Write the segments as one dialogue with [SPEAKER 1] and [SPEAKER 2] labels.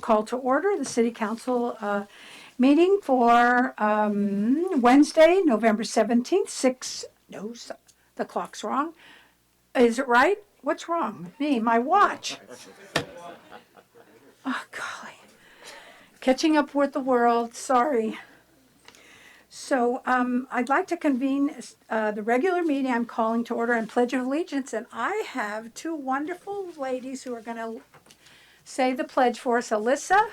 [SPEAKER 1] call to order the City Council meeting for Wednesday, November 17th, the clock's wrong. Is it right? What's wrong with me? My watch. Oh, golly. Catching up with the world, sorry. So I'd like to convene the regular meeting. I'm calling to order and Pledge of Allegiance, and I have two wonderful ladies who are going to say the pledge for us. Alyssa.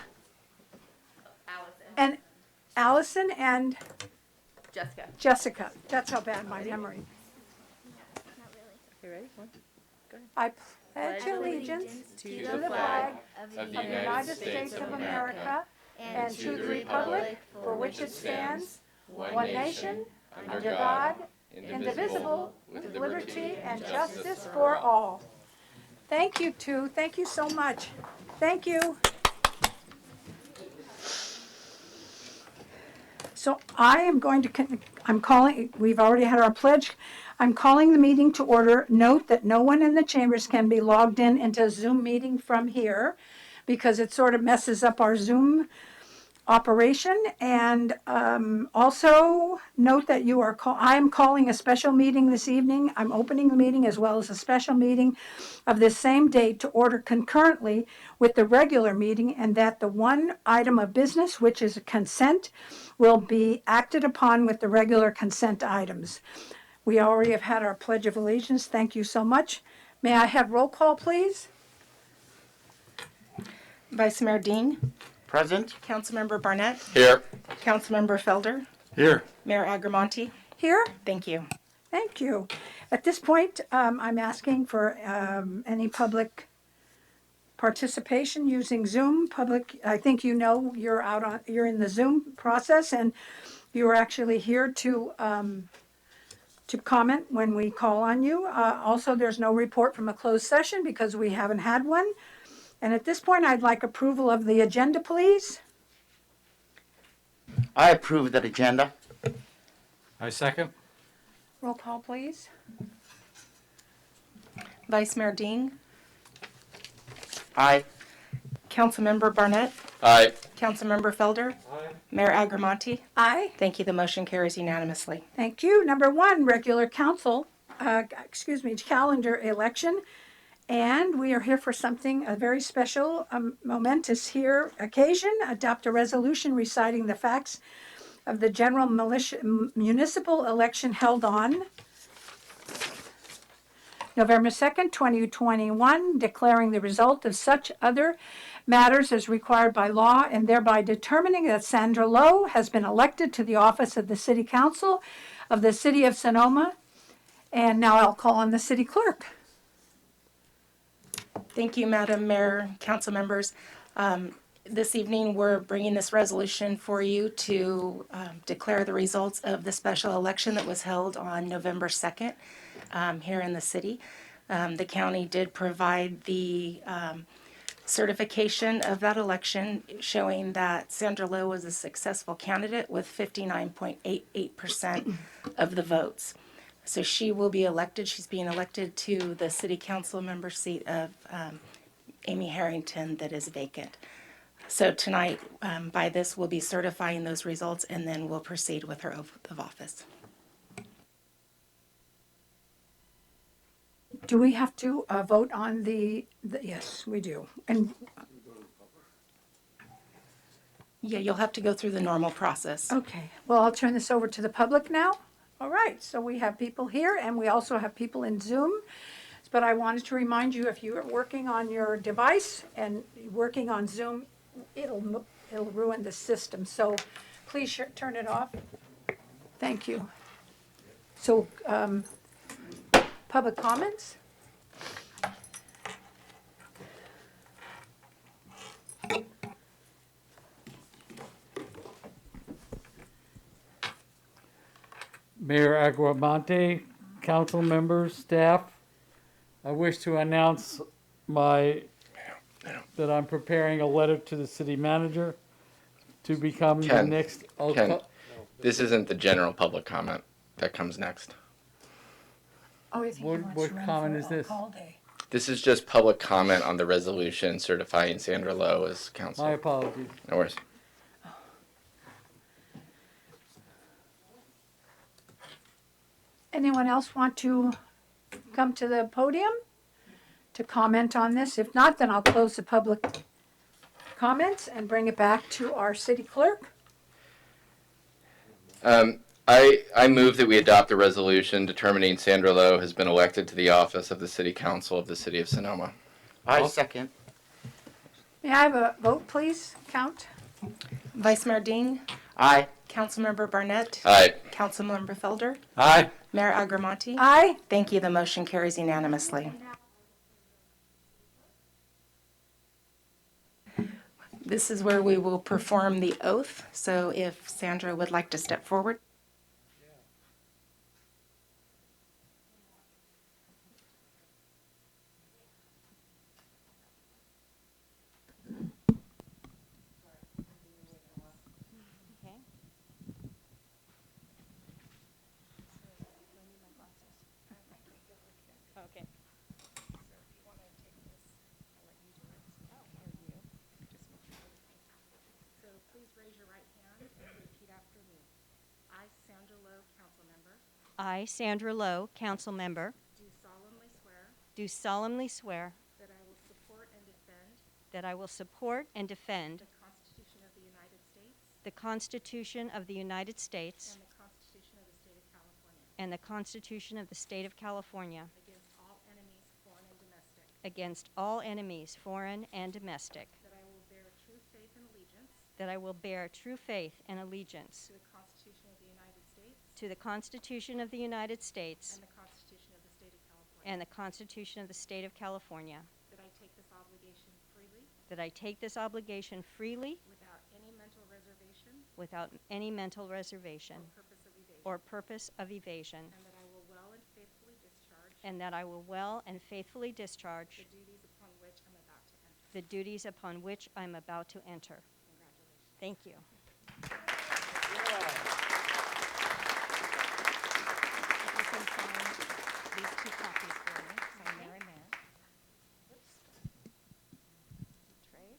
[SPEAKER 1] Allison and Jessica. That's how bad my memory.
[SPEAKER 2] You ready? One. Go ahead.
[SPEAKER 1] I pledge allegiance to the flag of the United States of America and to the republic for which it stands, one nation, under God, indivisible, with liberty and justice for all. Thank you, two. Thank you so much. Thank you. So I'm calling, we've already had our pledge. I'm calling the meeting to order. Note that no one in the chambers can be logged into a Zoom meeting from here because it sort of messes up our Zoom operation. And also note that I am calling a special meeting this evening. I'm opening the meeting as well as a special meeting of this same date to order concurrently with the regular meeting, and that the one item of business, which is a consent, will be acted upon with the regular consent items. We already have had our Pledge of Allegiance. Thank you so much. May I have roll call, please?
[SPEAKER 3] Vice Mayor Dean.
[SPEAKER 4] Present.
[SPEAKER 3] Councilmember Barnett.
[SPEAKER 4] Here.
[SPEAKER 3] Councilmember Felder.
[SPEAKER 4] Here.
[SPEAKER 3] Mayor Agramonte.
[SPEAKER 1] Here.
[SPEAKER 3] Thank you.
[SPEAKER 1] Thank you. At this point, I'm asking for any public participation using Zoom. I think you know you're in the Zoom process, and you are actually here to comment when we call on you. Also, there's no report from a closed session because we haven't had one. And at this point, I'd like approval of the agenda, please.
[SPEAKER 4] I approve that agenda.
[SPEAKER 5] I second.
[SPEAKER 1] Roll call, please.
[SPEAKER 3] Vice Mayor Dean.
[SPEAKER 4] Aye.
[SPEAKER 3] Councilmember Barnett.
[SPEAKER 4] Aye.
[SPEAKER 3] Councilmember Felder.
[SPEAKER 5] Aye.
[SPEAKER 3] Mayor Agramonte.
[SPEAKER 1] Aye.
[SPEAKER 3] Thank you. The motion carries unanimously.
[SPEAKER 1] Thank you. Number one, regular calendar election. And we are here for a very special, momentous occasion. Adopt a resolution reciting the facts of the general municipal election held on November 2nd, 2021, declaring the result of such other matters as required by law, and thereby determining that Sandra Lowe has been elected to the office of the City Council of the City of Sonoma. And now I'll call on the City Clerk.
[SPEAKER 3] Thank you, Madam Mayor, council members. This evening, we're bringing this resolution for you to declare the results of the special election that was held on November 2nd here in the city. The county did provide the certification of that election showing that Sandra Lowe was a successful candidate with 59.88% of the votes. So she will be elected. She's being elected to the city council member seat of Amy Harrington that is vacant. So tonight, by this, we'll be certifying those results, and then we'll proceed with her oath of office.
[SPEAKER 1] Do we have to vote on yes, we do. And
[SPEAKER 3] Yeah, you'll have to go through the normal process.
[SPEAKER 1] okay, well, I'll turn this over to the public now. All right, so we have people here, and we also have people in Zoom. But I wanted to remind you, if you are working on your device and working on Zoom, it'll ruin the system. So please turn it off. Thank you. So public comments?
[SPEAKER 5] Mayor Agramonte, council members, staff, I wish to announce that I'm preparing a letter to the city manager to become the
[SPEAKER 6] Ken,
[SPEAKER 5] next.
[SPEAKER 6] Ken, this isn't the general public comment that comes next.
[SPEAKER 1] Oh, I think
[SPEAKER 5] What
[SPEAKER 1] he wants to run
[SPEAKER 5] comment
[SPEAKER 1] for
[SPEAKER 5] is this?
[SPEAKER 1] all day.
[SPEAKER 6] This is just public comment on the resolution certifying Sandra Lowe as
[SPEAKER 5] My
[SPEAKER 6] council.
[SPEAKER 5] apologies.
[SPEAKER 6] No worries.
[SPEAKER 1] Anyone else want to come to the podium to comment on this? If not, then I'll close the public comments and bring it back to our city clerk.
[SPEAKER 6] I move that we adopt a resolution determining Sandra Lowe has been elected to the office of the City Council of the City of Sonoma.
[SPEAKER 4] I second.
[SPEAKER 1] May I have a vote, please? Count.
[SPEAKER 3] Vice Mayor Dean,
[SPEAKER 4] Aye.
[SPEAKER 3] Councilmember Barnett,
[SPEAKER 6] Aye.
[SPEAKER 3] Councilmember Felder,
[SPEAKER 5] Aye.
[SPEAKER 3] Mayor Agramonte.
[SPEAKER 1] Aye.
[SPEAKER 3] Thank you. The motion carries unanimously. This is where we will perform the oath. So if Sandra would like to step forward.
[SPEAKER 2] Okay.
[SPEAKER 3] So please raise your right hand and repeat after me. I, Sandra Lowe, council member,
[SPEAKER 2] I, Sandra Lowe, council member,
[SPEAKER 3] do solemnly
[SPEAKER 2] do solemnly swear
[SPEAKER 3] swear that I will support and defend
[SPEAKER 2] that I will support and defend
[SPEAKER 3] the Constitution of the United States
[SPEAKER 2] the Constitution of the United States
[SPEAKER 3] and the Constitution of the State of California
[SPEAKER 2] and the Constitution of the State of California
[SPEAKER 3] against all enemies, foreign and domestic,
[SPEAKER 2] against all enemies, foreign and domestic,
[SPEAKER 3] that I will bear true faith and allegiance
[SPEAKER 2] that I will bear true faith and allegiance
[SPEAKER 3] to the Constitution of the United States
[SPEAKER 2] to the Constitution of the United States
[SPEAKER 3] and the Constitution of the State of California,
[SPEAKER 2] and the Constitution of the State of California,
[SPEAKER 3] that I take this obligation freely
[SPEAKER 2] that I take this obligation freely
[SPEAKER 3] without any mental reservation
[SPEAKER 2] without any mental reservation
[SPEAKER 3] or purpose of evasion,
[SPEAKER 2] or purpose of evasion,
[SPEAKER 3] and that I will well and faithfully discharge
[SPEAKER 2] and that I will well and faithfully discharge
[SPEAKER 3] the duties upon which I'm about to enter.
[SPEAKER 2] the duties upon which I'm about to enter.
[SPEAKER 3] Congratulations.
[SPEAKER 2] Thank you. If you can sign these two copies for me. Sign there and there. Trey?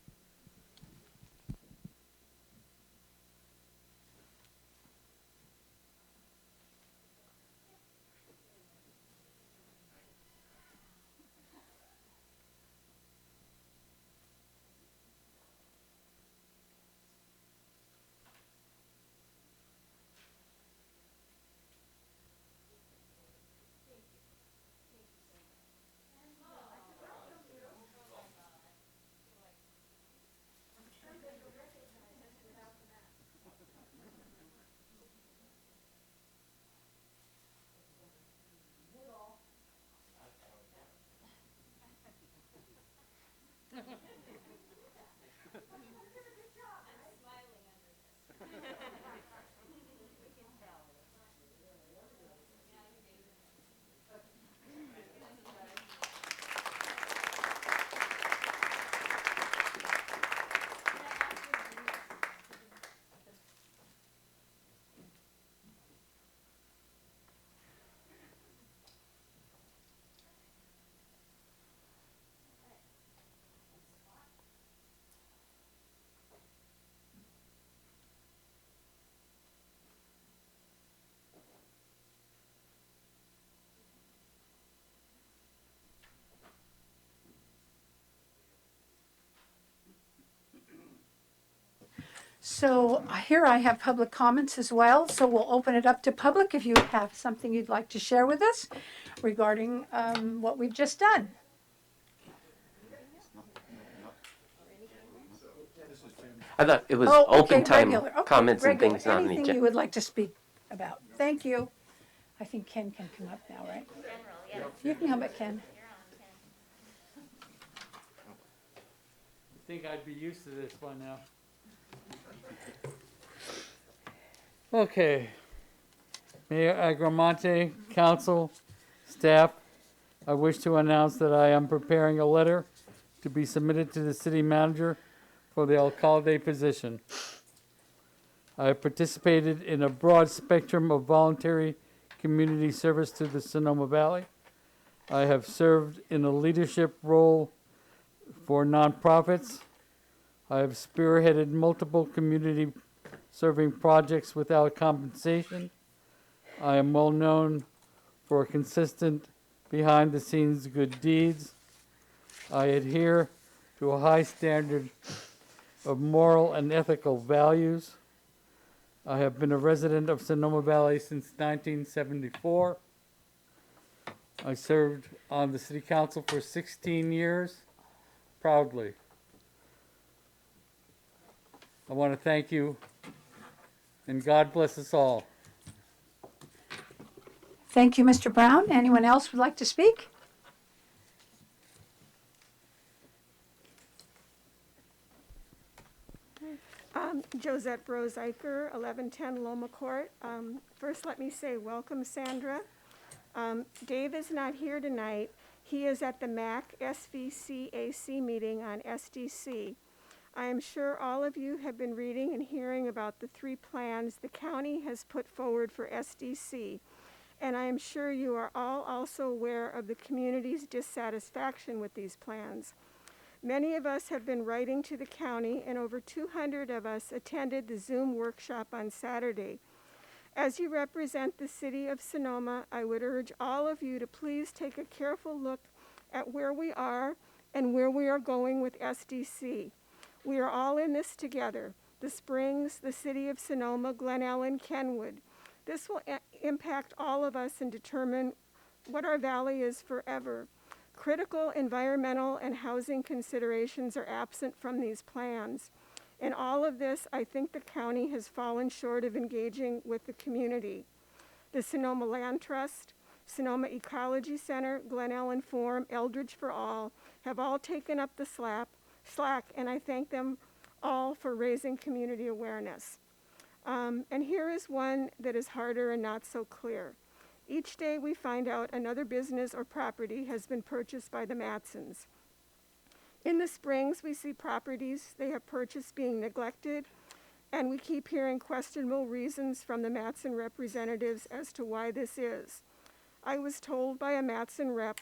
[SPEAKER 1] So here I have public comments as well, so we'll open it up to public if you have something you'd like to share with us regarding what we've just done.
[SPEAKER 7] I thought it was
[SPEAKER 1] Oh, okay,
[SPEAKER 7] open time
[SPEAKER 1] regular. Okay,
[SPEAKER 7] comments and
[SPEAKER 1] regular.
[SPEAKER 7] things, not on the
[SPEAKER 1] Anything you
[SPEAKER 7] agenda.
[SPEAKER 1] would like to speak about? Thank you. I think Ken can come up now, right? You can come up, Ken.
[SPEAKER 5] I think I'd be used to this by now. Okay. Mayor Agramonte, council, staff, I wish to announce that I am preparing a letter to be submitted to the city manager for the alcalde position. I have participated in a broad spectrum of voluntary community service to the Sonoma Valley. I have served in a leadership role for nonprofits. I have spearheaded multiple community serving projects without compensation. I am well known for consistent behind the scenes good deeds. I adhere to a high standard of moral and ethical values. I have been a resident of Sonoma Valley since 1974. I served on the city council for 16 years, proudly. I want to thank you, and God bless us all.
[SPEAKER 1] Thank you, Mr. Brown. Anyone else would like to speak?
[SPEAKER 8] Josette Brose-Eicher, 1110 Loma Court. First, let me say welcome, Sandra. Dave is not here tonight. He is at the MAC SVCAC meeting on SDC. I am sure all of you have been reading and hearing about the 3 plans the county has put forward for SDC. And I am sure you are all also aware of the community's dissatisfaction with these plans. Many of us have been writing to the county, and over 200 of us attended the Zoom workshop on Saturday. As you represent the city of Sonoma, I would urge all of you to please take a careful look at where we are and where we are going with SDC. We are all in this together. The Springs, the city of Sonoma, Glen Ellen, Kenwood. This will impact all of us and determine what our valley is forever. Critical environmental and housing considerations are absent from these plans. In all of this, I think the county has fallen short of engaging with the community. The Sonoma Land Trust, Sonoma Ecology Center, Glen Ellen Forum, Eldridge for All have all taken up the slack, and I thank them all for raising community awareness. And here is one that is harder and not so clear. Each day we find out another business or property has been purchased by the Matsons. In the Springs, we see properties they have purchased being neglected, and we keep hearing questionable reasons from the Matson representatives as to why this is. I was told by a Matson rep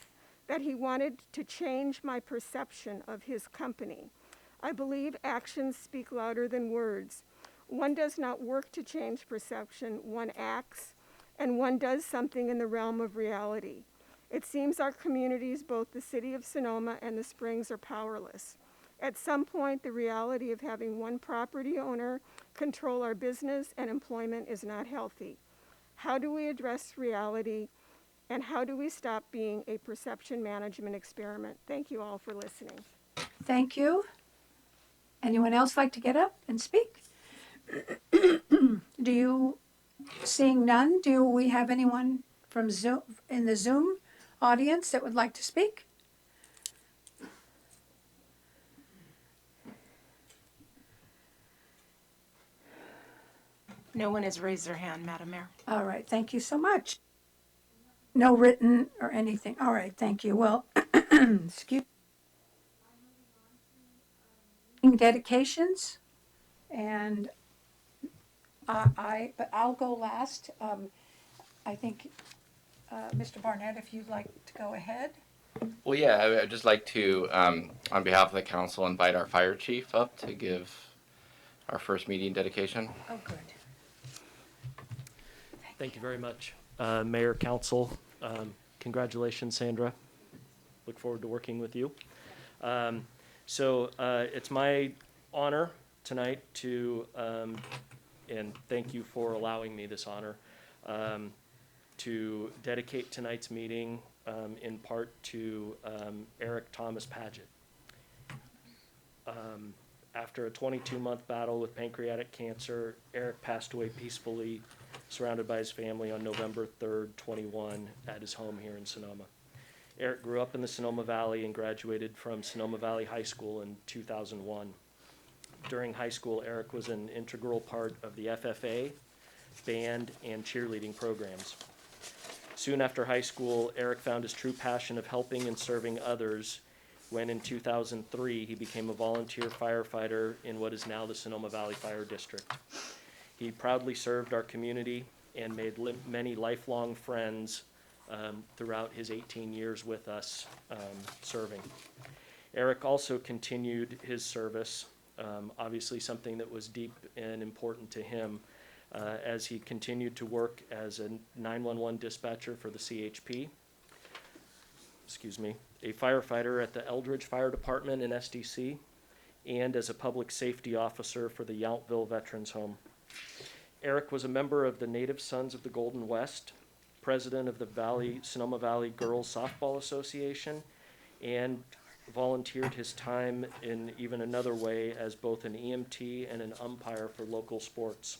[SPEAKER 8] that he wanted to change my perception of his company. I believe actions speak louder than words. One does not work to change perception, one acts, and one does something in the realm of reality. It seems our communities, both the city of Sonoma and the Springs, are powerless. At some point, the reality of having one property owner control our business and employment is not healthy. How do we address reality, and how do we stop being a perception management experiment? Thank you all for listening.
[SPEAKER 1] Thank you. Anyone else like to get up and speak? Seeing none, do we have anyone from Zoom, in the Zoom audience that would like to speak?
[SPEAKER 3] No one has raised their hand, Madam Mayor.
[SPEAKER 1] All right, thank you so much. No written or anything. All right, thank you. Well, excuse dedications, and but I'll go last. I think, Mr. Barnett, if you'd like to go ahead.
[SPEAKER 6] Well, yeah, I'd just like to, on behalf of the council, invite our fire chief up to give our first meeting dedication.
[SPEAKER 1] Oh, good.
[SPEAKER 9] Thank you very much. Mayor, Council, congratulations, Sandra. Look forward to working with you. It's my honor tonight to, and thank you for allowing me this honor, to dedicate tonight's meeting in part to Eric Thomas Paget. After a 22-month battle with pancreatic cancer, Eric passed away peacefully, surrounded by his family on November 3rd, 21, at his home here in Sonoma. Eric grew up in the Sonoma Valley and graduated from Sonoma Valley High School in 2001. During high school, Eric was an integral part of the FFA, band, and cheerleading programs. Soon after high school, Eric found his true passion of helping and serving others when in 2003 he became a volunteer firefighter in what is now the Sonoma Valley Fire District. He proudly served our community and made many lifelong friends throughout his 18 years with us serving. Eric also continued his service, obviously something that was deep and important to him, as he continued to work as a 911 dispatcher for the CHP, a firefighter at the Eldridge Fire Department in SDC, and as a public safety officer for the Yountville Veterans Home. Eric was a member of the Native Sons of the Golden West, president of the Sonoma Valley Girls Softball Association, and volunteered his time in even another way as both an EMT and an umpire for local sports.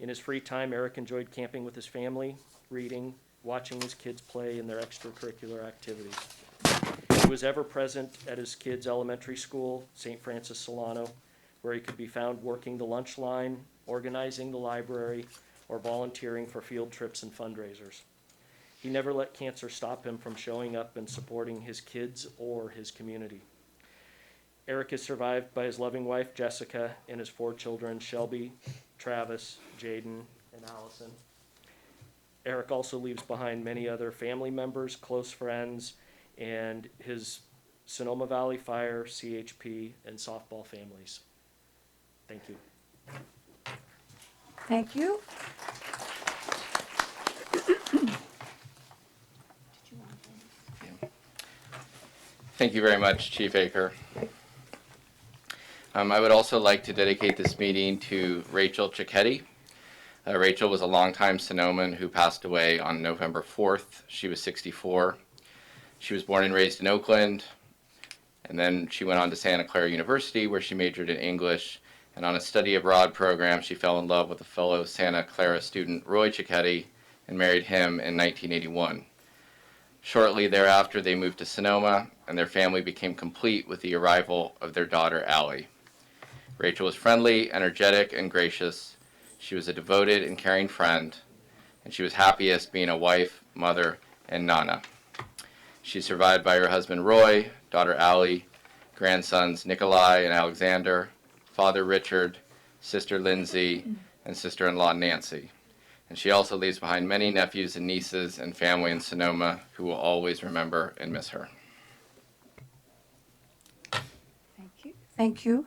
[SPEAKER 9] In his free time, Eric enjoyed camping with his family, reading, watching his kids play in their extracurricular activities. He was ever present at his kids' elementary school, St. Francis Solano, where he could be found working the lunch line, organizing the library, or volunteering for field trips and fundraisers. He never let cancer stop him from showing up and supporting his kids or his community. Eric is survived by his loving wife, Jessica, and his 4 children, Shelby, Travis, Jaden, and Allison. Eric also leaves behind many other family members, close friends, and his Sonoma Valley Fire, CHP, and softball families. Thank you.
[SPEAKER 1] Thank you.
[SPEAKER 6] Thank you very much, Chief Aker. I would also like to dedicate this meeting to Rachel Cicchetti. Rachel was a longtime Sonoman who passed away on November 4th. She was 64. She was born and raised in Oakland, and then she went on to Santa Clara University, where she majored in English, and on a study abroad program, she fell in love with a fellow Santa Clara student, Roy Cicchetti, and married him in 1981. Shortly thereafter, they moved to Sonoma, and their family became complete with the arrival of their daughter, Allie. Rachel was friendly, energetic, and gracious. She was a devoted and caring friend, and she was happiest being a wife, mother, and nana. She's survived by her husband, Roy, daughter, Allie, grandsons, Nikolai and Alexander, father, Richard, sister, Lindsay, and sister-in-law, Nancy. And she also leaves behind many nephews and nieces and family in Sonoma who will always remember and miss her.
[SPEAKER 1] Thank you. Thank you,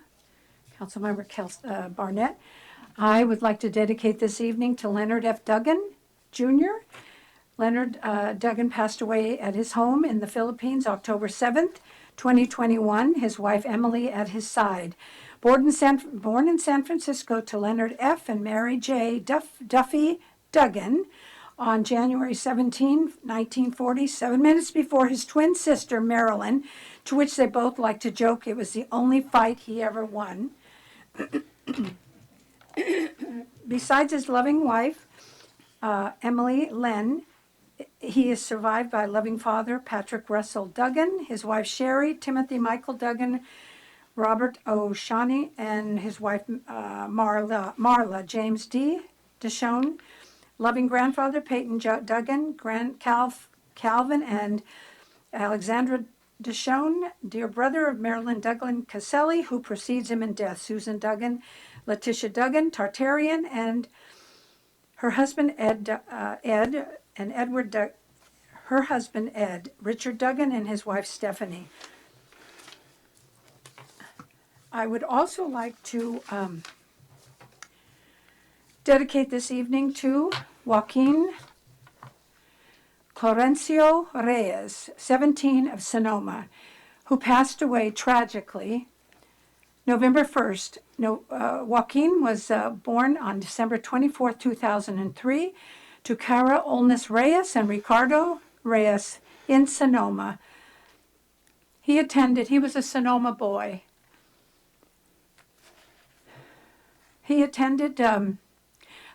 [SPEAKER 1] Councilmember Barnett. I would like to dedicate this evening to Leonard F. Duggan, Jr. Leonard Duggan passed away at his home in the Philippines October 7th, 2021, his wife Emily at his side. Born in San Francisco to Leonard F. and Mary J. Duffy Duggan on January 17, 1940, 7 minutes before his twin sister Marilyn, to which they both like to joke it was the only fight he ever won. Besides his loving wife, Emily Len, he is survived by loving father Patrick Russell Duggan, his wife Sherry, Timothy Michael Duggan, Robert O'Shaughnessy, and his wife Marla James D. Deshone, loving grandfather Peyton Duggan, Calvin and Alexandra Deshone, dear brother of Marilyn Duggan Caselli, who precedes him in death, Susan Duggan, Letitia Duggan Tartarian, and her husband Ed and Edward her husband Ed, Richard Duggan, and his wife Stephanie. I would also like to dedicate this evening to Joaquin Florencio Reyes, 17, of Sonoma, who passed away tragically November 1st. Joaquin was born on December 24, 2003, to Cara Olnes Reyes and Ricardo Reyes in Sonoma. He was a Sonoma boy. He attended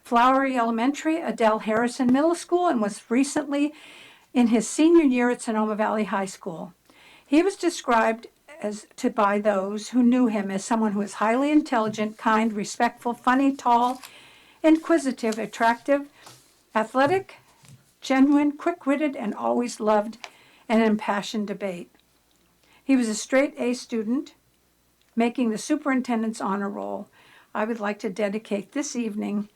[SPEAKER 1] Flowery Elementary, Adele Harrison Middle School, and was recently in his senior year at Sonoma Valley High School. He was described by those who knew him as someone who was highly intelligent, kind, respectful, funny, tall, inquisitive, attractive, athletic, genuine, quick-witted, and always loved an impassioned debate. He was a straight A student, making the superintendent's honor roll. I would like to dedicate this evening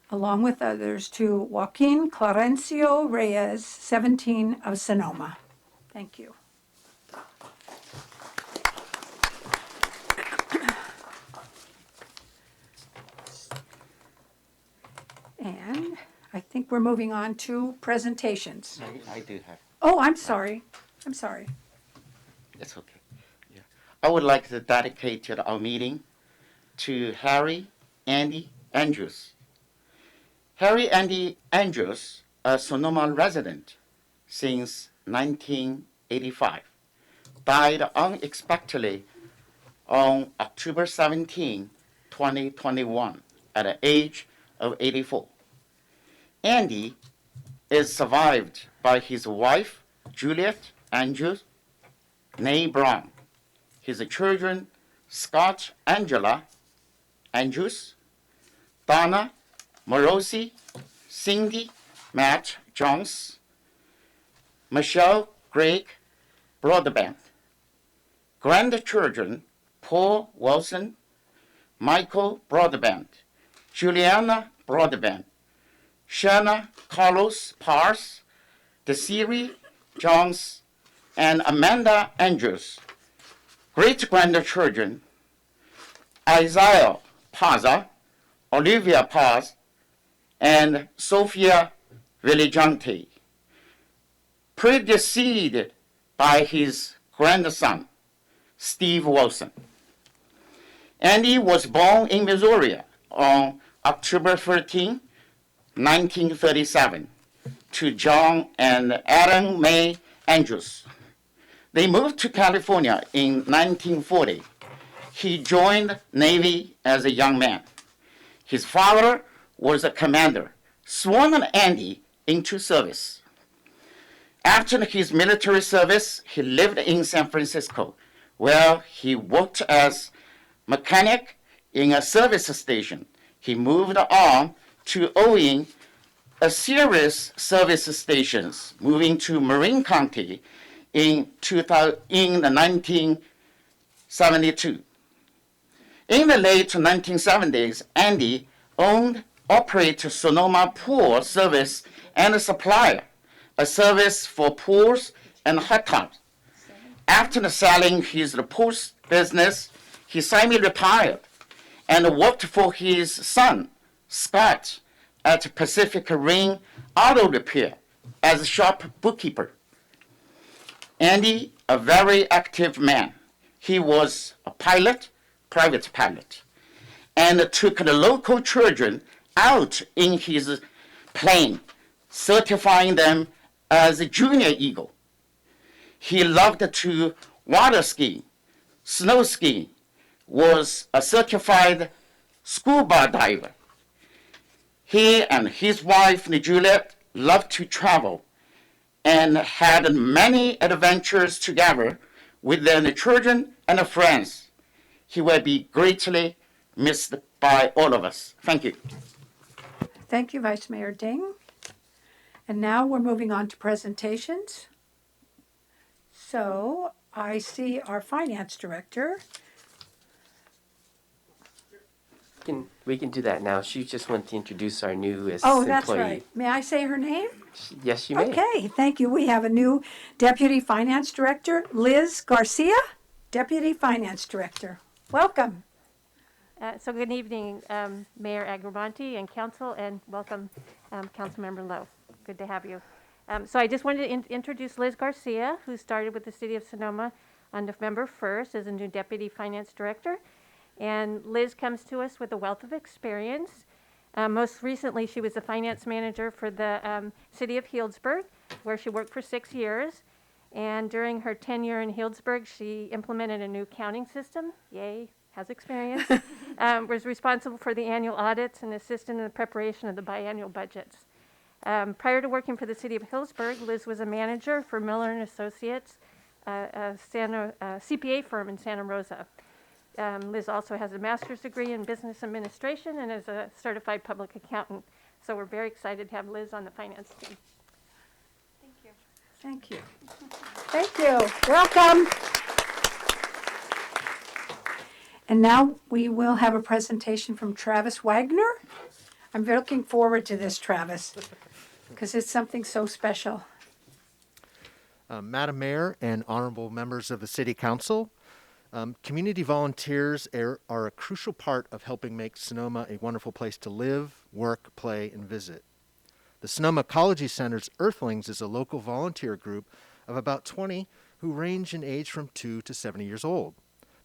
[SPEAKER 1] along with others, to Joaquin Clarencio Reyes, 17 of Sonoma. Thank you. And I think we're moving on to presentations.
[SPEAKER 4] I do have.
[SPEAKER 1] Oh, I'm sorry. I'm sorry.
[SPEAKER 4] That's okay. Yeah. I would like to dedicate our meeting to Harry Andy Andrews. Harry Andy Andrews, a Sonoma resident since 1985, died unexpectedly on October 17, 2021, at the age of 84. Andy is survived by his wife, Juliet Andrews, née Brown, his children, Scott Angela Andrews, Donna Morosi, Cindy Matt Jones, Michelle Greg Broadbent, grandchildren, Paul Wilson, Michael Broadbent, Juliana Broadbent, Shanna Carlos Pars, Desiree Jones, and Amanda Andrews. Great-grandchildren, Isaiah Paza, Olivia Paz, and Sophia Villigante. Preceded by his grandson, Steve Wilson. Andy was born in Missouri on October 13, 1937, to John and Adam May Andrews. They moved to California in 1940. He joined Navy as a young man. His father was a commander, sworn Andy into service. After his military service, he lived in San Francisco, where he worked as mechanic in a service station. He moved on to owning a series service stations, moving to Marin County in 1972. In the late 1970s, Andy owned, operated Sonoma Pool Service and Supplier, a service for pools and hot tubs. After selling his pool business, he semi-retired and worked for his son, Scott, at Pacific Ring Auto Repair as a shop bookkeeper. Andy, a very active man. He was a pilot, private pilot, and took the local children out in his plane, certifying them as a junior eagle. He loved to water ski, snow ski, was a certified scuba diver. He and his wife, Juliet, loved to travel and had many adventures together with their children and friends. He will be greatly missed by all of us. Thank you.
[SPEAKER 1] Thank you, Vice Mayor Ding. And now we're moving on to presentations. So I see our finance director.
[SPEAKER 7] We can do that now. She just wanted to introduce our newest
[SPEAKER 1] Oh, that's
[SPEAKER 7] employee.
[SPEAKER 1] right. May I say her name?
[SPEAKER 7] Yes, you may.
[SPEAKER 1] Okay, thank you. We have a new Deputy Finance Director, Liz Garcia, Deputy Finance Director. Welcome.
[SPEAKER 2] So good evening, Mayor Agramonte and Council, and welcome, Councilmember Lowe. Good to have you. So I just wanted to introduce Liz Garcia, who started with the City of Sonoma on November 1st as a new Deputy Finance Director. And Liz comes to us with a wealth of experience. Most recently, she was the finance manager for the City of Healdsburg, where she worked for 6 years. And during her tenure in Healdsburg, she implemented a new accounting system. Yay, has experience. Was responsible for the annual audits and assisted in the preparation of the biannual budgets. Prior to working for the City of Healdsburg, Liz was a manager for Miller and Associates, a CPA firm in Santa Rosa. Liz also has a master's degree in business administration and is a certified public accountant. So we're very excited to have Liz on the finance team. Thank you.
[SPEAKER 1] Thank you. Thank you. Welcome. And now we will have a presentation from Travis Wagner, I'm looking forward to this, Travis, because it's something so special.
[SPEAKER 10] Madam Mayor and honorable members of the City Council, community volunteers are a crucial part of helping make Sonoma a wonderful place to live, work, play, and visit. The Sonoma Ecology Center's Earthlings is a local volunteer group of about 20 who range in age from 2 to 70 years old.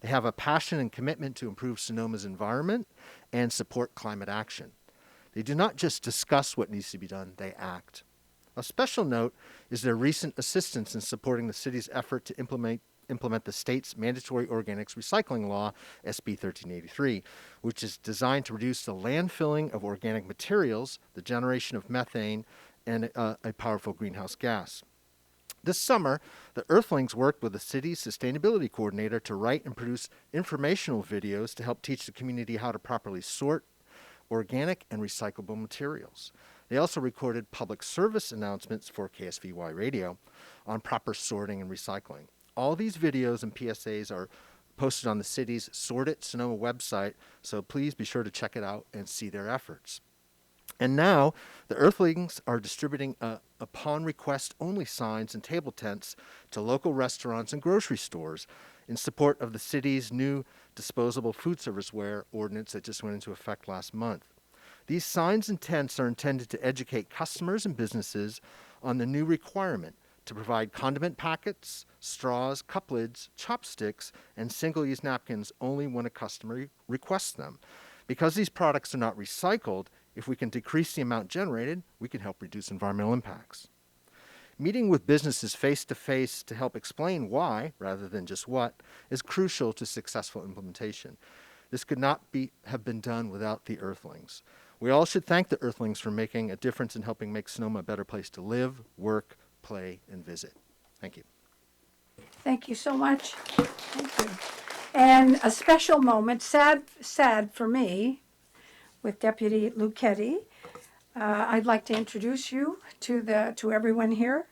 [SPEAKER 10] They have a passion and commitment to improve Sonoma's environment and support climate action. They do not just discuss what needs to be done, they act. A special note is their recent assistance in supporting the city's effort to implement the state's mandatory organics recycling law, SB 1383, which is designed to reduce the landfilling of organic materials, the generation of methane, and a powerful greenhouse gas. This summer, the Earthlings worked with the city's sustainability coordinator to write and produce informational videos to help teach the community how to properly sort organic and recyclable materials. They also recorded public service announcements for KSVY radio on proper sorting and recycling. All these videos and PSAs are posted on the city's Sort It Sonoma website, so please be sure to check it out and see their efforts. And now, the Earthlings are distributing upon request only signs and table tents to local restaurants and grocery stores in support of the city's new disposable food serviceware ordinance that just went into effect last month. These signs and tents are intended to educate customers and businesses on the new requirement to provide condiment packets, straws, cup lids, chopsticks, and single-use napkins only when a customer requests them. Because these products are not recycled, if we can decrease the amount generated, we can help reduce environmental impacts. Meeting with businesses face-to-face to help explain why, rather than just what, is crucial to successful implementation. This could not have been done without the Earthlings. We all should thank the Earthlings for making a difference in helping make Sonoma a better place to live, work, play, and visit. Thank you.
[SPEAKER 1] Thank you so much. Thank you. And a special moment, sad for me, with Deputy Lucchetti. I'd like to introduce you to everyone here.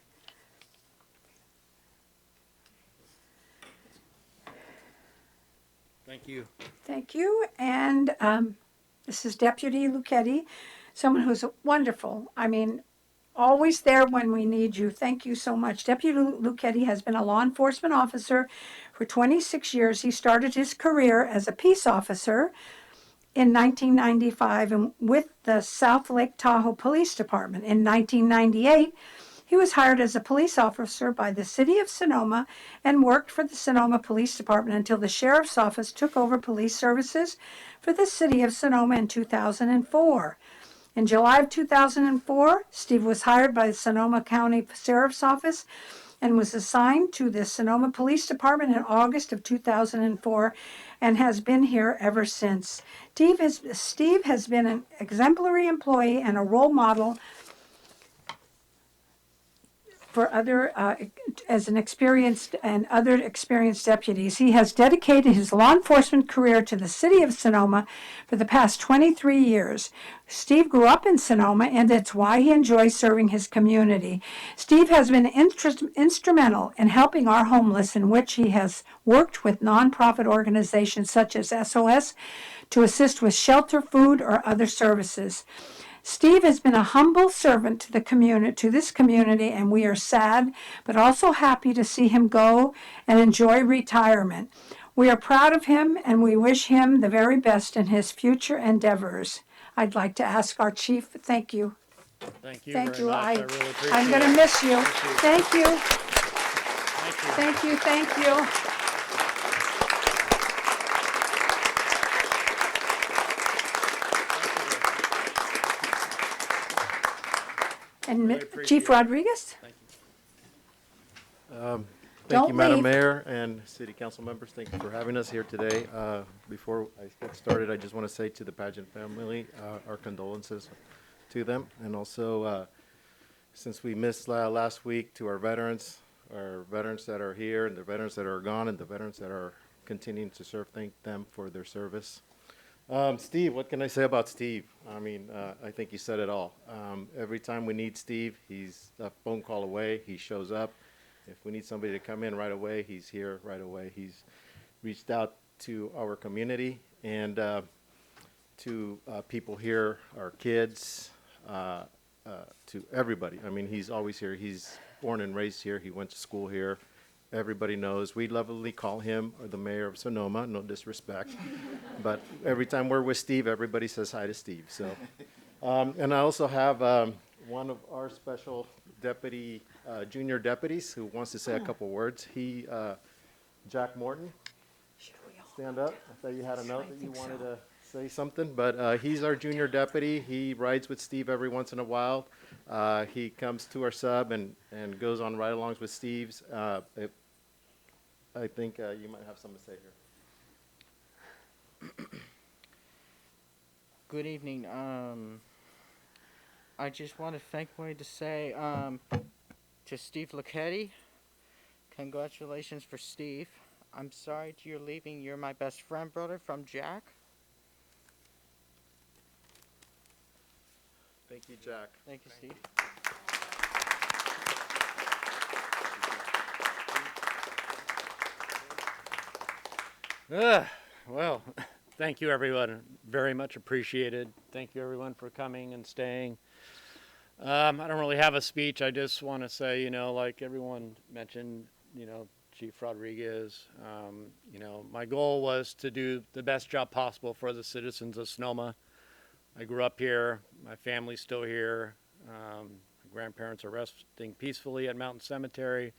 [SPEAKER 11] Thank you.
[SPEAKER 1] Thank you. And this is Deputy Lucchetti, someone who's wonderful. I mean, always there when we need you. Thank you so much. Deputy Lucchetti has been a law enforcement officer for 26 years. He started his career as a peace officer in 1995 and with the South Lake Tahoe Police Department. In 1998, he was hired as a police officer by the city of Sonoma and worked for the Sonoma Police Department until the sheriff's office took over police services for the city of Sonoma in 2004. In July of 2004, Steve was hired by the Sonoma County Sheriff's Office and was assigned to the Sonoma Police Department in August of 2004 and has been here ever since. Steve has been an exemplary employee and a role model for other other experienced deputies. He has dedicated his law enforcement career to the city of Sonoma for the past 23 years. Steve grew up in Sonoma, and it's why he enjoys serving his community. Steve has been instrumental in helping our homeless, in which he has worked with nonprofit organizations such as SOS to assist with shelter, food, or other services. Steve has been a humble servant to this community, and we are sad but also happy to see him go and enjoy retirement. We are proud of him, and we wish him the very best in his future endeavors. I'd like to ask our chief, thank you.
[SPEAKER 11] Thank you
[SPEAKER 1] Thank
[SPEAKER 11] very
[SPEAKER 1] you.
[SPEAKER 11] much. I really appreciate
[SPEAKER 1] I'm going to
[SPEAKER 11] it.
[SPEAKER 1] miss you.
[SPEAKER 11] Thank you.
[SPEAKER 1] Thank you.
[SPEAKER 11] Thank you.
[SPEAKER 1] Thank you. And
[SPEAKER 11] Really appreciate
[SPEAKER 1] Chief
[SPEAKER 11] it.
[SPEAKER 1] Rodriguez?
[SPEAKER 11] Thank
[SPEAKER 1] Don't
[SPEAKER 11] you, Madam
[SPEAKER 1] leave.
[SPEAKER 11] Mayor and City Council members. Thank you for having us here today. Before I get started, I just want to say to the Pageant family, our condolences to them. And also, since we missed last week, to our veterans that are here and the veterans that are gone and the veterans that are continuing to serve, thank them for their service. Steve, what can I say about Steve? I mean, I think you said it all. Every time we need Steve, he's a phone call away. He shows up. If we need somebody to come in right away, he's here right away. He's reached out to our community. And to people here, our kids, to everybody. I mean, he's always here. He's born and raised here. He went to school here. Everybody knows. We lovingly call him the mayor of Sonoma, no disrespect. But every time we're with Steve, everybody says hi to Steve. So, and I also have one of our special deputy, junior deputies who wants to say a couple words. Jack Morton, stand up. I thought you had a note that you wanted to say something, but he's our junior deputy. He rides with Steve every once in a while. He comes to our sub and goes on ride-alongs with Steve's. I think you might have something to say here.
[SPEAKER 12] Good evening. I just want to say to Steve Lucchetti, congratulations for Steve. I'm sorry you're leaving. You're my best friend, brother, from Jack.
[SPEAKER 11] Thank you, Jack.
[SPEAKER 12] Thank you, Steve.
[SPEAKER 13] Well, thank you, everyone. Very much appreciated. Thank you, everyone, for coming and staying. I don't really have a speech. I just want to say, like everyone mentioned, Chief Rodriguez, my goal was to do the best job possible for the citizens of Sonoma. I grew up here. My family's still here. My grandparents are resting peacefully at Mountain Cemetery.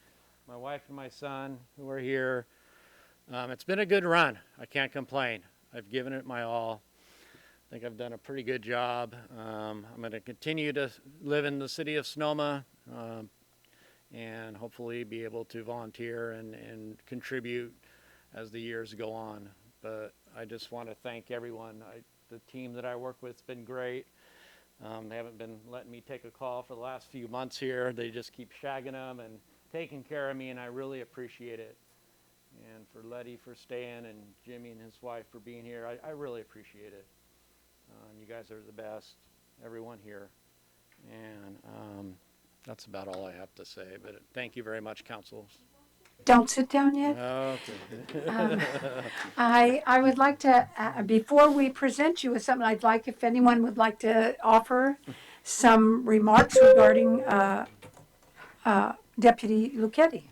[SPEAKER 13] My wife and my son, who are here. It's been a good run. I can't complain. I've given it my all. I think I've done a pretty good job. I'm going to continue to live in the city of Sonoma and hopefully be able to volunteer and contribute as the years go on. But I just want to thank everyone. The team that I work with has been great. They haven't been letting me take a call for the last few months here. They just keep shagging them and taking care of me, and I really appreciate it. And for Letty for staying and Jimmy and his wife for being here, I really appreciate it. You guys are the best, everyone here. And that's about all I have to say. But thank you very much, council.
[SPEAKER 1] Don't sit down yet.
[SPEAKER 13] Okay.
[SPEAKER 1] I would like to, before we present you with something, I'd like if anyone would like to offer some remarks regarding Deputy Lucchetti.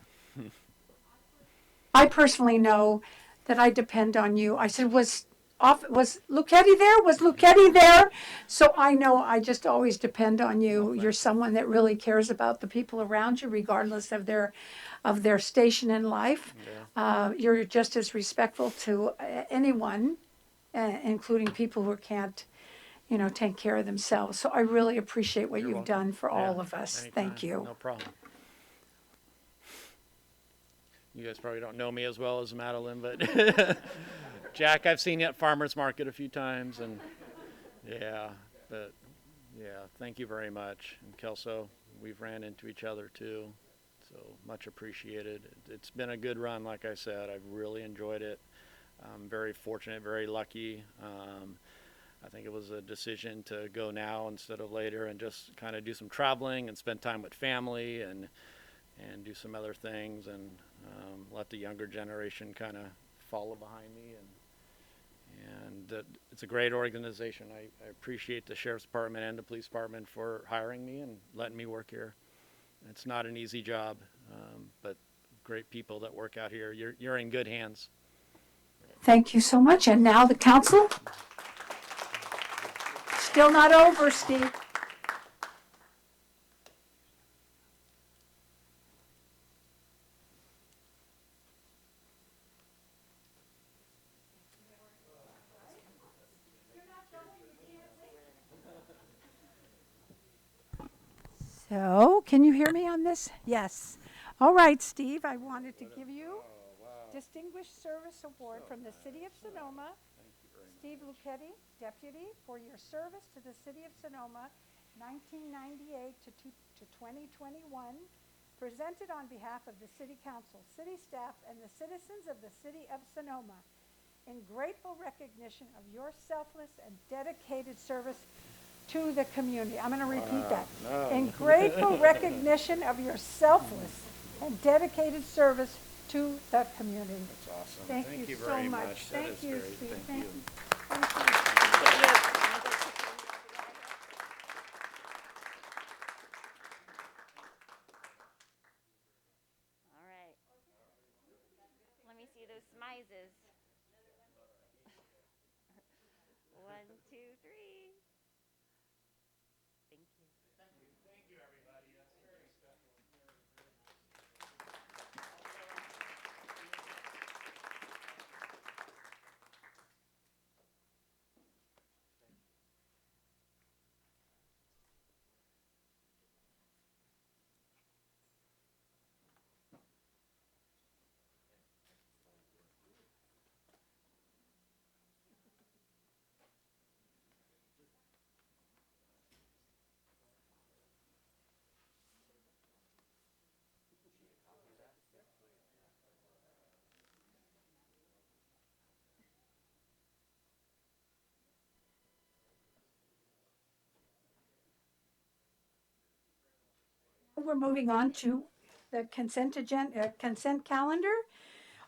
[SPEAKER 1] I personally know that I depend on you. I said, was Lucchetti there? Was Lucchetti there? So I know I just always depend on you. You're someone that really cares about the people around you, regardless of their station in life.
[SPEAKER 13] Yeah.
[SPEAKER 1] You're just as respectful to anyone, including people who can't, take care of themselves. So I really appreciate what
[SPEAKER 13] You're
[SPEAKER 1] you've
[SPEAKER 13] welcome.
[SPEAKER 1] done for all
[SPEAKER 13] Yeah,
[SPEAKER 1] of us.
[SPEAKER 13] anytime.
[SPEAKER 1] Thank you.
[SPEAKER 13] No problem. You guys probably don't know me as well as Madeline, but Jack, I've seen you at Farmers Market a few times, and thank you very much. And Kelso, we've ran into each other too, so much appreciated. It's been a good run, like I said. I've really enjoyed it. I'm very fortunate, very lucky. I think it was a decision to go now instead of later and just kind of do some traveling and spend time with family and do some other things and let the younger generation kind of follow behind me. And it's a great organization. I appreciate the Sheriff's Department and the Police Department for hiring me and letting me work here. It's not an easy job, but great people that work out here. You're in good hands.
[SPEAKER 1] Thank you so much. And now the council. Still not over, Steve. So, can you hear me on this? Yes. All right, Steve, I wanted to give you Distinguished Service Award from the City of Sonoma. Steve Lucchetti, Deputy, for your service to the City of Sonoma, 1998 to 2021, presented on behalf of the City Council, City staff, and the citizens of the City of Sonoma, in grateful recognition of your selfless and dedicated service to the community. I'm going to repeat that.
[SPEAKER 13] No.
[SPEAKER 1] In grateful recognition of your selfless and dedicated service to the community.
[SPEAKER 13] That's awesome.
[SPEAKER 1] Thank you
[SPEAKER 13] you
[SPEAKER 1] so
[SPEAKER 13] very
[SPEAKER 1] much.
[SPEAKER 13] That
[SPEAKER 1] Thank
[SPEAKER 13] is
[SPEAKER 1] you,
[SPEAKER 13] great.
[SPEAKER 1] Steve.
[SPEAKER 13] Thank you.
[SPEAKER 1] Thank you.
[SPEAKER 2] 3. Thank you.
[SPEAKER 5] Thank you, everybody. That's very special.
[SPEAKER 1] We're moving on to the consent calendar.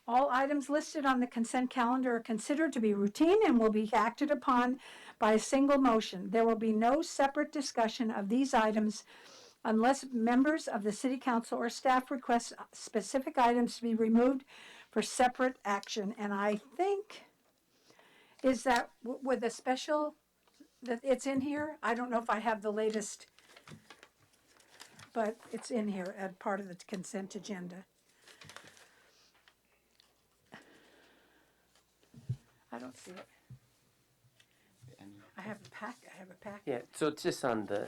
[SPEAKER 1] All items listed on the consent calendar are considered to be routine and will be acted upon by a single motion. There will be no separate discussion of these items unless members of the city council or staff request specific items to be removed for separate action. And I think, is that with a special, that it's in here? I don't know if I have the latest, but it's in here as part of the consent agenda. I don't see it. I have a packet.
[SPEAKER 7] Yeah, so it's just on the,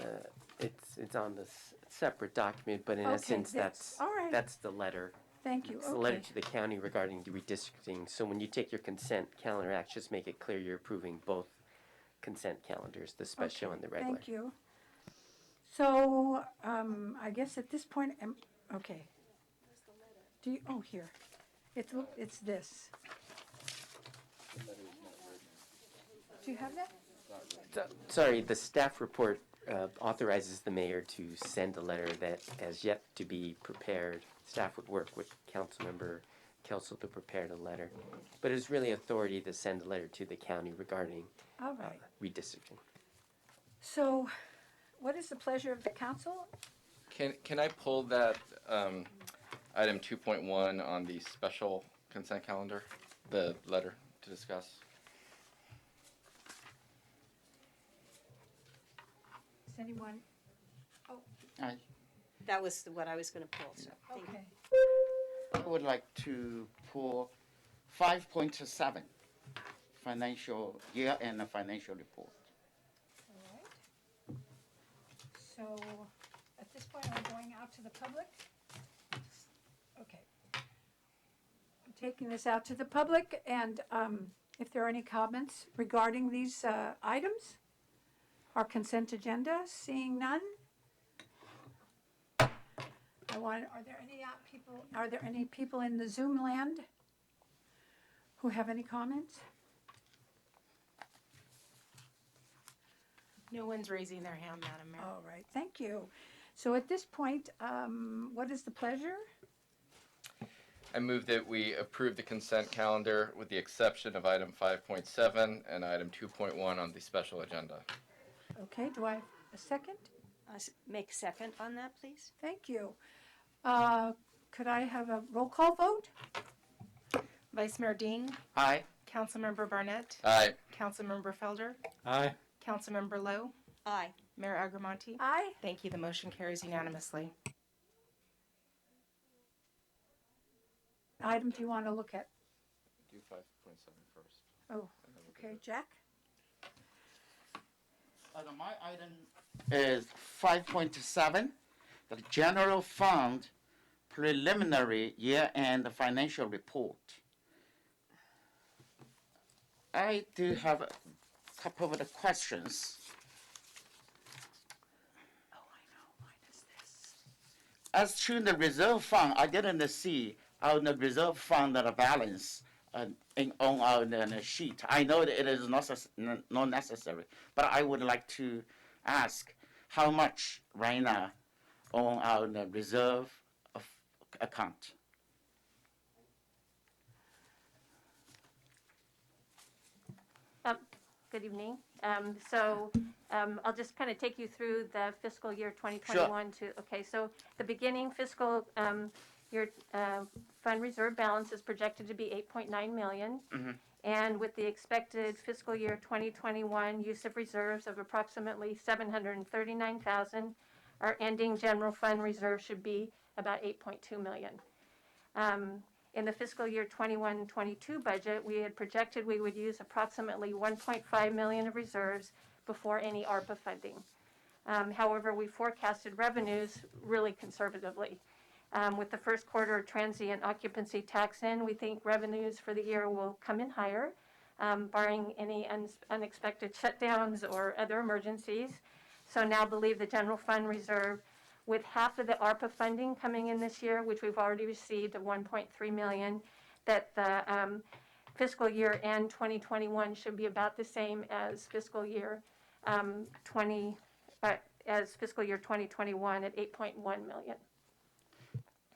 [SPEAKER 7] it's on this separate document, but in
[SPEAKER 1] Okay,
[SPEAKER 7] essence,
[SPEAKER 1] this.
[SPEAKER 7] that's,
[SPEAKER 1] All right.
[SPEAKER 7] that's the letter.
[SPEAKER 1] Thank you,
[SPEAKER 7] It's the letter
[SPEAKER 1] okay.
[SPEAKER 7] to the county regarding the redistricting. So when you take your consent calendar act, just make it clear you're approving both consent calendars, the special
[SPEAKER 1] Okay,
[SPEAKER 7] and the regular.
[SPEAKER 1] thank you. So, I guess at this point, okay. Do you, oh, here. It's this. Do you have that?
[SPEAKER 7] Sorry, the staff report authorizes the mayor to send a letter that has yet to be prepared. Staff would work with Councilmember Kelso to prepare the letter. But it is really authority to send a letter to the county regarding
[SPEAKER 1] All right.
[SPEAKER 7] redistricting.
[SPEAKER 1] So, what is the pleasure of the council?
[SPEAKER 6] Can I pull that item 2.1 on the special consent calendar, the letter to discuss?
[SPEAKER 1] Is anyone? Oh,
[SPEAKER 14] That was what I was going to pull, so thank you.
[SPEAKER 1] okay.
[SPEAKER 4] I would like to pull 5.7, financial year and the financial report.
[SPEAKER 1] All right. So, at this point, are we going out to the public? Okay. I'm taking this out to the public, and if there are any comments regarding these items, our consent agenda, seeing none. Are there any people in the Zoom land who have any comments?
[SPEAKER 3] No one's raising their hand, Madam Mayor.
[SPEAKER 1] All right, thank you. So at this point, what is the pleasure?
[SPEAKER 6] I move that we approve the consent calendar with the exception of item 5.7 and item 2.1 on the special agenda.
[SPEAKER 1] Okay, do I have a second?
[SPEAKER 14] Make second on that, please.
[SPEAKER 1] Thank you. Could I have a roll call vote?
[SPEAKER 3] Vice Mayor Dean,
[SPEAKER 4] Aye.
[SPEAKER 3] Councilmember Barnett,
[SPEAKER 6] Aye.
[SPEAKER 3] Councilmember Felder,
[SPEAKER 5] Aye.
[SPEAKER 3] Councilmember Lowe,
[SPEAKER 14] Aye.
[SPEAKER 3] Mayor Agramonte.
[SPEAKER 1] Aye.
[SPEAKER 3] Thank you. The motion carries unanimously.
[SPEAKER 1] Item do you want to look at?
[SPEAKER 6] Do 5.7 first.
[SPEAKER 1] Oh, okay, Jack?
[SPEAKER 4] My item is 5.7, the general fund preliminary year-end financial report. I do have a couple of the questions.
[SPEAKER 1] Oh, I know, mine is this.
[SPEAKER 4] As to the reserve fund, I didn't see on the reserve fund the balance on our sheet. I know that it is not necessary, but I would like to ask how much right now on our reserve account.
[SPEAKER 2] Good evening. I'll just kind of take you through the fiscal year 2021 okay, so the beginning fiscal year fund reserve balance is projected to be 8.9 million. and with the expected fiscal year 2021 use of reserves of approximately $739,000, our ending general fund reserve should be about $8.2 million. In the fiscal year 21-22 budget, we had projected we would use approximately $1.5 million of reserves before any ARPA funding. However, we forecasted revenues really conservatively. With the first quarter transient occupancy tax in, we think revenues for the year will come in higher, barring any unexpected shutdowns or other emergencies. So now believe the general fund reserve, with half of the ARPA funding coming in this year, which we've already received of $1.3 million, that the fiscal year end 2021 should be about the same as fiscal year 2021 at $8.1 million.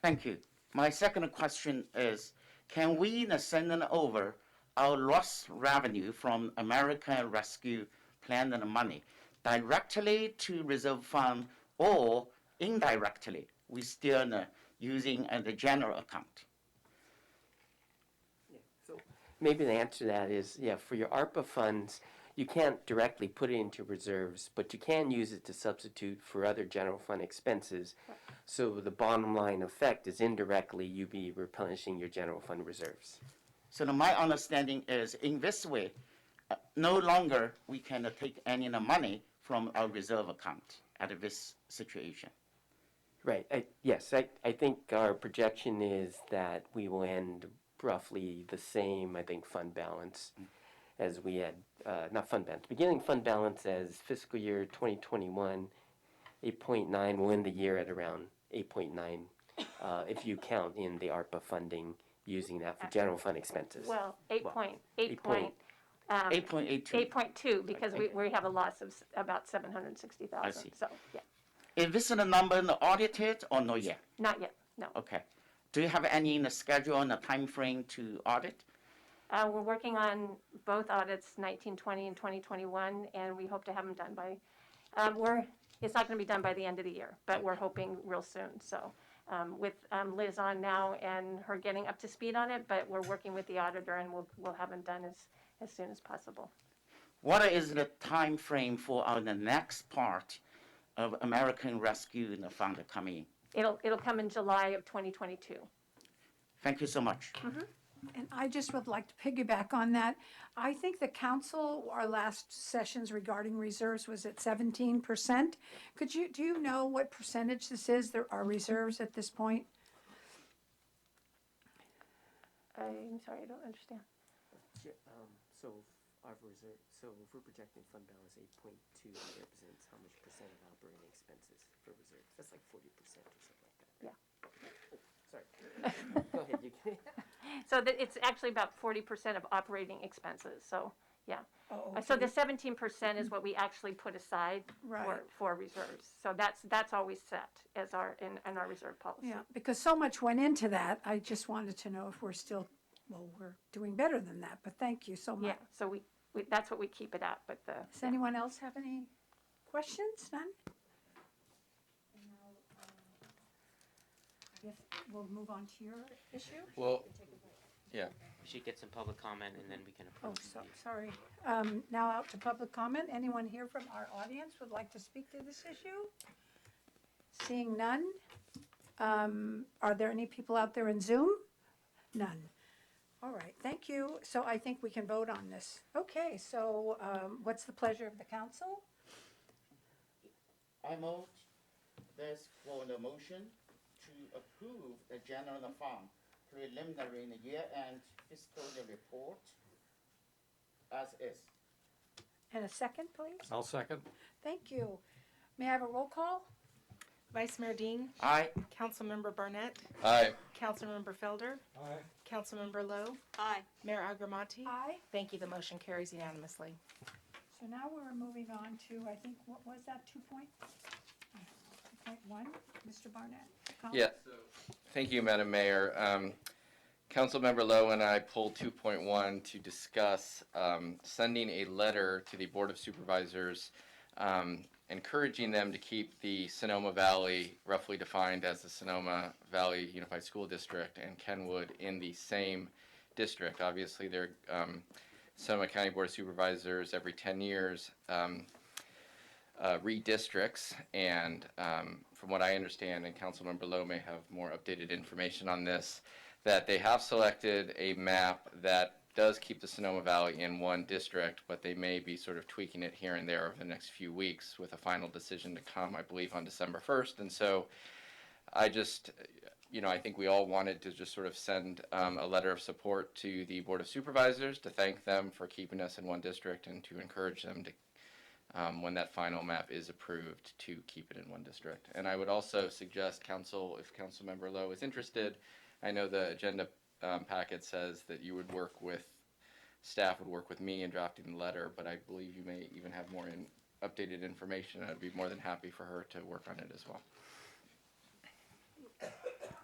[SPEAKER 4] Thank you. My second question is, can we send over our lost revenue from American Rescue Plan and money directly to reserve fund, or indirectly we still using the general account?
[SPEAKER 7] Yeah, so maybe the answer to that is, yeah, for your ARPA funds, you can't directly put it into reserves, but you can use it to substitute for other general fund expenses. So the bottom line effect is indirectly you be replenishing your general fund reserves.
[SPEAKER 4] So my understanding is, in this way, no longer we can take any money from our reserve account at this situation.
[SPEAKER 7] Right. Yes, I think our projection is that we will end roughly the same, I think, fund balance as we had, not fund balance, beginning fund balance as fiscal year 2021, 8.9, we'll end the year at around 8.9 if you count in the ARPA funding using that for general fund expenses.
[SPEAKER 2] Well,
[SPEAKER 4] 8.82.
[SPEAKER 2] 8.2, because we have a loss of about 760,000.
[SPEAKER 4] I see.
[SPEAKER 2] So, yeah,
[SPEAKER 4] Is this the number audited or not yet?
[SPEAKER 2] not yet, no.
[SPEAKER 4] Okay. Do you have any in the schedule and the time frame to audit?
[SPEAKER 2] We're working on both audits, 1920 and 2021, and we hope to have them done by, it's not going to be done by the end of the year, but we're hoping real soon. So with Liz on now and her getting up to speed on it, but we're working with the auditor, and we'll have them done as soon as possible.
[SPEAKER 4] What is the time frame for the next part of American Rescue Fund coming in?
[SPEAKER 2] It'll come in July of 2022.
[SPEAKER 4] Thank you so much.
[SPEAKER 1] And I just would like to piggyback on that. I think the council, our last sessions regarding reserves was at 17%. Do you know what percentage this is? There are reserves at this point?
[SPEAKER 2] I'm sorry, I don't understand.
[SPEAKER 7] So our reserve, so if we're projecting fund balance 8.2, that represents how much percent of operating expenses for reserves? That's like 40% or something like that.
[SPEAKER 2] Yeah.
[SPEAKER 7] Oh, sorry. Go ahead. You can.
[SPEAKER 2] So it's actually about 40% of operating expenses, so, yeah.
[SPEAKER 1] Oh,
[SPEAKER 2] So the
[SPEAKER 1] okay.
[SPEAKER 2] 17% is what we actually put aside
[SPEAKER 1] Right.
[SPEAKER 2] for reserves. So that's always set as in our reserve policy.
[SPEAKER 1] Yeah, because so much went into that. I just wanted to know if we're still, we're doing better than that, but thank you so much.
[SPEAKER 2] Yeah, so we that's what we keep it at, but
[SPEAKER 1] Does anyone else have any questions? None? I guess we'll move on to your issue.
[SPEAKER 6] Well, yeah.
[SPEAKER 12] We should get some public comment and then we can
[SPEAKER 1] Oh,
[SPEAKER 12] approve.
[SPEAKER 1] sorry. Now out to public comment. Anyone here from our audience would like to speak to this issue? Seeing none. Are there any people out there in Zoom? None. All right, thank you. So I think we can vote on this. Okay, so what's the pleasure of the council?
[SPEAKER 4] I move this for the motion to approve the general fund preliminary year-end fiscal report as is.
[SPEAKER 1] And a second, please?
[SPEAKER 13] I'll second.
[SPEAKER 1] Thank you. May I have a roll call?
[SPEAKER 3] Vice Mayor Dean,
[SPEAKER 4] Aye.
[SPEAKER 3] Councilmember Barnett,
[SPEAKER 6] Aye.
[SPEAKER 3] Councilmember Felder,
[SPEAKER 13] Aye.
[SPEAKER 3] Councilmember Lowe,
[SPEAKER 14] Aye.
[SPEAKER 3] Mayor Agramonte.
[SPEAKER 1] Aye.
[SPEAKER 3] Thank you. The motion carries unanimously.
[SPEAKER 1] So now we're moving on to, I think, what was that, 2.1? Mr. Barnett?
[SPEAKER 6] Yeah. Thank you, Madam Mayor. Councilmember Lowe and I pulled 2.1 to discuss sending a letter to the Board of Supervisors encouraging them to keep the Sonoma Valley, roughly defined as the Sonoma Valley Unified School District, and Kenwood in the same district. Obviously, they're Sonoma County Board of Supervisors every 10 years redistricts, and from what I understand, and Councilmember Lowe may have more updated information on this, that they have selected a map that does keep the Sonoma Valley in one district, but they may be sort of tweaking it here and there over the next few weeks with a final decision to come, I believe, on December 1st. And so I just, I think we all wanted to just sort of send a letter of support to the Board of Supervisors to thank them for keeping us in one district and to encourage them to, when that final map is approved, to keep it in one district. And I would also suggest council, if Councilmember Lowe is interested, I know the agenda packet says that you would work with, staff would work with me in drafting the letter, but I believe you may even have more updated information. I'd be more than happy for her to work on it as well.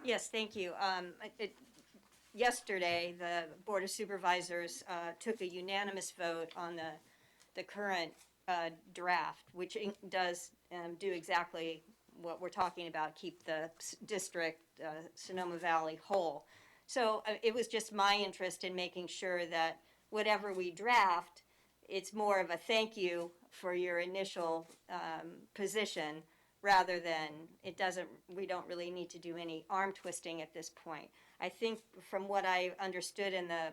[SPEAKER 14] Yes, thank you. Yesterday, the Board of Supervisors took a unanimous vote on the current draft, which does do exactly what we're talking about, keep the district, Sonoma Valley, whole. So it was just my interest in making sure that whatever we draft, it's more of a thank you for your initial position, rather than we don't really need to do any arm twisting at this point. I think from what I understood in the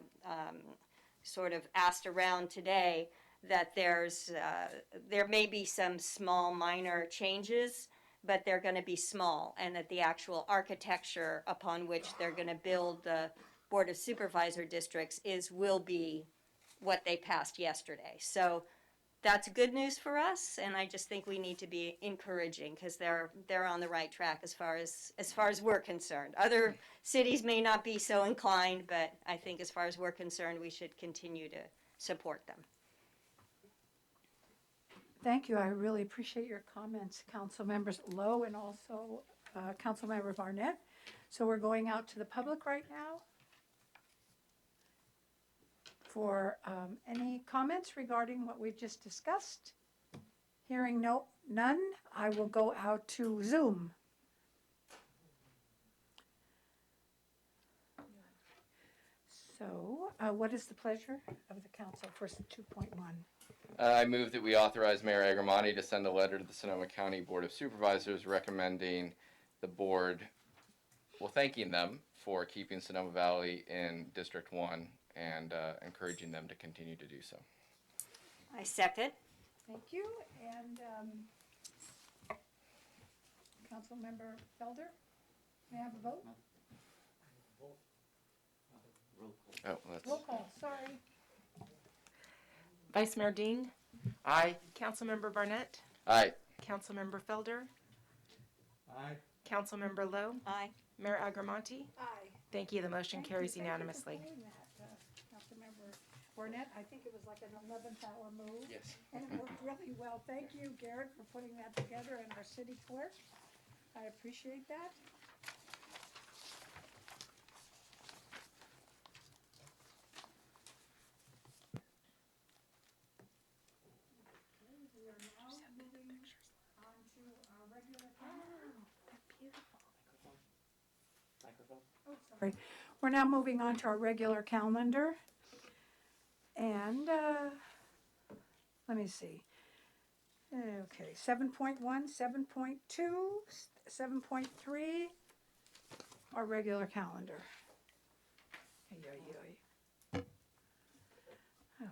[SPEAKER 14] sort of asked around today, that there may be some small minor changes, but they're going to be small, and that the actual architecture upon which they're going to build the Board of Supervisor districts will be what they passed yesterday. So that's good news for us, and I just think we need to be encouraging, because they're on the right track as far as we're concerned. Other cities may not be so inclined, but I think as far as we're concerned, we should continue to support them.
[SPEAKER 1] Thank you. I really appreciate your comments, Council Members Lowe and also Council Member Barnett. So we're going out to the public right now for any comments regarding what we've just discussed. Hearing none, I will go out to Zoom. So what is the pleasure of the council for 2.1?
[SPEAKER 6] I move that we authorize Mayor Agramonte to send a letter to the Sonoma County Board of Supervisors recommending the board, thanking them for keeping Sonoma Valley in District 1 and encouraging them to continue to do so.
[SPEAKER 14] I second.
[SPEAKER 1] Thank you. And Councilmember Felder, may I have a vote?
[SPEAKER 6] Oh, that's...
[SPEAKER 1] Roll call, sorry.
[SPEAKER 3] Vice Mayor Dean,
[SPEAKER 4] Aye.
[SPEAKER 3] Councilmember Barnett,
[SPEAKER 6] Aye.
[SPEAKER 3] Councilmember Felder,
[SPEAKER 5] Aye.
[SPEAKER 3] Councilmember Lowe,
[SPEAKER 14] Aye.
[SPEAKER 3] Mayor Agramonte.
[SPEAKER 1] Aye.
[SPEAKER 3] Thank you. The motion
[SPEAKER 1] Thank you.
[SPEAKER 3] carries
[SPEAKER 1] Thank you for
[SPEAKER 3] unanimously.
[SPEAKER 1] doing that, Councilmember Barnett. I think it was like an 11th hour move.
[SPEAKER 6] Yes.
[SPEAKER 1] And it worked really well. Thank you, Garrett, for putting that together, and our city clerk. I appreciate that. We are now moving on to our regular calendar. Oh, sorry. We're now moving on to our regular calendar. And let me see. Okay, 7.1, 7.2, 7.3, our regular calendar. Ay, ay, ay. Oh.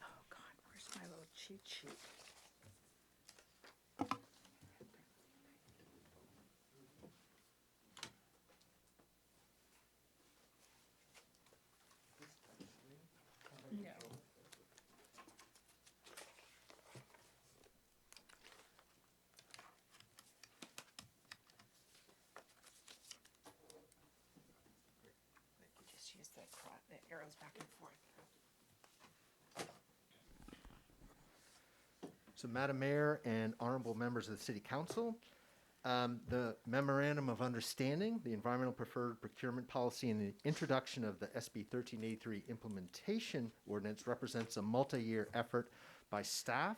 [SPEAKER 1] Oh, God, where's my little cheat sheet? No.
[SPEAKER 3] Just use the arrows back and forth.
[SPEAKER 10] So, Madam Mayor and honorable members of the City Council, the Memorandum of Understanding, the Environmental Preferred Procurement Policy, and the introduction of the SB 1383 Implementation Ordinance represents a multi-year effort by staff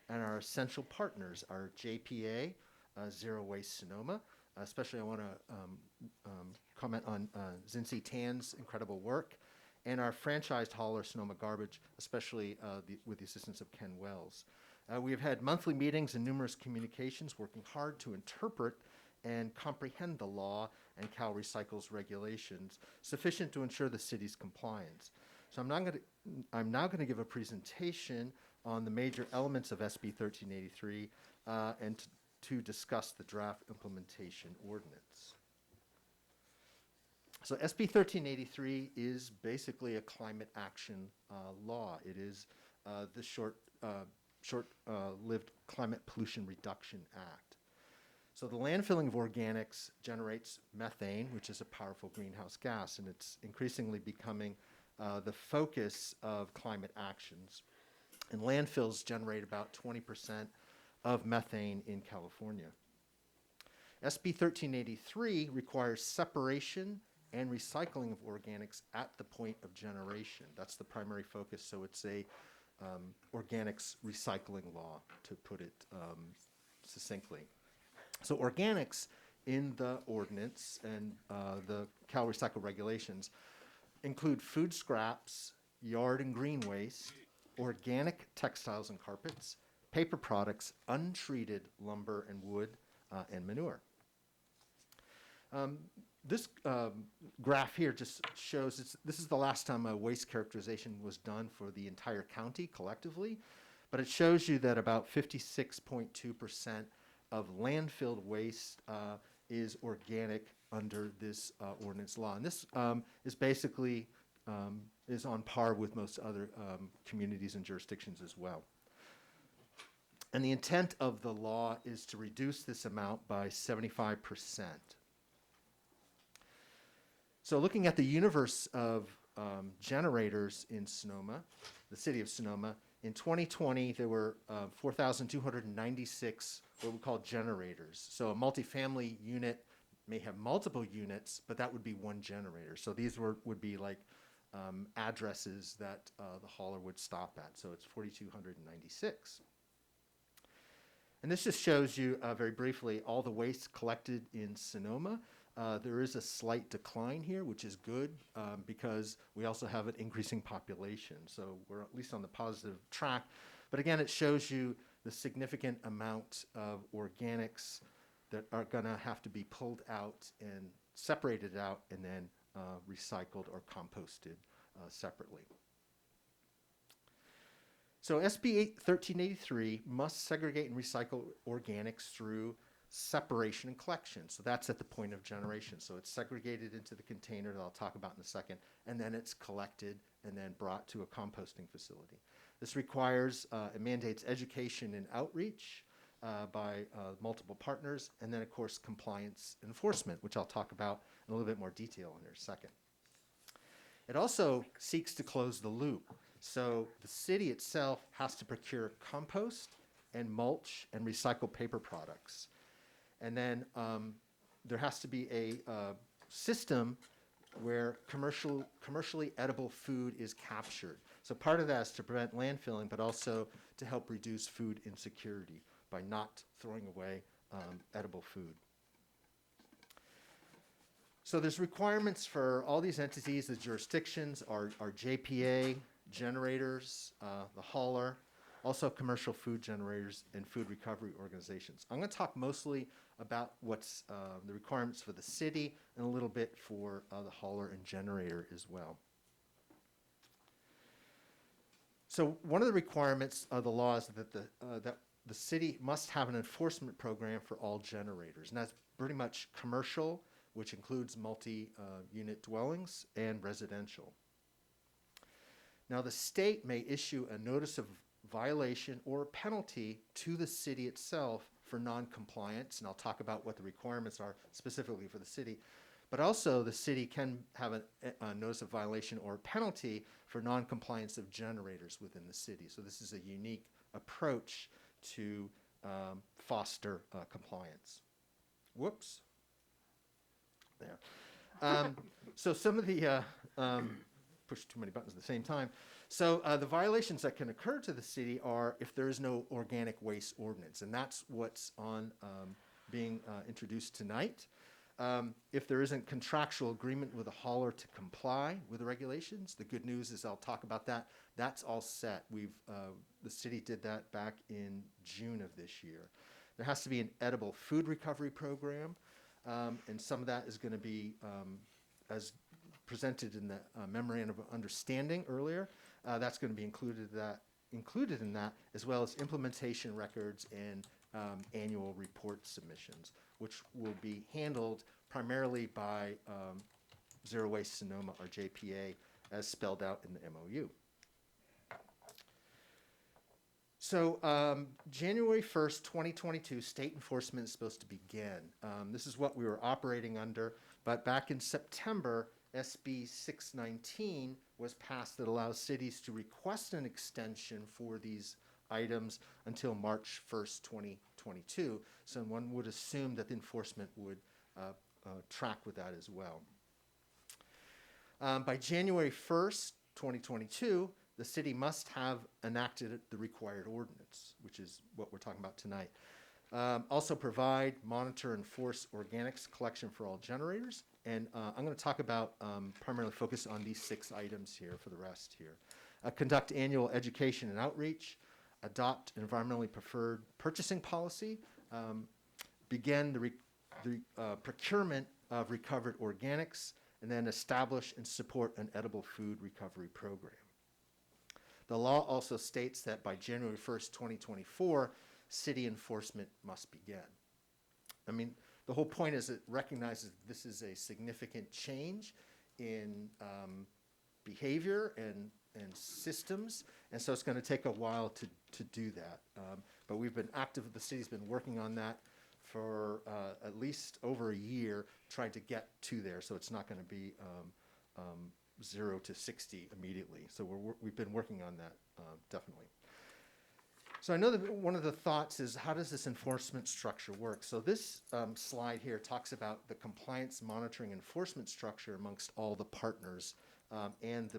[SPEAKER 10] and our essential partners, our JPA, Zero Waste Sonoma. Especially, I want to comment on Zinzi Tan's incredible work, and our franchised hauler, Sonoma Garbage, especially with the assistance of Ken Wells. We have had monthly meetings and numerous communications working hard to interpret and comprehend the law and Cal Recycle's regulations sufficient to ensure the city's compliance. So I'm now going to give a presentation on the major elements of SB 1383 and to discuss the draft implementation ordinance. So SB 1383 is basically a climate action law. It is the short-lived Climate Pollution Reduction Act. So the landfilling of organics generates methane, which is a powerful greenhouse gas, and it's increasingly becoming the focus of climate actions. And landfills generate about 20% of methane in California. SB 1383 requires separation and recycling of organics at the point of generation. That's the primary focus, so it's a organics recycling law, to put it succinctly. So organics in the ordinance and the Cal Recycle regulations include food scraps, yard and green waste, organic textiles and carpets, paper products, untreated lumber and wood, and manure. This graph here just shows this is the last time a waste characterization was done for the entire county collectively, but it shows you that about 56.2% of landfill waste is organic under this ordinance law. And this is basically is on par with most other communities and jurisdictions as well. And the intent of the law is to reduce this amount by 75%. So looking at the universe of generators in Sonoma, the city of Sonoma, in 2020 there were 4,296 what we call generators. So a multifamily unit may have multiple units, but that would be one generator. So these would be like addresses that the hauler would stop at. So it's 4,296. And this just shows you very briefly all the waste collected in Sonoma. There is a slight decline here, which is good because we also have an increasing population. So we're at least on the positive track. But again, it shows you the significant amount of organics that are going to have to be pulled out and separated out and then recycled or composted separately. So SB 1383 must segregate and recycle organics through separation and collection. So that's at the point of generation. So it's segregated into the container that I'll talk about in a second, and then it's collected and then brought to a composting facility. This requires, it mandates education and outreach by multiple partners, and then of course compliance enforcement, which I'll talk about in a little bit more detail in a second. It also seeks to close the loop. So the city itself has to procure compost and mulch and recycled paper products. And then there has to be a system where commercially edible food is captured. So part of that is to prevent landfilling, but also to help reduce food insecurity by not throwing away edible food. So there's requirements for all these entities. The jurisdictions are JPA, generators, the hauler, also commercial food generators and food recovery organizations. I'm going to talk mostly about what's the requirements for the city and a little bit for the hauler and generator as well. So one of the requirements of the law is that the city must have an enforcement program for all generators, and that's pretty much commercial, which includes multi-unit dwellings, and residential. Now, the state may issue a notice of violation or penalty to the city itself for non-compliance, and I'll talk about what the requirements are specifically for the city. But also, the city can have a notice of violation or penalty for non-compliance of generators within the city. So this is a unique approach to foster compliance. Whoops. There. So some of the push too many buttons at the same time. So the violations that can occur to the city are if there is no organic waste ordinance, and that's what's on being introduced tonight. If there isn't contractual agreement with a hauler to comply with the regulations, the good news is I'll talk about that. That's all set. The city did that back in June of this year. There has to be an edible food recovery program, and some of that is going to be as presented in the memorandum of understanding earlier. That's going to be included in that, as well as implementation records and annual report submissions, which will be handled primarily by Zero Waste Sonoma, or JPA, as spelled out in the MOU. So January 1st, 2022, state enforcement is supposed to begin. This is what we were operating under, but back in September, SB 619 was passed that allows cities to request an extension for these items until March 1st, 2022. So one would assume that the enforcement would track with that as well. By January 1st, 2022, the city must have enacted the required ordinance, which is what we're talking about tonight. Also provide, monitor, enforce organics collection for all generators. And I'm going to talk about, primarily focus on these 6 items here for the rest here. Conduct annual education and outreach, adopt environmentally preferred purchasing policy, begin the procurement of recovered organics, and then establish and support an edible food recovery program. The law also states that by January 1st, 2024, city enforcement must begin. I mean, the whole point is it recognizes this is a significant change in behavior and systems, and so it's going to take a while to do that. But we've been active, the city's been working on that for at least over a year, trying to get to there, so it's not going to be 0 to 60 immediately. So we've been working on that, definitely. So I know that one of the thoughts is, how does this enforcement structure work? So this slide here talks about the compliance monitoring enforcement structure amongst all the partners and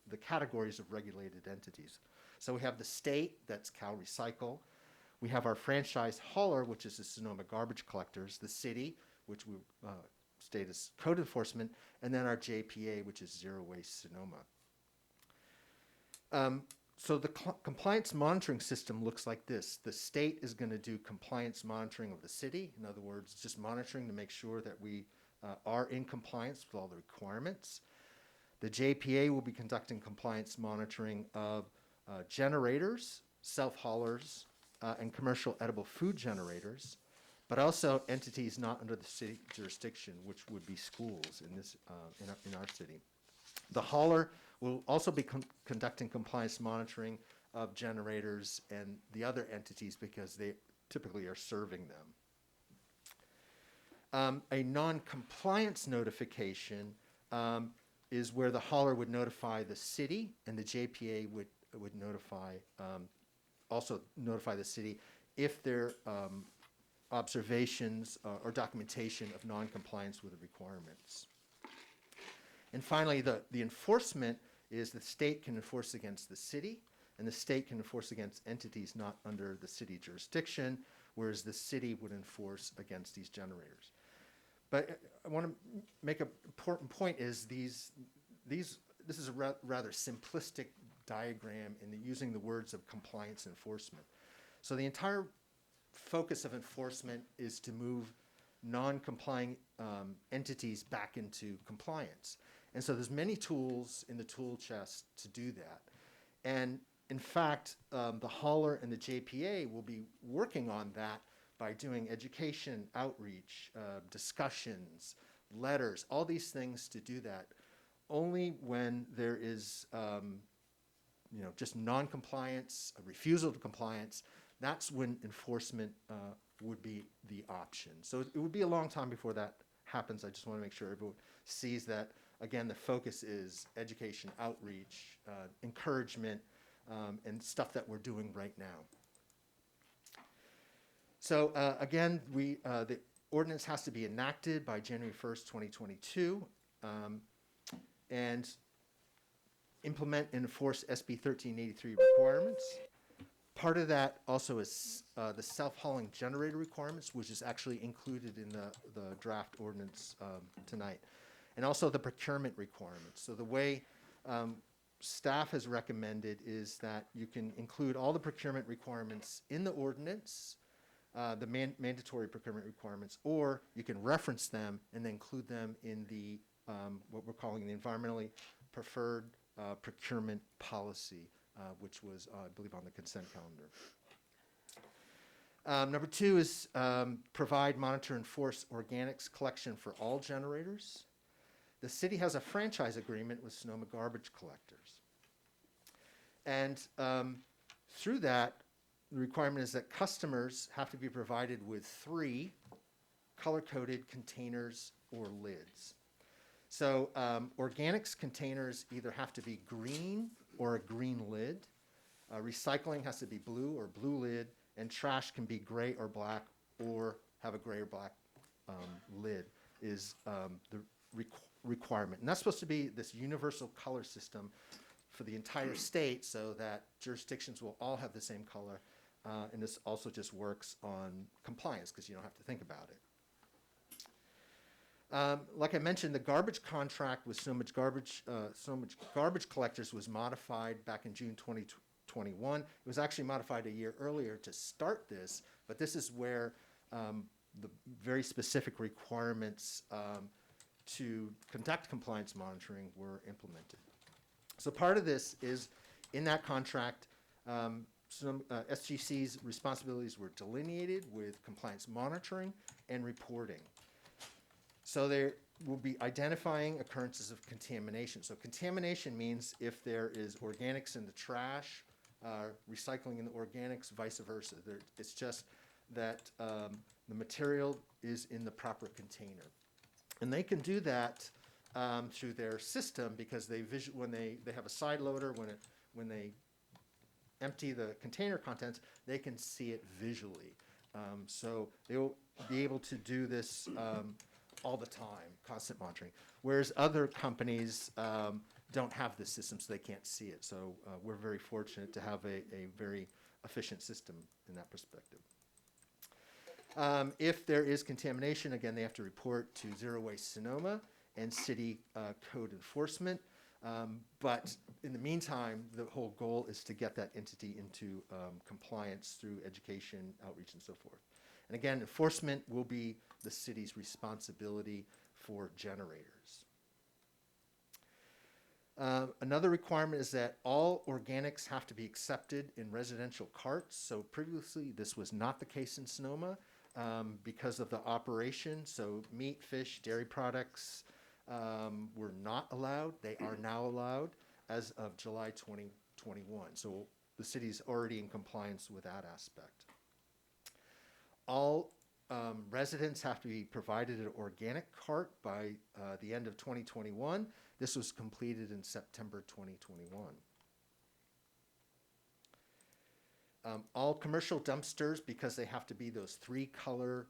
[SPEAKER 10] the categories of regulated entities. So we have the state, that's Cal Recycle. We have our franchise hauler, which is the Sonoma Garbage Collectors, the city, which we state as code enforcement, and then our JPA, which is Zero Waste Sonoma. So the compliance monitoring system looks like this. The state is going to do compliance monitoring of the city. In other words, just monitoring to make sure that we are in compliance with all the requirements. The JPA will be conducting compliance monitoring of generators, self-haulers, and commercial edible food generators, but also entities not under the city jurisdiction, which would be schools in our city. The hauler will also be conducting compliance monitoring of generators and the other entities because they typically are serving them. A non-compliance notification is where the hauler would notify the city, and the JPA would also notify the city if there are observations or documentation of non-compliance with the requirements. And finally, the enforcement is the state can enforce against the city, and the state can enforce against entities not under the city jurisdiction, whereas the city would enforce against these generators. But I want to make an important point is this is a rather simplistic diagram in using the words of compliance enforcement. So the entire focus of enforcement is to move non-complying entities back into compliance. And so there's many tools in the tool chest to do that. And in fact, the hauler and the JPA will be working on that by doing education, outreach, discussions, letters, all these things to do that. Only when there is just non-compliance, a refusal to compliance, that's when enforcement would be the option. So it would be a long time before that happens. I just want to make sure everyone sees that. Again, the focus is education, outreach, encouragement, and stuff that we're doing right now. So again, the ordinance has to be enacted by January 1st, 2022, and implement and enforce SB 1383 requirements. Part of that also is the self-hauling generator requirements, which is actually included in the draft ordinance tonight. And also the procurement requirements. So the way staff has recommended is that you can include all the procurement requirements in the ordinance, the mandatory procurement requirements, or you can reference them and then include them in the what we're calling the environmentally preferred procurement policy, which was, I believe, on the consent calendar. Number 2 is provide, monitor, enforce organics collection for all generators. The city has a franchise agreement with Sonoma Garbage Collectors. And through that, the requirement is that customers have to be provided with 3 color-coded containers or lids. So organics containers either have to be green or a green lid. Recycling has to be blue or blue lid, and trash can be gray or black or have a gray or black lid is the requirement. And that's supposed to be this universal color system for the entire state so that jurisdictions will all have the same color. And this also just works on compliance because you don't have to think about it. Like I mentioned, the garbage contract with Sonoma Garbage Collectors was modified back in June 2021. It was actually modified a year earlier to start this, but this is where the very specific requirements to conduct compliance monitoring were implemented. So part of this is in that contract, SGC's responsibilities were delineated with compliance monitoring and reporting. So there will be identifying occurrences of contamination. So contamination means if there is organics in the trash, recycling in the organics, vice versa. It's just that the material is in the proper container. And they can do that through their system because when they have a side loader, when they empty the container contents, they can see it visually. So they will be able to do this all the time, constant monitoring. Whereas other companies don't have this system, so they can't see it. So we're very fortunate to have a very efficient system in that perspective. If there is contamination, again, they have to report to Zero Waste Sonoma and city code enforcement. But in the meantime, the whole goal is to get that entity into compliance through education, outreach, and so forth. And again, enforcement will be the city's responsibility for generators. Another requirement is that all organics have to be accepted in residential carts. So previously, this was not the case in Sonoma because of the operation. So meat, fish, dairy products were not allowed. They are now allowed as of July 2021. So the city is already in compliance with that aspect. All residents have to be provided an organic cart by the end of 2021. This was completed in September 2021. All commercial dumpsters, because they have to be those 3-color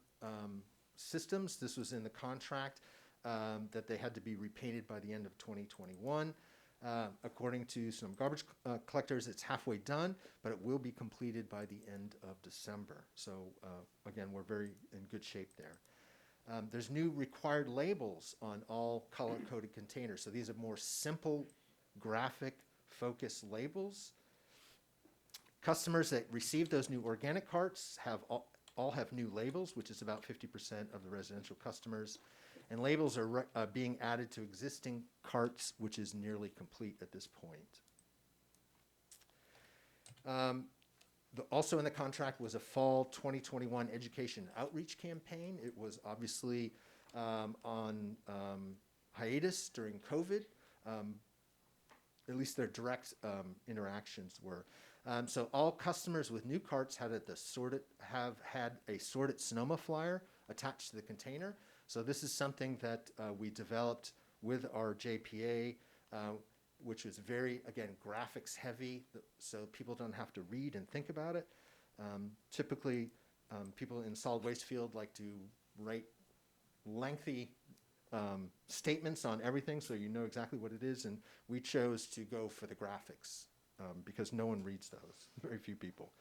[SPEAKER 10] systems, this was in the contract that they had to be repainted by the end of 2021. According to some garbage collectors, it's halfway done, but it will be completed by the end of December. So again, we're very in good shape there. There's new required labels on all color-coded containers. So these are more simple, graphic, focused labels. Customers that receive those new organic carts all have new labels, which is about 50% of the residential customers. And labels are being added to existing carts, which is nearly complete at this point. Also in the contract was a fall 2021 education outreach campaign. It was obviously on hiatus during COVID. At least their direct interactions were. So all customers with new carts have had a sorted Sonoma flyer attached to the container. So this is something that we developed with our JPA, which was very, again, graphics heavy, so people don't have to read and think about it. Typically, people in solid waste field like to write lengthy statements on everything so you know exactly what it is, and we chose to go for the graphics because no one reads those, very few people.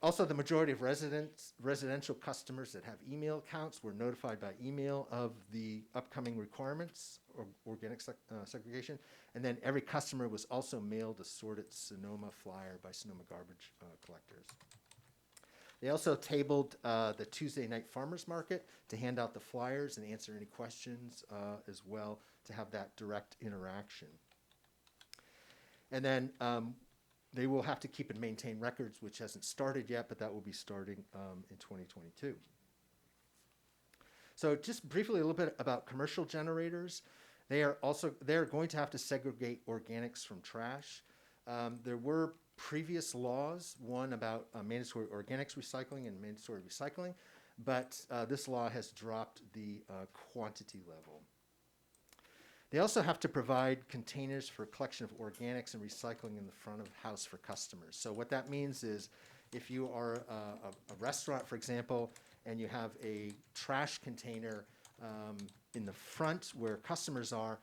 [SPEAKER 10] Also, the majority of residential customers that have email accounts were notified by email of the upcoming requirements or organic segregation. And then every customer was also mailed a sorted Sonoma flyer by Sonoma garbage collectors. They also tabled the Tuesday night farmers market to hand out the flyers and answer any questions as well, to have that direct interaction. And then they will have to keep and maintain records, which hasn't started yet, but that will be starting in 2022. So just briefly a little bit about commercial generators. They're going to have to segregate organics from trash. There were previous laws, one about mandatory organics recycling and mandatory recycling, but this law has dropped the quantity level. They also have to provide containers for collection of organics and recycling in the front of house for customers. So what that means is if you are a restaurant, for example, and you have a trash container in the front where customers are,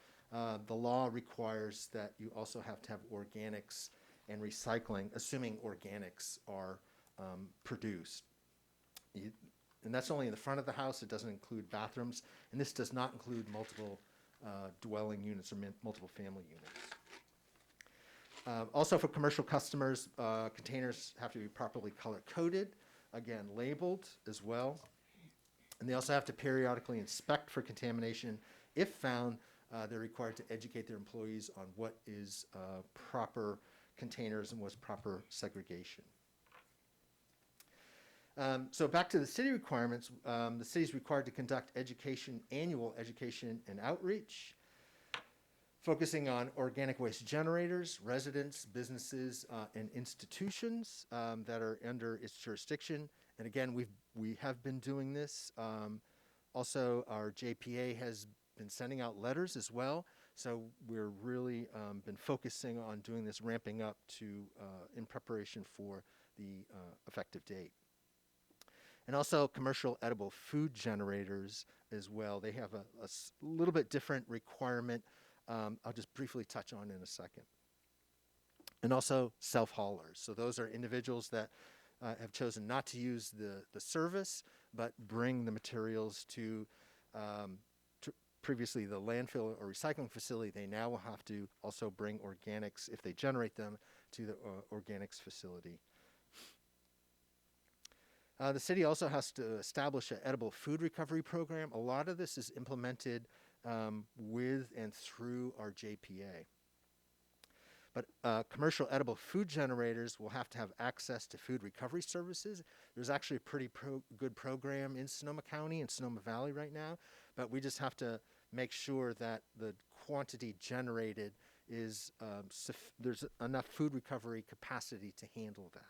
[SPEAKER 10] the law requires that you also have to have organics and recycling, assuming organics are produced. And that's only in the front of the house. It doesn't include bathrooms. And this does not include multiple dwelling units or multiple family units. Also for commercial customers, containers have to be properly color-coded, again, labeled as well. And they also have to periodically inspect for contamination. If found, they're required to educate their employees on what is proper containers and what's proper segregation. So back to the city requirements, the city is required to conduct annual education and outreach, focusing on organic waste generators, residents, businesses, and institutions that are under its jurisdiction. And again, we have been doing this. Also, our JPA has been sending out letters as well. So we're really been focusing on doing this, ramping up to in preparation for the effective date. And also commercial edible food generators as well. They have a little bit different requirement. I'll just briefly touch on in a second. And also self-haulers. So those are individuals that have chosen not to use the service, but bring the materials to previously the landfill or recycling facility. They now will have to also bring organics, if they generate them, to the organics facility. The city also has to establish an edible food recovery program. A lot of this is implemented with and through our JPA. But commercial edible food generators will have to have access to food recovery services. There's actually a pretty good program in Sonoma County and Sonoma Valley right now, but we just have to make sure that the quantity generated is, there's enough food recovery capacity to handle that.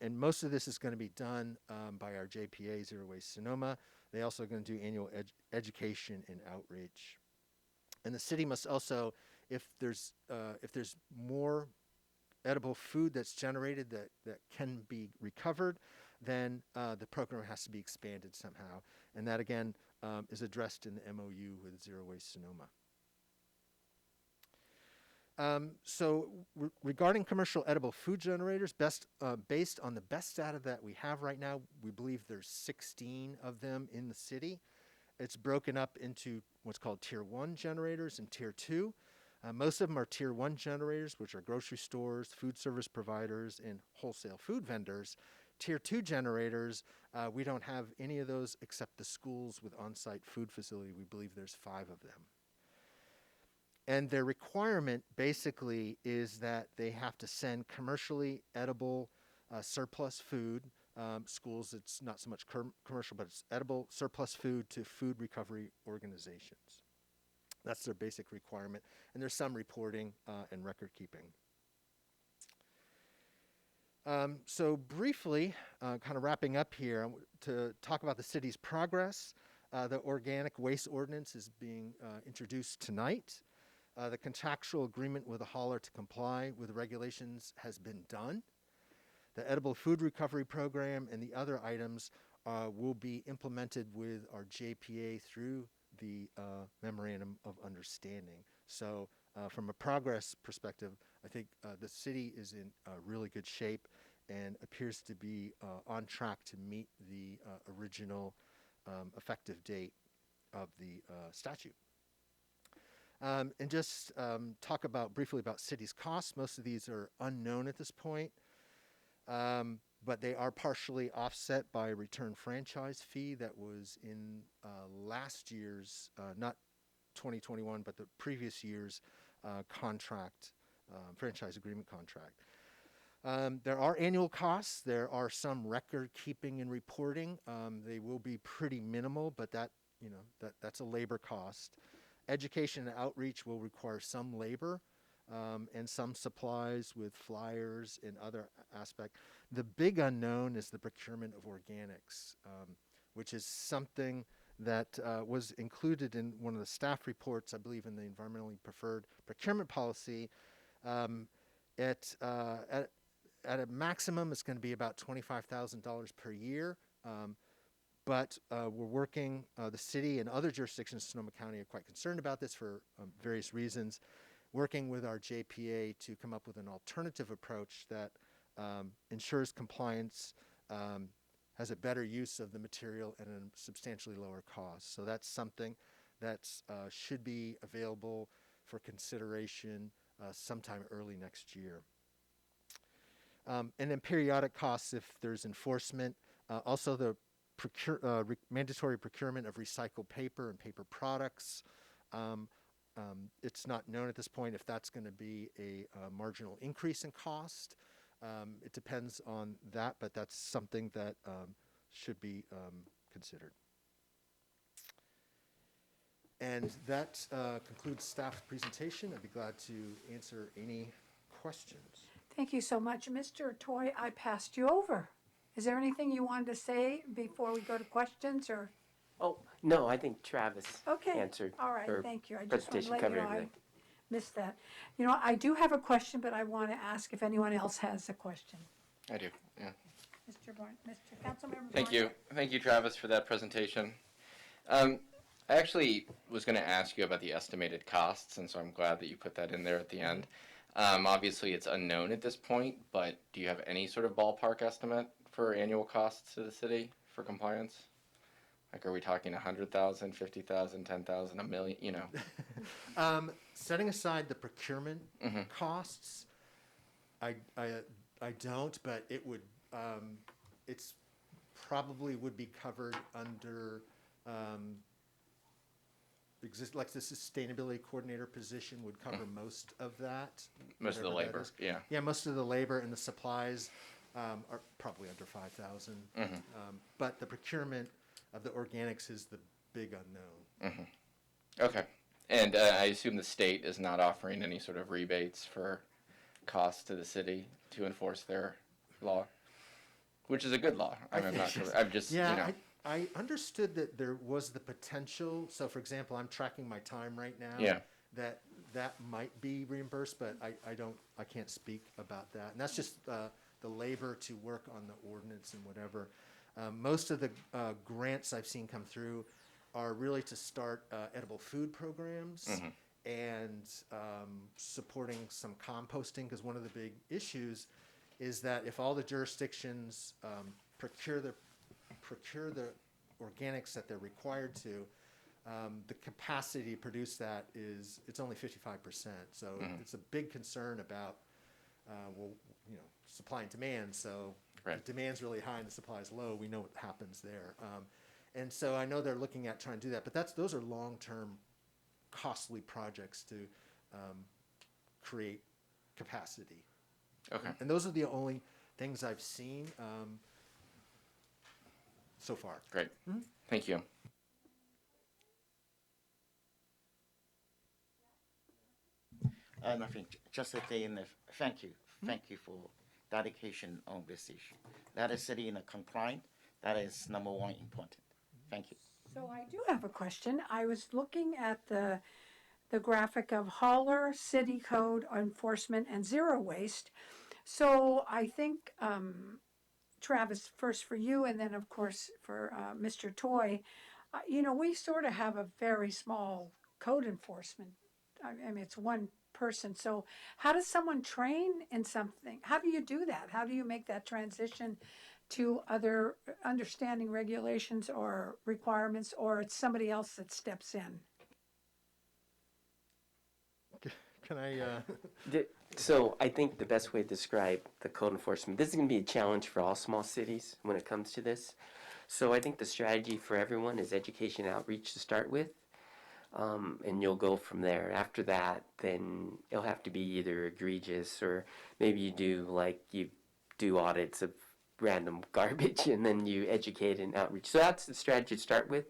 [SPEAKER 10] And most of this is going to be done by our JPA, Zero Waste Sonoma. They also are going to do annual education and outreach. And the city must also, if there's more edible food that's generated that can be recovered, then the program has to be expanded somehow. And that, again, is addressed in the MOU with Zero Waste Sonoma. Regarding commercial edible food generators, based on the best data that we have right now, we believe there's 16 of them in the city. It's broken up into what's called Tier 1 generators and Tier 2. Most of them are Tier 1 generators, which are grocery stores, food service providers, and wholesale food vendors. Tier 2 generators, we don't have any of those except the schools with on-site food facility. We believe there's 5 of them. And their requirement basically is that they have to send commercially edible surplus food. Schools, it's not so much commercial, but it's edible surplus food to food recovery organizations. That's their basic requirement. And there's some reporting and record keeping. So briefly, kind of wrapping up here, to talk about the city's progress. The organic waste ordinance is being introduced tonight. The contractual agreement with the hauler to comply with regulations has been done. The edible food recovery program and the other items will be implemented with our JPA through the Memorandum of Understanding. So from a progress perspective, I think the city is in really good shape and appears to be on track to meet the original effective date of the statute. And just talk briefly about city's costs. Most of these are unknown at this point, but they are partially offset by a return franchise fee that was in last year's, not 2021, but the previous year's contract, franchise agreement contract. There are annual costs. There are some record keeping and reporting. They will be pretty minimal, but that's a labor cost. Education and outreach will require some labor and some supplies with flyers and other aspects. The big unknown is the procurement of organics, which is something that was included in one of the staff reports, I believe, in the environmentally preferred procurement policy. At a maximum, it's going to be about $25,000 per year. But we're working, the city and other jurisdictions in Sonoma County are quite concerned about this for various reasons, working with our JPA to come up with an alternative approach that ensures compliance, has a better use of the material at a substantially lower cost. So that's something that should be available for consideration sometime early next year. And then periodic costs if there's enforcement. Also the mandatory procurement of recycled paper and paper products. It's not known at this point if that's going to be a marginal increase in cost. It depends on that, but that's something that should be considered. And that concludes staff presentation. I'd be glad to answer any questions.
[SPEAKER 1] Thank you so much. Mr. Toy, I passed you over. Is there anything you wanted to say before we go to questions or?
[SPEAKER 7] Oh, no, I think Travis
[SPEAKER 1] Okay.
[SPEAKER 7] answered.
[SPEAKER 1] All right,
[SPEAKER 7] her
[SPEAKER 1] thank you. I just wanted to
[SPEAKER 7] presentation
[SPEAKER 1] let you
[SPEAKER 7] covered
[SPEAKER 1] know I
[SPEAKER 7] everything.
[SPEAKER 1] missed that. You know, I do have a question, but I want to ask if anyone else has a question.
[SPEAKER 6] I do, yeah.
[SPEAKER 1] Mr. Councilmember.
[SPEAKER 6] Thank you. Thank you, Travis, for that presentation. I actually was going to ask you about the estimated costs, and so I'm glad that you put that in there at the end. Obviously, it's unknown at this point, but do you have any sort of ballpark estimate for annual costs to the city for compliance? Like, are we talking 100,000, 50,000, 10,000, $1 million? You know.
[SPEAKER 10] Setting aside the procurement costs, I don't, but it would it's probably would be covered under like the sustainability coordinator position would cover most of that.
[SPEAKER 6] Most of the labor, yeah.
[SPEAKER 10] Yeah, most of the labor and the supplies are probably under 5,000. But the procurement of the organics is the big unknown.
[SPEAKER 6] Okay. And I assume the state is not offering any sort of rebates for costs to the city to enforce their law, which is a good law. I'm not sure. I'm just,
[SPEAKER 10] yeah,
[SPEAKER 6] you know.
[SPEAKER 10] I understood that there was the potential. So, for example, I'm tracking my time right now.
[SPEAKER 6] Yeah.
[SPEAKER 10] That might be reimbursed, but I can't speak about that. And that's just the labor to work on the ordinance and whatever. Most of the grants I've seen come through are really to start edible food programs and supporting some composting, because one of the big issues is that if all the jurisdictions procure the organics that they're required to, the capacity to produce that it's only 55%. So it's a big concern about supply and demand. So if the demand's really high and the supply is low, we know what happens there. And so I know they're looking at trying to do that, but those are long-term, costly projects to create capacity.
[SPEAKER 6] Okay.
[SPEAKER 10] And those are the only things I've seen so far.
[SPEAKER 6] Great. Thank you.
[SPEAKER 4] Nothing. Just a day in the thank you. Thank you for dedication on this issue. That is city in a compliant. That is number one important. Thank you.
[SPEAKER 1] So I do have a question. I was looking at the graphic of hauler, city code enforcement, and zero waste. So I think, Travis, first for you, and then of course for Mr. Toy, we sort of have a very small code enforcement. I mean, it's one person. So how does someone train in something? How do you do that? How do you make that transition to other understanding regulations or requirements, or it's somebody else that steps in?
[SPEAKER 10] Can I,
[SPEAKER 7] So I think the best way to describe the code enforcement, this is going to be a challenge for all small cities when it comes to this. So I think the strategy for everyone is education outreach to start with, and you'll go from there. After that, then it'll have to be either egregious or maybe you do audits of random garbage and then you educate and outreach. So that's the strategy to start with.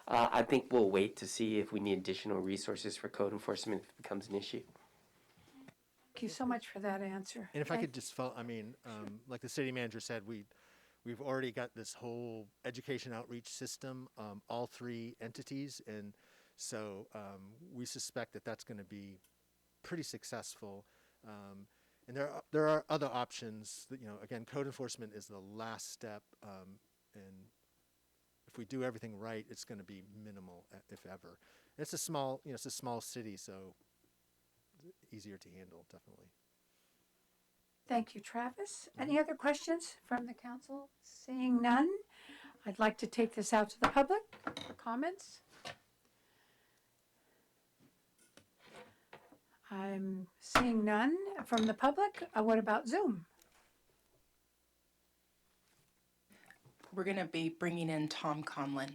[SPEAKER 7] I think we'll wait to see if we need additional resources for code enforcement if it becomes an issue.
[SPEAKER 1] Thank you so much for that answer.
[SPEAKER 10] and if I could just follow, I mean, like the city manager said, we've already got this whole education outreach system, all three entities, and so we suspect that that's going to be pretty successful. And there are other options. That, again, code enforcement is the last step, and if we do everything right, it's going to be minimal, if ever. It's a small, it's a small city, so easier to handle, definitely.
[SPEAKER 1] Thank you, Travis. Any other questions from the council? Seeing none, I'd like to take this out to the public for comments. I'm seeing none from the public. What about Zoom?
[SPEAKER 3] We're going to be bringing in Tom Conlon.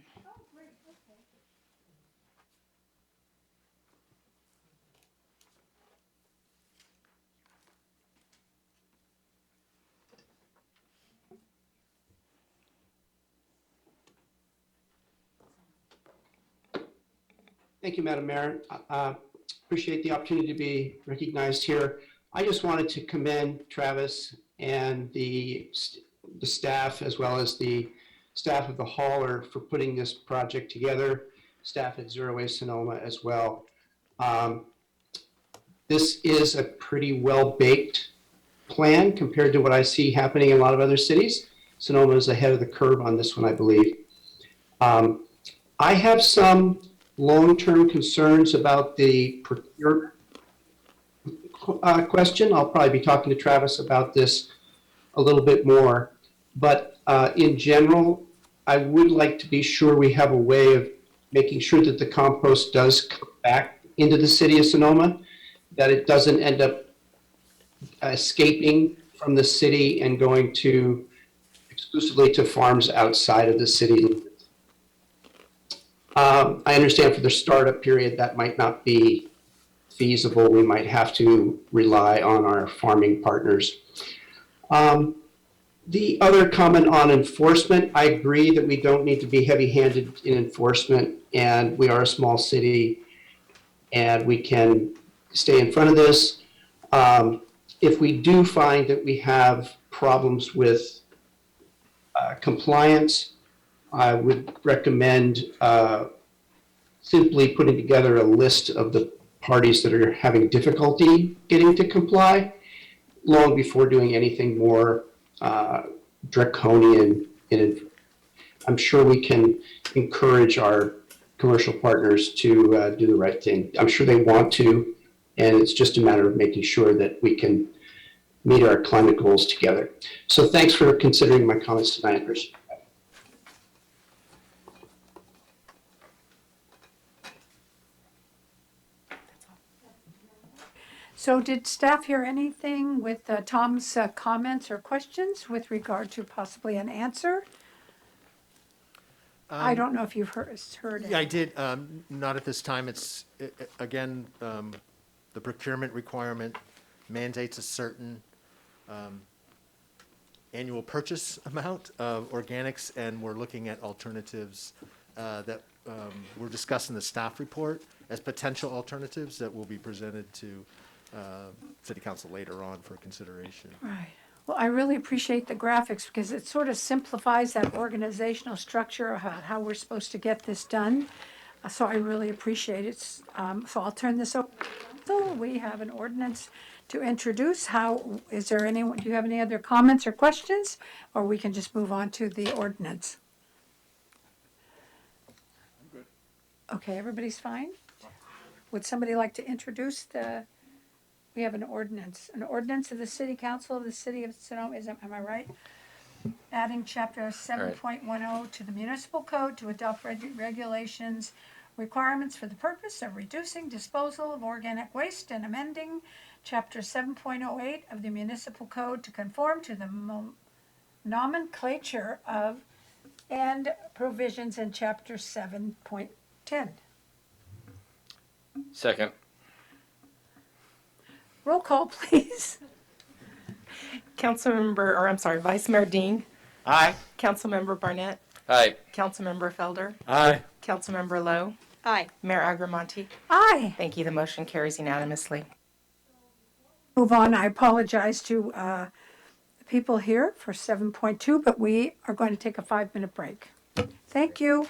[SPEAKER 15] Thank you, Madam Mayor. Appreciate the opportunity to be recognized here. I just wanted to commend Travis and the staff, as well as the staff of the hauler, for putting this project together, staff at Zero Waste Sonoma as well. This is a pretty well-baked plan compared to what I see happening in a lot of other cities. Sonoma is ahead of the curve on this one, I believe. I have some long-term concerns about the procurement question. I'll probably be talking to Travis about this a little bit more. But in general, I would like to be sure we have a way of making sure that the compost does come back into the city of Sonoma, that it doesn't end up escaping from the city and going exclusively to farms outside of the city limits. I understand for the startup period that might not be feasible. We might have to rely on our farming partners. The other comment on enforcement, I agree that we don't need to be heavy-handed in enforcement, and we are a small city, and we can stay in front of this. If we do find that we have problems with compliance, I would recommend simply putting together a list of the parties that are having difficulty getting to comply long before doing anything more draconian. I'm sure we can encourage our commercial partners to do the right thing. I'm sure they want to, and it's just a matter of making sure that we can meet our climate goals together. So thanks for considering my comments tonight, Bruce.
[SPEAKER 1] So did staff hear anything with Tom's comments or questions with regard to possibly an answer? I don't know if you've heard
[SPEAKER 10] Yeah, I did. Not at this time. Again, the procurement requirement mandates a certain annual purchase amount of organics, and we're looking at alternatives that were discussed in the staff report as potential alternatives that will be presented to City Council later on for consideration.
[SPEAKER 1] Right. Well, I really appreciate the graphics because it sort of simplifies that organizational structure of how we're supposed to get this done. So I really appreciate it. So I'll turn this over to council. We have an ordinance to introduce. Do you have any other comments or questions? Or we can just move on to the ordinance? I'm good. Okay, everybody's fine? Would somebody like to introduce the we have an ordinance of the City Council of the City of Sonoma, am I right? Adding chapter 7.10 to the municipal code to adopt regulations, requirements for the purpose of reducing disposal of organic waste and amending chapter 7.08 of the municipal code to conform to the nomenclature of and provisions in chapter 7.10.
[SPEAKER 6] Second.
[SPEAKER 1] Roll call, please.
[SPEAKER 3] Vice Mayor Dean,
[SPEAKER 4] Aye.
[SPEAKER 3] Councilmember Barnett,
[SPEAKER 6] Aye.
[SPEAKER 3] Councilmember Felder,
[SPEAKER 5] Aye.
[SPEAKER 3] Councilmember Lowe,
[SPEAKER 14] Aye.
[SPEAKER 3] Mayor Agramonte.
[SPEAKER 1] Aye.
[SPEAKER 3] Thank you. The motion carries unanimously.
[SPEAKER 1] Move on. I apologize to the people here for 7.2, but we are going to take a 5-minute break. Thank you.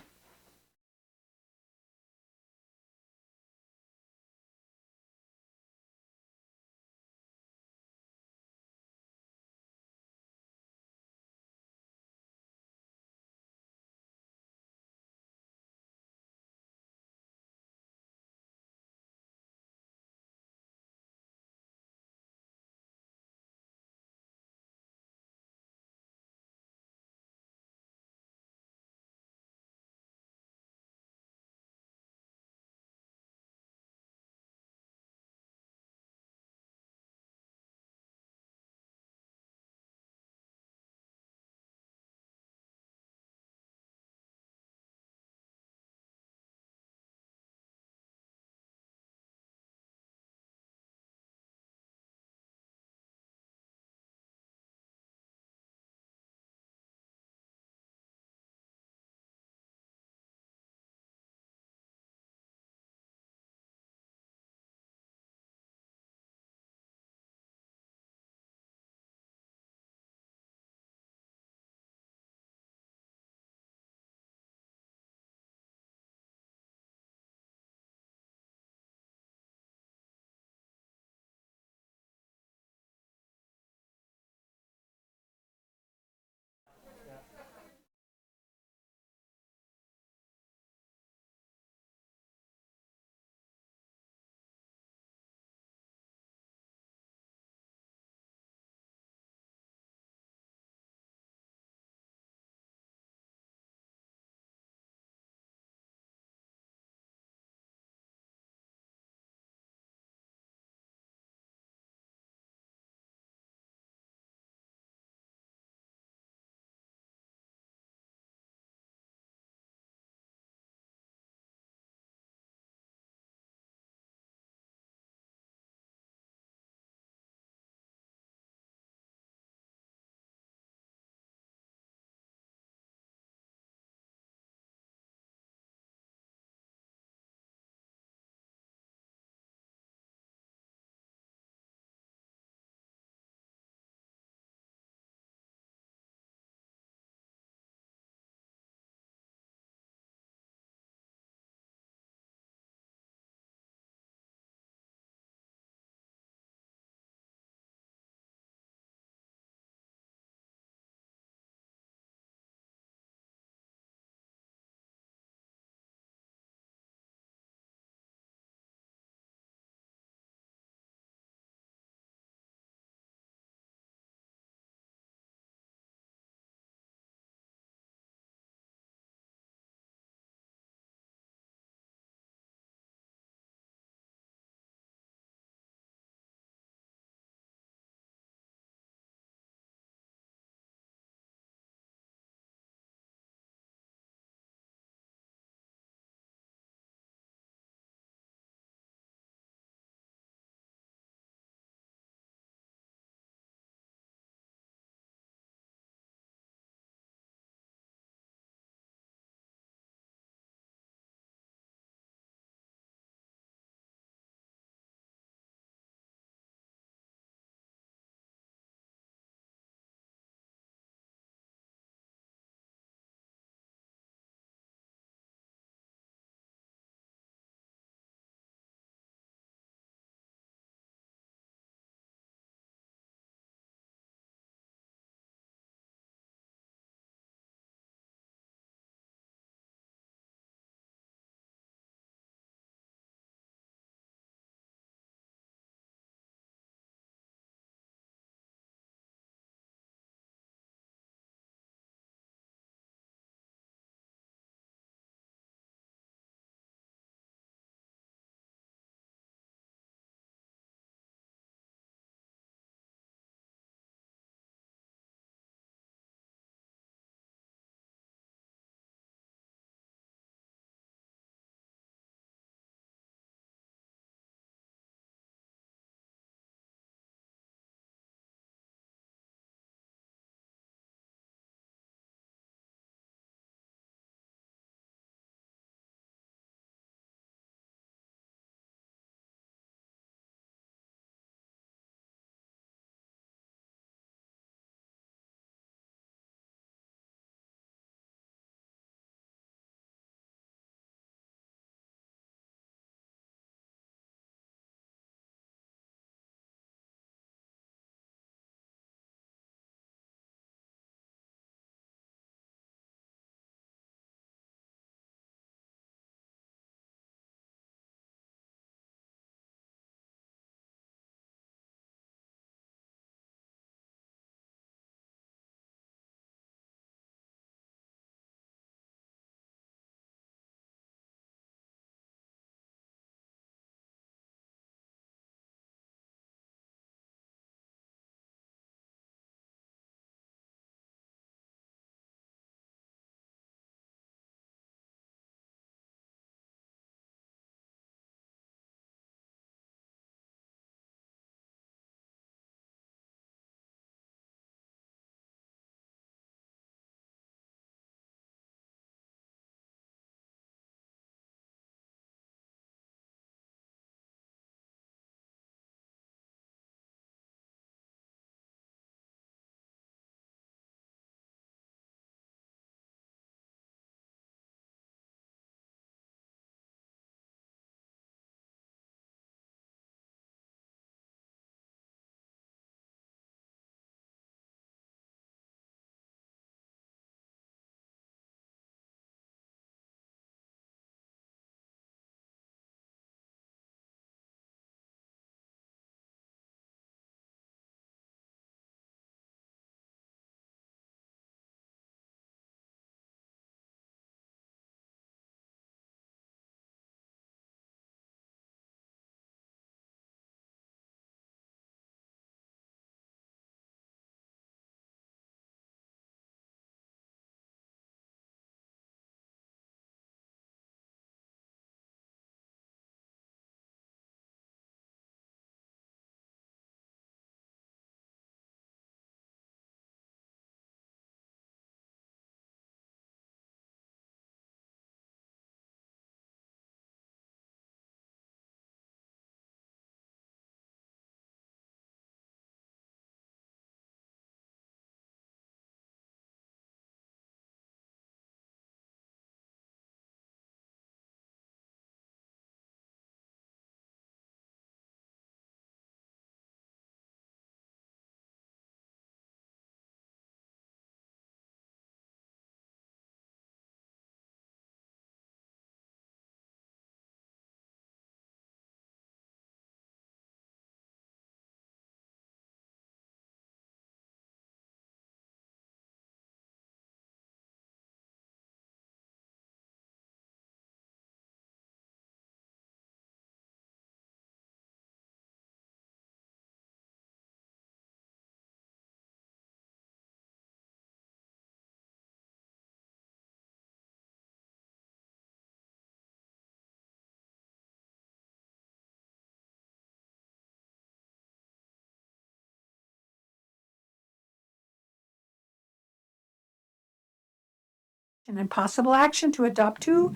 [SPEAKER 1] And possible action to adopt 2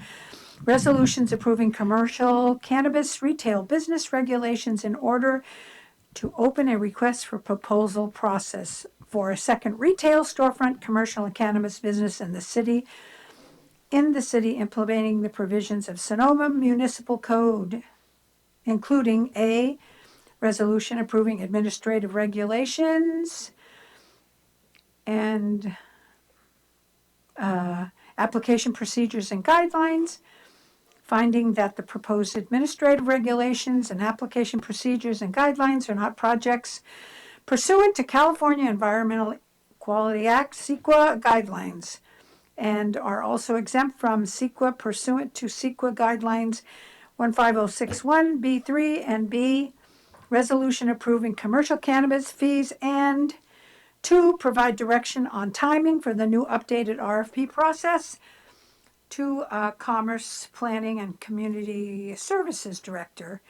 [SPEAKER 1] resolutions approving commercial cannabis retail business regulations in order to open a request for proposal process for a second retail storefront commercial and cannabis business in the city, implementing the provisions of Sonoma Municipal Code, including A, resolution approving administrative regulations and application procedures and guidelines, finding that the proposed administrative regulations and application procedures and guidelines are not projects pursuant to California Environmental Quality Act, CEQA guidelines, and are also exempt from CEQA pursuant to CEQA guidelines 15061B3 and B, resolution approving commercial cannabis fees, and 2, provide direction on timing for the new updated RFP process to Commerce Planning and Community Services Director.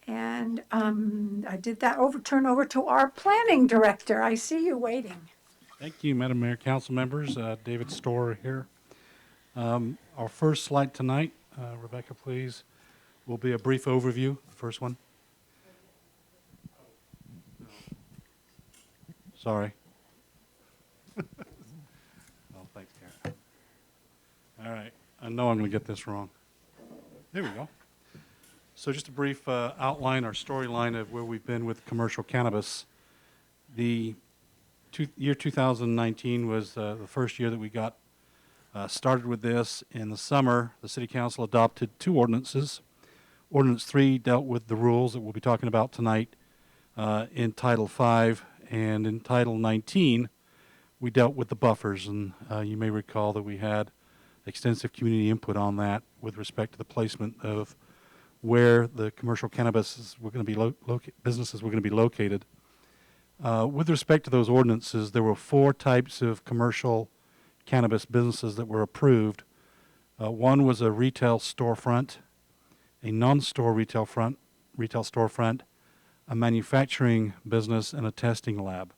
[SPEAKER 1] And I did that turn over to our Planning Director. I see you waiting.
[SPEAKER 16] Thank you, Madam Mayor, council members. David Storer here. Our first slide tonight, Rebecca, please, will be a brief overview. The first one. Sorry. Oh, thanks, Karen. All right. I know I'm going to get this wrong. There we go. So just a brief outline, our storyline of where we've been with commercial cannabis. The year 2019 was the first year that we got started with this. In the summer, the City Council adopted 2 ordinances. Ordinance 3 dealt with the rules that we'll be talking about tonight in Title 5. And in Title 19, we dealt with the buffers, and you may recall that we had extensive community input on that with respect to the placement of where the commercial cannabis were going to be businesses were going to be located. With respect to those ordinances, there were 4 types of commercial cannabis businesses that were approved. One was a retail storefront, a non-store retail storefront, a manufacturing business, and a testing lab.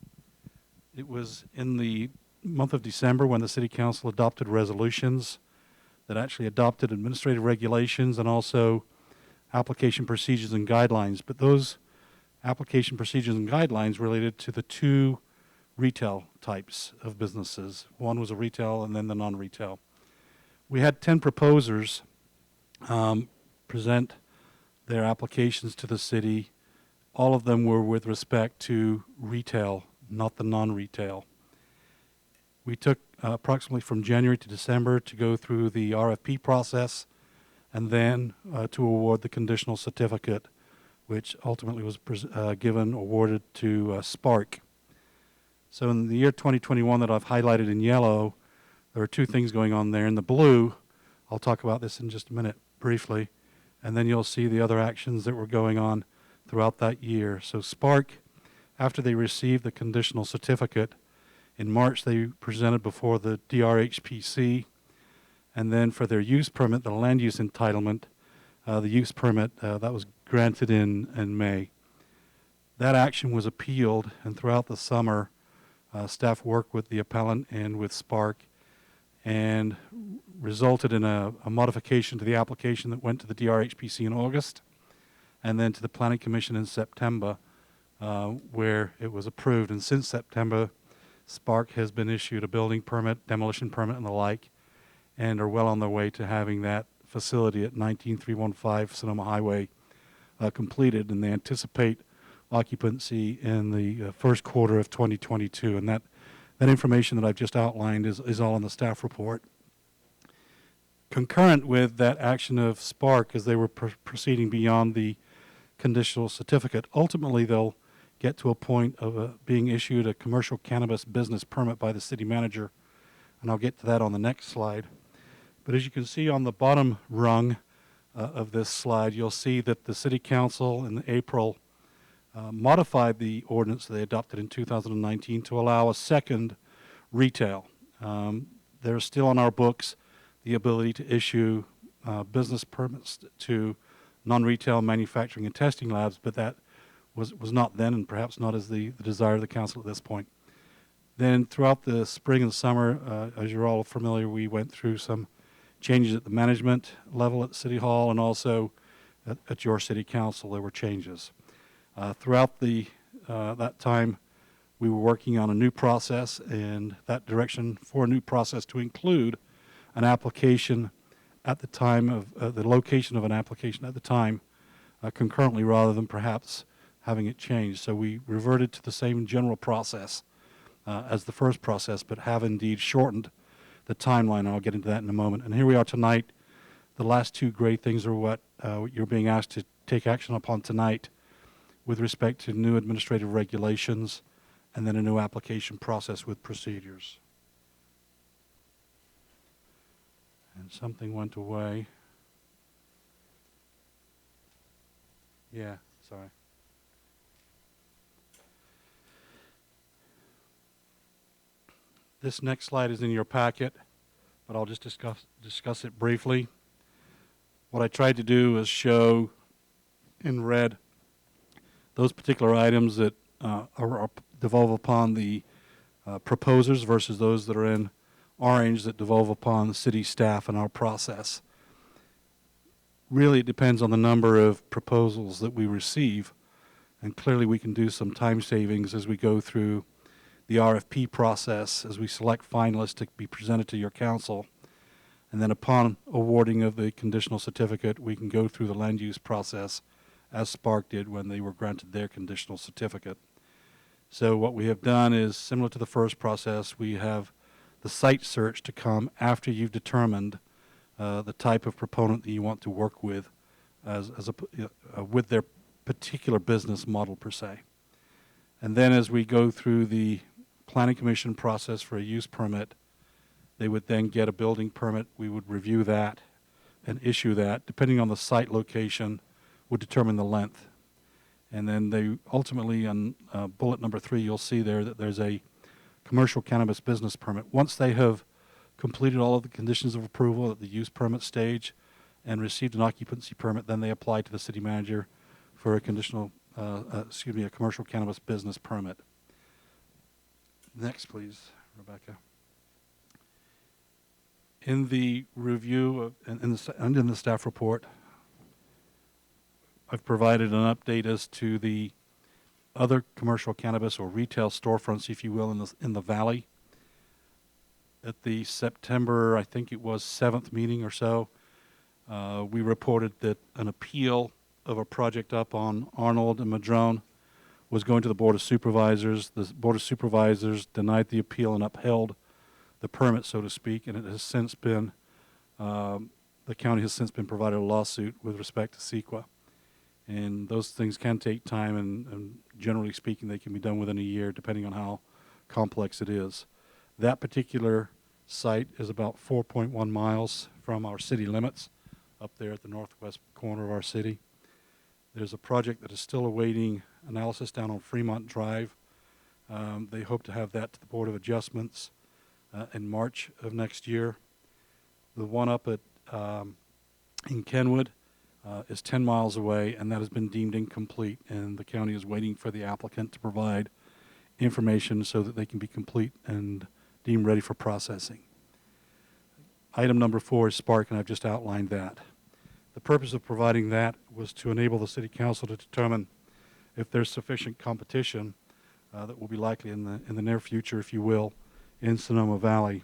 [SPEAKER 16] It was in the month of December when the City Council adopted resolutions that actually adopted administrative regulations and also application procedures and guidelines. But those application procedures and guidelines related to the 2 retail types of businesses. One was a retail and then the non-retail. We had 10 proposers present their applications to the city. All of them were with respect to retail, not the non-retail. We took approximately from January to December to go through the RFP process and then to award the conditional certificate, which ultimately was awarded to Spark. So in the year 2021 that I've highlighted in yellow, there are 2 things going on there. In the blue, I'll talk about this in just a minute briefly, and then you'll see the other actions that were going on throughout that year. So Spark, after they received the conditional certificate, in March they presented before the DRHPC, and then for their use permit, the land use entitlement, the use permit, that was granted in May. That action was appealed, and throughout the summer, staff worked with the appellant and with Spark, and resulted in a modification to the application that went to the DRHPC in August, and then to the Planning Commission in September, where it was approved. And since September, Spark has been issued a building permit, demolition permit, and the like, and are well on their way to having that facility at 19315 Sonoma Highway completed, and they anticipate occupancy in the first quarter of 2022. And that information that I've just outlined is all in the staff report. Concurrent with that action of Spark, as they were proceeding beyond the conditional certificate, ultimately they'll get to a point of being issued a commercial cannabis business permit by the city manager, and I'll get to that on the next slide. But as you can see on the bottom rung of this slide, you'll see that the City Council in April modified the ordinance they adopted in 2019 to allow a second retail. There's still on our books the ability to issue business permits to non-retail manufacturing and testing labs, but that was not then, and perhaps not as the desire of the council at this point. Then throughout the spring and summer, as you're all familiar, we went through some changes at the management level at City Hall and also at your City Council. There were changes. Throughout that time, we were working on a new process, and that direction for a new process to include an application at the time of the location of an application at the time concurrently rather than perhaps having it changed. So we reverted to the same general process as the first process, but have indeed shortened the timeline. I'll get into that in a moment. And here we are tonight. The last two great things are what you're being asked to take action upon tonight with respect to new administrative regulations and then a new application process with procedures. And something went away. Yeah, sorry. This next slide is in your packet, but I'll just discuss it briefly. What I tried to do is show in red those particular items that devolve upon the proposers versus those that are in orange that devolve upon the city staff and our process. Really, it depends on the number of proposals that we receive, and clearly we can do some time savings as we go through the RFP process, as we select finalists to be presented to your council. And then upon awarding of the conditional certificate, we can go through the land use process as Spark did when they were granted their conditional certificate. So what we have done is similar to the first process. We have the site search to come after you've determined the type of proponent that you want to work with with their particular business model per se. And then as we go through the planning commission process for a use permit, they would then get a building permit. We would review that and issue that. Depending on the site location, would determine the length. And then they ultimately, on bullet number 3, you'll see there that there's a commercial cannabis business permit. Once they have completed all of the conditions of approval at the use permit stage and received an occupancy permit, then they apply to the city manager for a a commercial cannabis business permit. Next, please, Rebecca. In the review and in the staff report, I've provided an update as to the other commercial cannabis or retail storefronts, if you will, in the valley. At the September, I think it was 7th meeting or so, we reported that an appeal of a project up on Arnold and Madrone was going to the Board of Supervisors. The Board of Supervisors denied the appeal and upheld the permit, so to speak, and it has since been, the county has since been provided a lawsuit with respect to CEQA. And those things can take time, and generally speaking, they can be done within a year, depending on how complex it is. That particular site is about 4.1 miles from our city limits, up there at the northwest corner of our city. There's a project that is still awaiting analysis down on Fremont Drive. They hope to have that to the Board of Adjustments in March of next year. The one up at in Kenwood is 10 miles away, and that has been deemed incomplete, and the county is waiting for the applicant to provide information so that they can be complete and deemed ready for processing. Item number 4 is Spark, and I've just outlined that. The purpose of providing that was to enable the City Council to determine if there's sufficient competition that will be likely in the near future, if you will, in Sonoma Valley.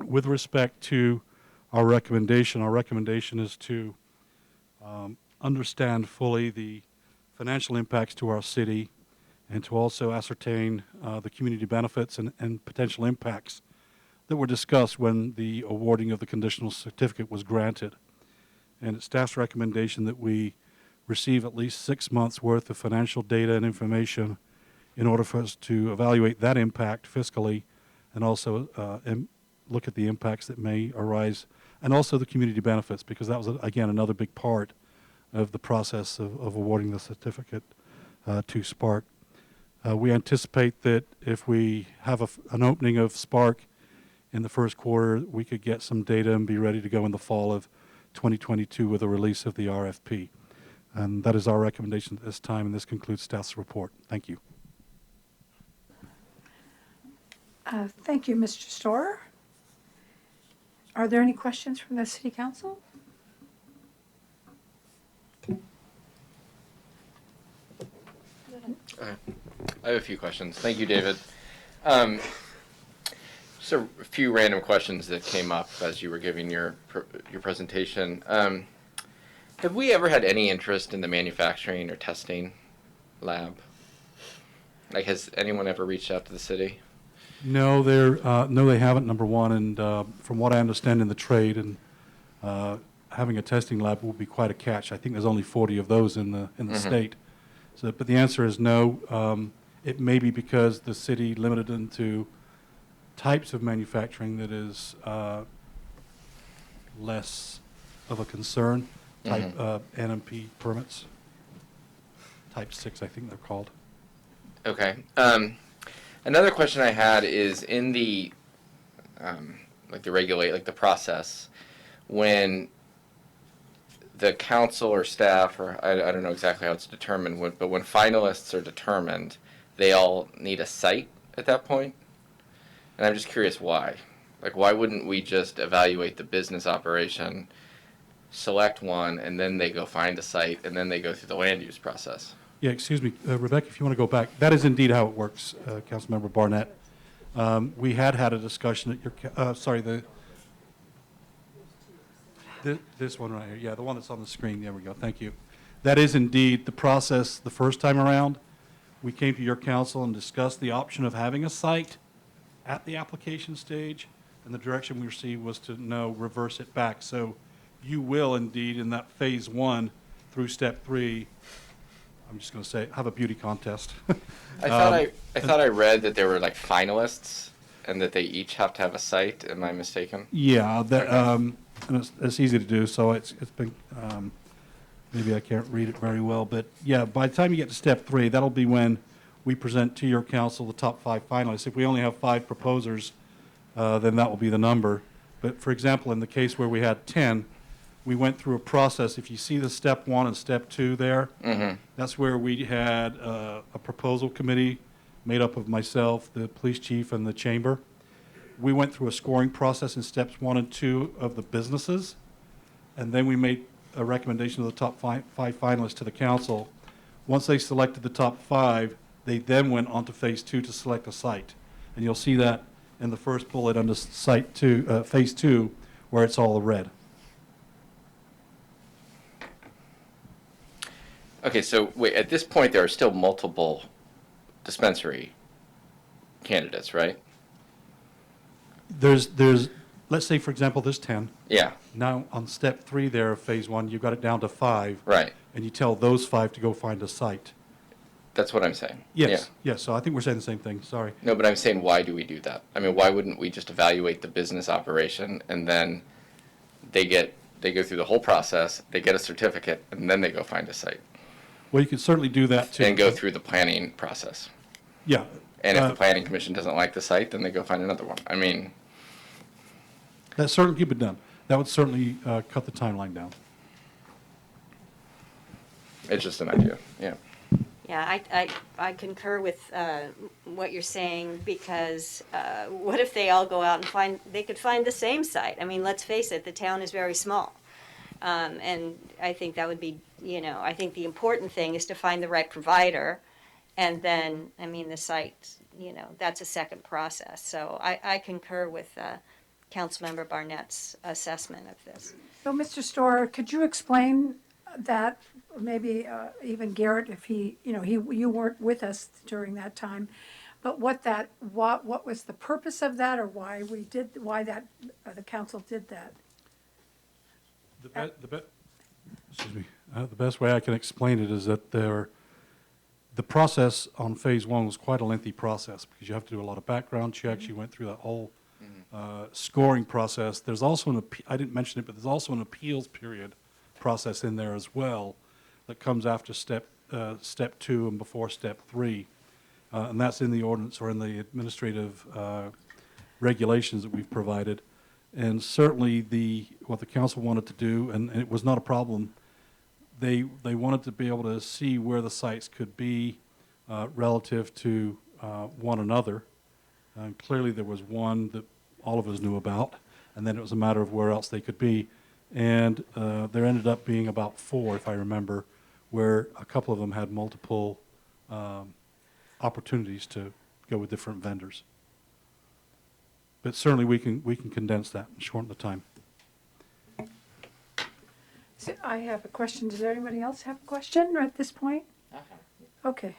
[SPEAKER 16] With respect to our recommendation is to understand fully the financial impacts to our city and to also ascertain the community benefits and potential impacts that were discussed when the awarding of the conditional certificate was granted. And it's staff's recommendation that we receive at least 6 months' worth of financial data and information in order for us to evaluate that impact fiscally and also look at the impacts that may arise and also the community benefits, because that was, again, another big part of the process of awarding the certificate to Spark. We anticipate that if we have an opening of Spark in the first quarter, we could get some data and be ready to go in the fall of 2022 with a release of the RFP. And that is our recommendation at this time, and this concludes staff's report. Thank you.
[SPEAKER 1] Thank you, Mr. Storer. Are there any questions from the city council?
[SPEAKER 6] I have a few questions. Thank you, David. Just a few random questions that came up as you were giving your presentation. Have we ever had any interest in the manufacturing or testing lab? Like, has anyone ever reached out to the city?
[SPEAKER 16] No, no, they haven't, number one, and from what I understand in the trade, and having a testing lab will be quite a catch. I think there's only 40 of those in the state. So, but the answer is no. It may be because the city limited them to types of manufacturing that is less of a concern, type NMP permits, type 6, I think they're called.
[SPEAKER 6] Okay. Another question I had is in the the process, when the council or staff, or I don't know exactly how it's determined, but when finalists are determined, they all need a site at that point? And I'm just curious why. Like, why wouldn't we just evaluate the business operation, select one, and then they go find a site, and then they go through the land use process?
[SPEAKER 16] Yeah, excuse me, Rebecca, if you want to go back, that is indeed how it works, Councilmember Barnett. We had a discussion at your, this one right here, yeah, the one that's on the screen, there we go, thank you. That is indeed the process the first time around. We came to your council and discussed the option of having a site at the application stage, and the direction we received was to reverse it back. So you will indeed, in that phase 1 through step 3, I'm just going to say, have a beauty contest.
[SPEAKER 6] I thought I read that there were like finalists, and that they each have to have a site. Am I mistaken?
[SPEAKER 16] Yeah, that, and it's easy to do, so it's been, maybe I can't read it very well, but yeah, by the time you get to step 3, that'll be when we present to your council the top 5 finalists. If we only have 5 proposers, then that will be the number. But for example, in the case where we had 10, we went through a process. If you see the step 1 and step 2 there, that's where we had a proposal committee made up of myself, the police chief, and the chamber. We went through a scoring process in steps 1 and 2 of the businesses, and then we made a recommendation of the top 5 finalists to the council. Once they selected the top 5, they then went on to phase 2 to select a site. And you'll see that in the first bullet under site 2, phase 2, where it's all red.
[SPEAKER 6] Okay, so wait, at this point there are still multiple dispensary candidates, right?
[SPEAKER 16] There's, let's say, for example, there's 10.
[SPEAKER 6] Yeah.
[SPEAKER 16] Now, on step 3 there of phase 1, you've got it down to 5.
[SPEAKER 6] Right.
[SPEAKER 16] And you tell those 5 to go find a site.
[SPEAKER 6] That's what I'm saying.
[SPEAKER 16] Yes,
[SPEAKER 6] Yeah.
[SPEAKER 16] yes, so I think we're saying the same thing, sorry.
[SPEAKER 6] No, but I'm saying, why do we do that? I mean, why wouldn't we just evaluate the business operation, and then they go through the whole process, they get a certificate, and then they go find a site?
[SPEAKER 16] Well, you could certainly do that too.
[SPEAKER 6] And go through the planning process.
[SPEAKER 16] Yeah.
[SPEAKER 6] And if the planning commission doesn't like the site, then they go find another one. I mean,
[SPEAKER 16] that certainly could be done. That would certainly cut the timeline down.
[SPEAKER 6] it's just an idea, yeah.
[SPEAKER 14] Yeah, I concur with what you're saying, because what if they all go out and they could find the same site? I mean, let's face it, the town is very small. And I think that would be, I think the important thing is to find the right provider. And then, I mean, the site, that's a second process. So I concur with Councilmember Barnett's assessment of this.
[SPEAKER 1] So, Mr. Storer, could you explain that, maybe even Garrett, if you weren't with us during that time, but what was the purpose of that, or why the council did that?
[SPEAKER 16] The best way I can explain it is that the process on phase 1 was quite a lengthy process, because you have to do a lot of background checks. You went through that whole scoring process. There's also I didn't mention it, but there's also an appeals period process in there as well that comes after step 2 and before step 3. And that's in the ordinance or in the administrative regulations that we've provided. And certainly what the council wanted to do, and it was not a problem, they wanted to be able to see where the sites could be relative to one another. Clearly, there was one that all of us knew about, and then it was a matter of where else they could be. And there ended up being about 4, if I remember, where a couple of them had multiple opportunities to go with different vendors. But certainly we can condense that and shorten the time.
[SPEAKER 1] So I have a question. Does anybody else have a question at this point? Okay.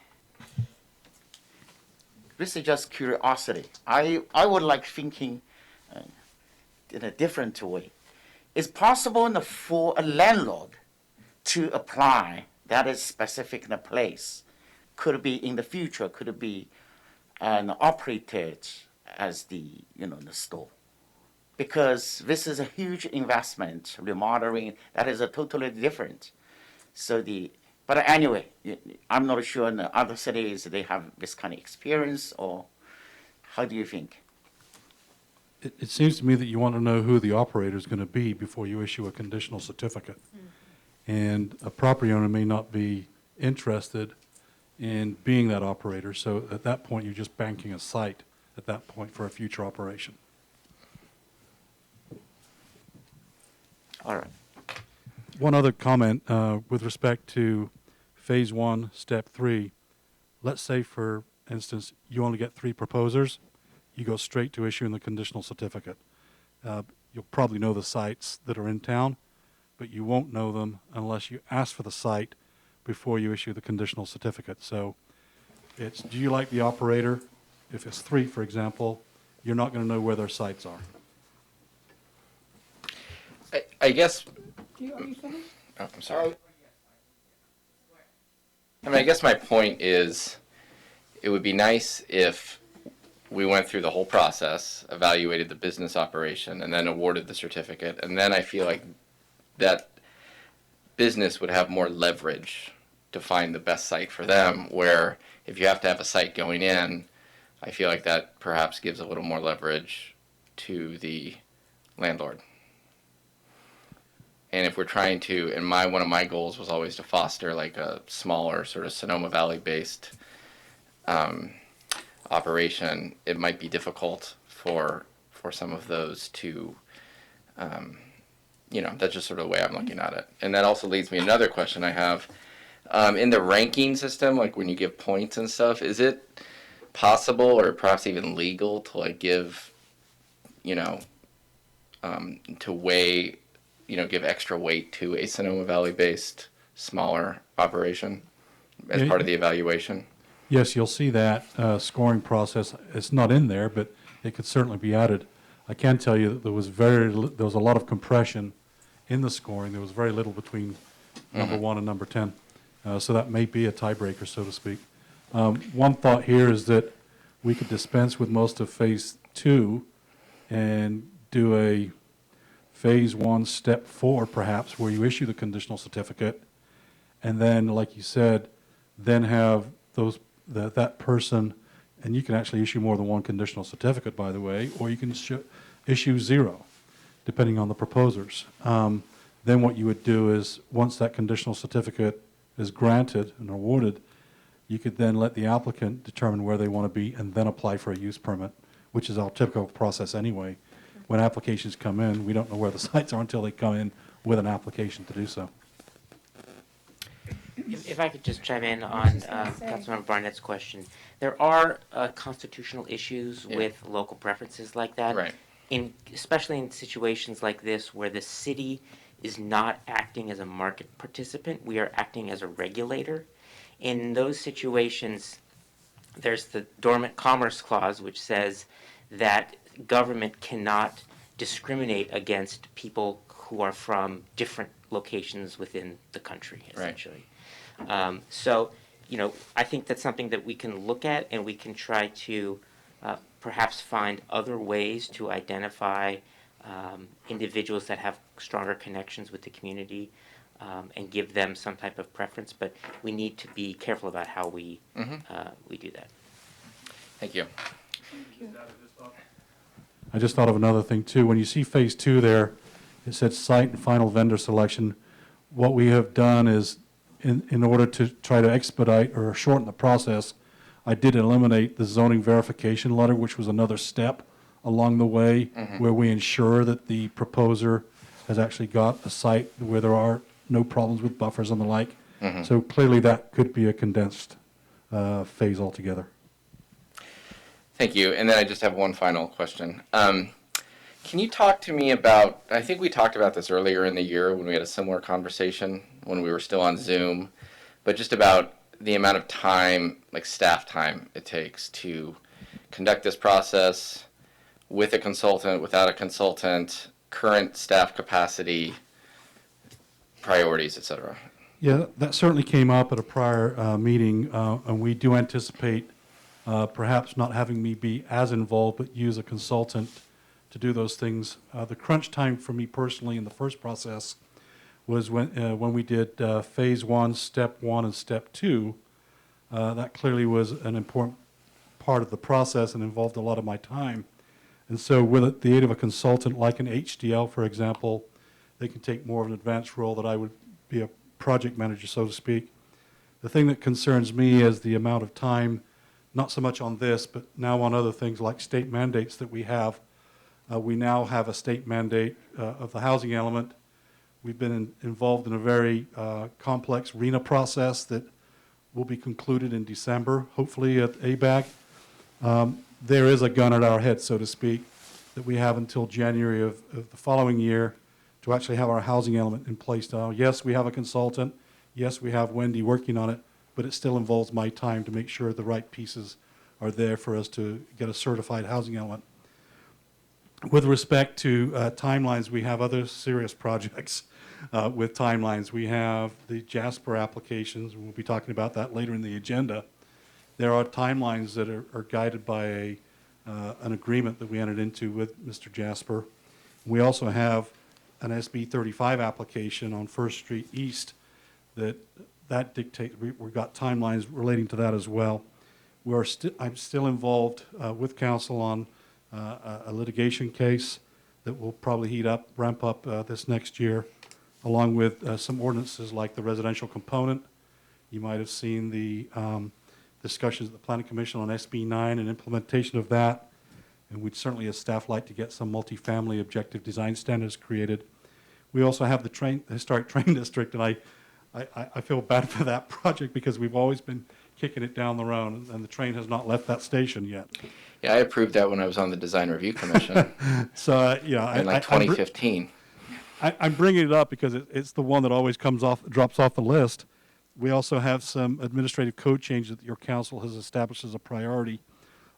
[SPEAKER 4] This is just curiosity. I would like thinking in a different way. It's possible for a landlord to apply that is specific in a place. Could it be in the future? Could it be operated as the the store? Because this is a huge investment, remodeling. That is a totally different. But anyway, I'm not sure in the other cities they have this kind of experience, or how do you think?
[SPEAKER 16] It seems to me that you want to know who the operator is going to be before you issue a conditional certificate. And a property owner may not be interested in being that operator, so at that point you're just banking a site at that point for a future operation.
[SPEAKER 4] All right.
[SPEAKER 16] One other comment with respect to Phase 1, Step 3. Let's say, for instance, you only get 3 proposers. You go straight to issuing the conditional certificate. You'll probably know the sites that are in town, but you won't know them unless you ask for the site before you issue the conditional certificate. So it's, do you like the operator? If it's 3, for example, you're not going to know where their sites are.
[SPEAKER 6] I guess.
[SPEAKER 1] Are you finished?
[SPEAKER 6] Oh, I'm sorry. I mean, I guess my point is, it would be nice if we went through the whole process, evaluated the business operation, and then awarded the certificate. And then I feel like that business would have more leverage to find the best site for them, where if you have to have a site going in, I feel like that perhaps gives a little more leverage to the landlord. And if we're trying to, and one of my goals was always to foster like a smaller sort of Sonoma Valley based operation, it might be difficult for some of those to, that's just sort of the way I'm looking at it. And that also leads me to another question I have. In the ranking system, like when you give points and stuff, is it possible or perhaps even legal to like give, to weigh, give extra weight to a Sonoma Valley-based smaller operation as part of the evaluation?
[SPEAKER 16] Yes, you'll see that scoring process. It's not in there, but it could certainly be added. I can tell you that there was a lot of compression in the scoring. There was very little between number 1 and number 10. So that may be a tiebreaker, so to speak. One thought here is that we could dispense with most of Phase 2 and do a Phase 1, Step 4, perhaps, where you issue the conditional certificate, and then, like you said, then have that person, and you can actually issue more than one conditional certificate, by the way, or you can issue 0, depending on the proposers. Then what you would do is, once that conditional certificate is granted and awarded, you could then let the applicant determine where they want to be and then apply for a use permit, which is our typical process anyway. When applications come in, we don't know where the sites are until they come in with an application to do so.
[SPEAKER 7] If I could just chime in on Councilmember Barnett's question. There are constitutional issues with local preferences like that.
[SPEAKER 6] Right.
[SPEAKER 7] Especially in situations like this where the city is not acting as a market participant, we are acting as a regulator. In those situations, there's the Dormant Commerce Clause, which says that government cannot discriminate against people who are from different locations within the country, essentially. Right. So, I think that's something that we can look at, and we can try to perhaps find other ways to identify individuals that have stronger connections with the community and give them some type of preference. But we need to be careful about how we do that.
[SPEAKER 6] Thank you.
[SPEAKER 1] Thank you.
[SPEAKER 16] I just thought of another thing, too. When you see Phase 2 there, it said site and final vendor selection. What we have done is, in order to try to expedite or shorten the process, I did eliminate the zoning verification letter, which was another step along the way where we ensure that the proposer has actually got a site where there are no problems with buffers and the like. So clearly that could be a condensed phase altogether.
[SPEAKER 6] Thank you. And then I just have one final question. Can you talk to me about, I think we talked about this earlier in the year when we had a similar conversation when we were still on Zoom, but just about the amount of time, like staff time it takes to conduct this process with a consultant, without a consultant, current staff capacity, priorities, et cetera.
[SPEAKER 16] Yeah, that certainly came up at a prior meeting, and we do anticipate perhaps not having me be as involved, but use a consultant to do those things. The crunch time for me personally in the first process was when we did phase 1, step 1, and step 2. That clearly was an important part of the process and involved a lot of my time. And so with the aid of a consultant like an HDL, for example, they can take more of an advanced role that I would be a project manager, so to speak. The thing that concerns me is the amount of time, not so much on this, but now on other things like state mandates that we have. We now have a state mandate of the housing element. We've been involved in a very complex RENA process that will be concluded in December, hopefully at ABAG. There is a gun at our head, so to speak, that we have until January of the following year to actually have our housing element in place now. Yes, we have a consultant. Yes, we have Wendy working on it, but it still involves my time to make sure the right pieces are there for us to get a certified housing element. With respect to timelines, we have other serious projects with timelines. We have the Jasper applications. We'll be talking about that later in the agenda. There are timelines that are guided by an agreement that we entered into with Mr. Jasper. We also have an SB 35 application on First Street East that dictates, we've got timelines relating to that as well. I'm still involved with council on a litigation case that will probably ramp up this next year, along with some ordinances like the residential component. You might have seen the discussions at the Planning Commission on SB 9 and implementation of that. And we'd certainly, as staff, like to get some multifamily objective design standards created. We also have the historic train district, and I feel bad for that project because we've always been kicking it down the road, and the train has not left that station yet.
[SPEAKER 6] Yeah, I approved that when I was on the Design Review Commission.
[SPEAKER 16] So, yeah.
[SPEAKER 6] In 2015.
[SPEAKER 16] I'm bringing it up because it's the one that always drops off the list. We also have some administrative code changes that your council has established as a priority,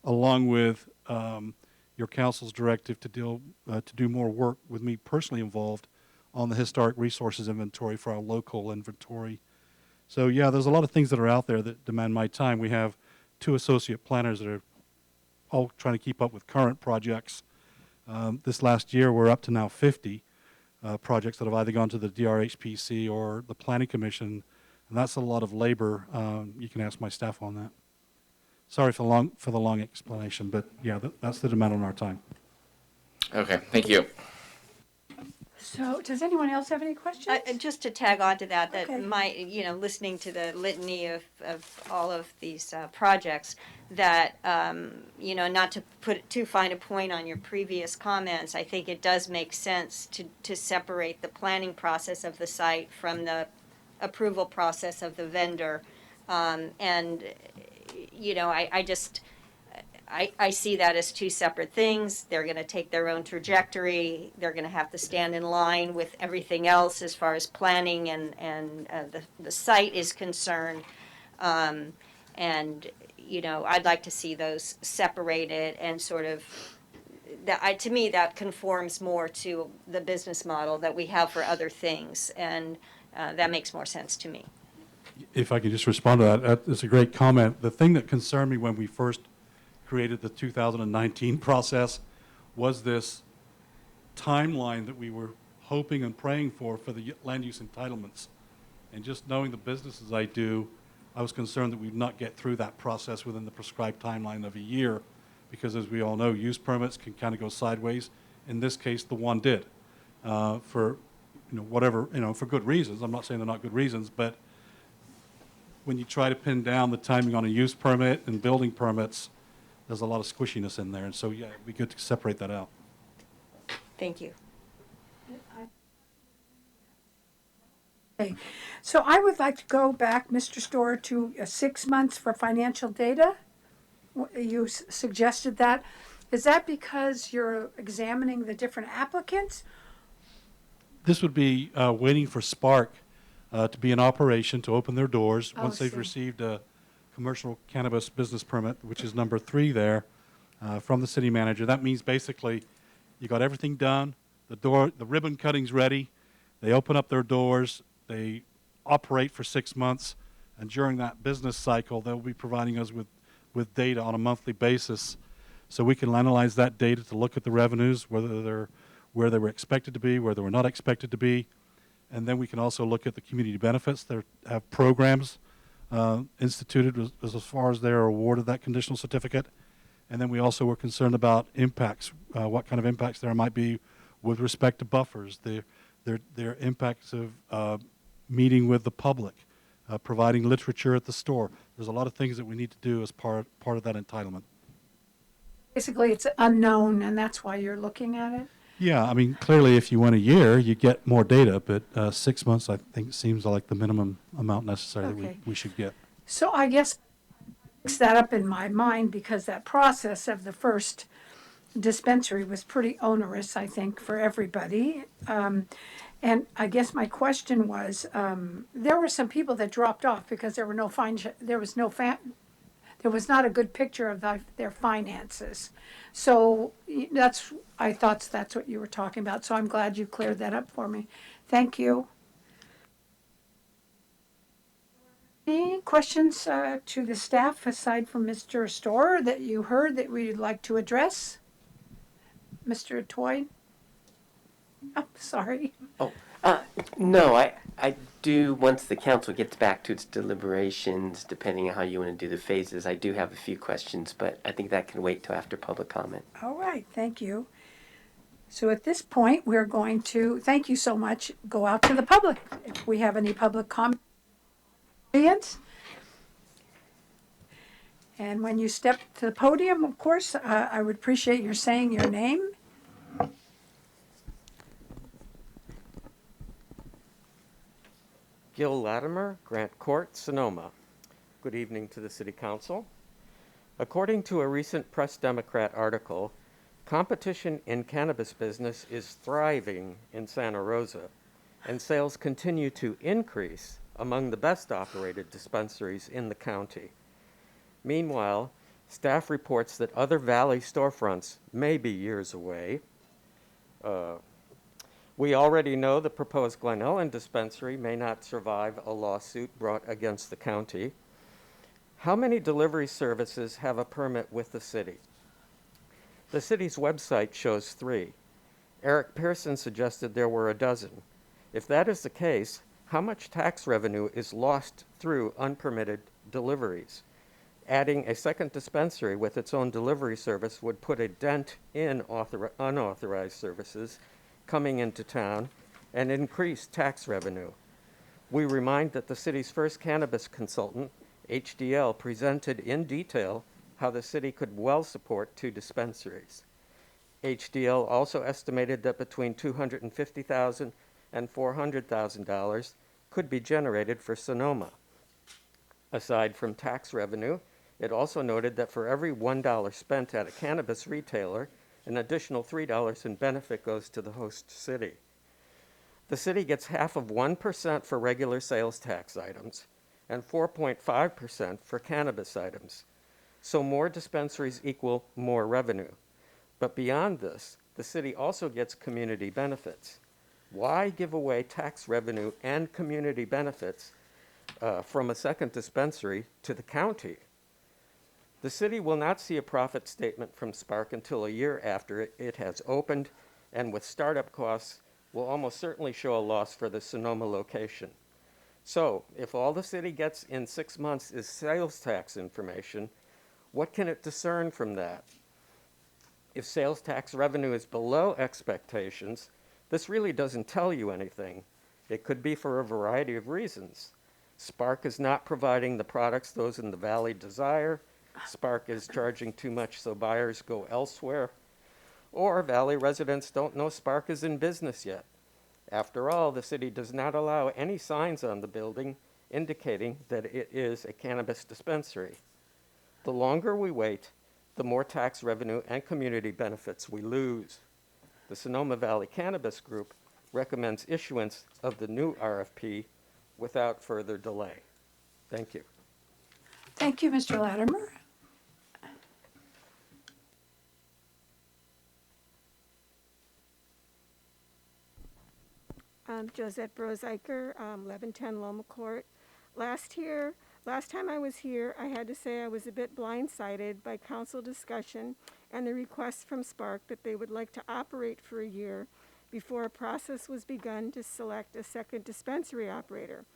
[SPEAKER 16] along with your council's directive to do more work with me personally involved on the historic resources inventory for our local inventory. So yeah, there's a lot of things that are out there that demand my time. We have 2 associate planners that are all trying to keep up with current projects. This last year, we're up to now 50 projects that have either gone to the DRHPC or the Planning Commission, and that's a lot of labor. You can ask my staff on that. Sorry for the long explanation, but yeah, that's the demand on our time.
[SPEAKER 6] Okay, thank you.
[SPEAKER 1] So, does anyone else have any questions?
[SPEAKER 14] Just to tag on to that,
[SPEAKER 1] Okay.
[SPEAKER 14] listening to the litany of all of these projects, that, not to put too fine a point on your previous comments, I think it does make sense to separate the planning process of the site from the approval process of the vendor. I see that as 2 separate things. They're going to take their own trajectory. They're going to have to stand in line with everything else as far as planning and the site is concerned. I'd like to see those separated and sort of, to me, that conforms more to the business model that we have for other things, and that makes more sense to me.
[SPEAKER 16] If I could just respond to that, that's a great comment. The thing that concerned me when we first created the 2019 process was this timeline that we were hoping and praying for the land use entitlements. And just knowing the businesses I do, I was concerned that we'd not get through that process within the prescribed timeline of a year, because as we all know, use permits can kind of go sideways. In this case, the one did, for for good reasons. I'm not saying they're not good reasons, but when you try to pin down the timing on a use permit and building permits, there's a lot of squishiness in there. And so, yeah, it'd be good to separate that out.
[SPEAKER 14] Thank you.
[SPEAKER 1] Okay, so I would like to go back, Mr. Storer, to 6 months for financial data. You suggested that. Is that because you're examining the different applicants?
[SPEAKER 16] This would be waiting for Spark to be in operation, to open their doors.
[SPEAKER 1] Oh,
[SPEAKER 16] Once they've
[SPEAKER 1] see.
[SPEAKER 16] received a commercial cannabis business permit, which is number 3 there, from the city manager. That means basically you got everything done, the ribbon cutting's ready, they open up their doors, they operate for 6 months, and during that business cycle, they'll be providing us with data on a monthly basis, so we can analyze that data to look at the revenues, whether they're where they were expected to be, where they were not expected to be, and then we can also look at the community benefits. They have programs instituted as far as they're awarded that conditional certificate, and then we also were concerned about impacts, what kind of impacts there might be with respect to buffers, their impacts of meeting with the public, providing literature at the store. There's a lot of things that we need to do as part of that entitlement.
[SPEAKER 1] Basically, it's unknown, and that's why you're looking at it?
[SPEAKER 16] Yeah, I mean, clearly if you went a year, you get more data, but 6 months, I think, seems like the minimum amount necessary
[SPEAKER 1] Okay.
[SPEAKER 16] that we should get.
[SPEAKER 1] So I guess mix that up in my mind because that process of the first dispensary was pretty onerous, I think, for everybody. And I guess my question was, there were some people that dropped off because there were no there was not a good picture of their finances. So I thought that's what you were talking about. So I'm glad you cleared that up for me. Thank you. Any questions to the staff aside from Mr. Storer that you heard that we'd like to address? Mr. Toy? Oh, sorry.
[SPEAKER 7] No, I do, once the council gets back to its deliberations, depending on how you want to do the phases, I do have a few questions, but I think that can wait till after public comment.
[SPEAKER 1] All right, thank you. So at this point, we're going to, thank you so much, go out to the public. If we have any public comments. And when you step to the podium, of course, I would appreciate your saying your name.
[SPEAKER 17] Gil Latimer, Grant Court, Sonoma. Good evening to the City Council. According to a recent Press Democrat article, competition in cannabis business is thriving in Santa Rosa, and sales continue to increase among the best operated dispensaries in the county. Meanwhile, staff reports that other Valley storefronts may be years away. We already know the proposed Glen Ellen dispensary may not survive a lawsuit brought against the county. How many delivery services have a permit with the city? The city's website shows 3. Eric Pearson suggested there were a dozen. If that is the case, how much tax revenue is lost through unpermitted deliveries? Adding a second dispensary with its own delivery service would put a dent in unauthorized services coming into town and increase tax revenue. We remind that the city's first cannabis consultant, HDL, presented in detail how the city could well support 2 dispensaries. HDL also estimated that between $250,000 and $400,000 could be generated for Sonoma. Aside from tax revenue, it also noted that for every $1 spent at a cannabis retailer, an additional $3 in benefit goes to the host city. The city gets half of 1% for regular sales tax items and 4.5% for cannabis items. So more dispensaries equal more revenue. But beyond this, the city also gets community benefits. Why give away tax revenue and community benefits from a second dispensary to the county? The city will not see a profit statement from Spark until a year after it has opened, and with startup costs, will almost certainly show a loss for the Sonoma location. So, if all the city gets in 6 months is sales tax information, what can it discern from that? If sales tax revenue is below expectations, this really doesn't tell you anything. It could be for a variety of reasons. Spark is not providing the products those in the valley desire. Spark is charging too much so buyers go elsewhere. Or valley residents don't know Spark is in business yet. After all, the city does not allow any signs on the building indicating that it is a cannabis dispensary. The longer we wait, the more tax revenue and community benefits we lose. The Sonoma Valley Cannabis Group recommends issuance of the new RFP without further delay. Thank you.
[SPEAKER 1] Thank you, Mr. Latimer.
[SPEAKER 8] Josette Brozeiker, 1110 Loma Court. Last time I was here, I had to say I was a bit blindsided by council discussion and the request from Spark that they would like to operate for a year before a process was begun to select a second dispensary operator.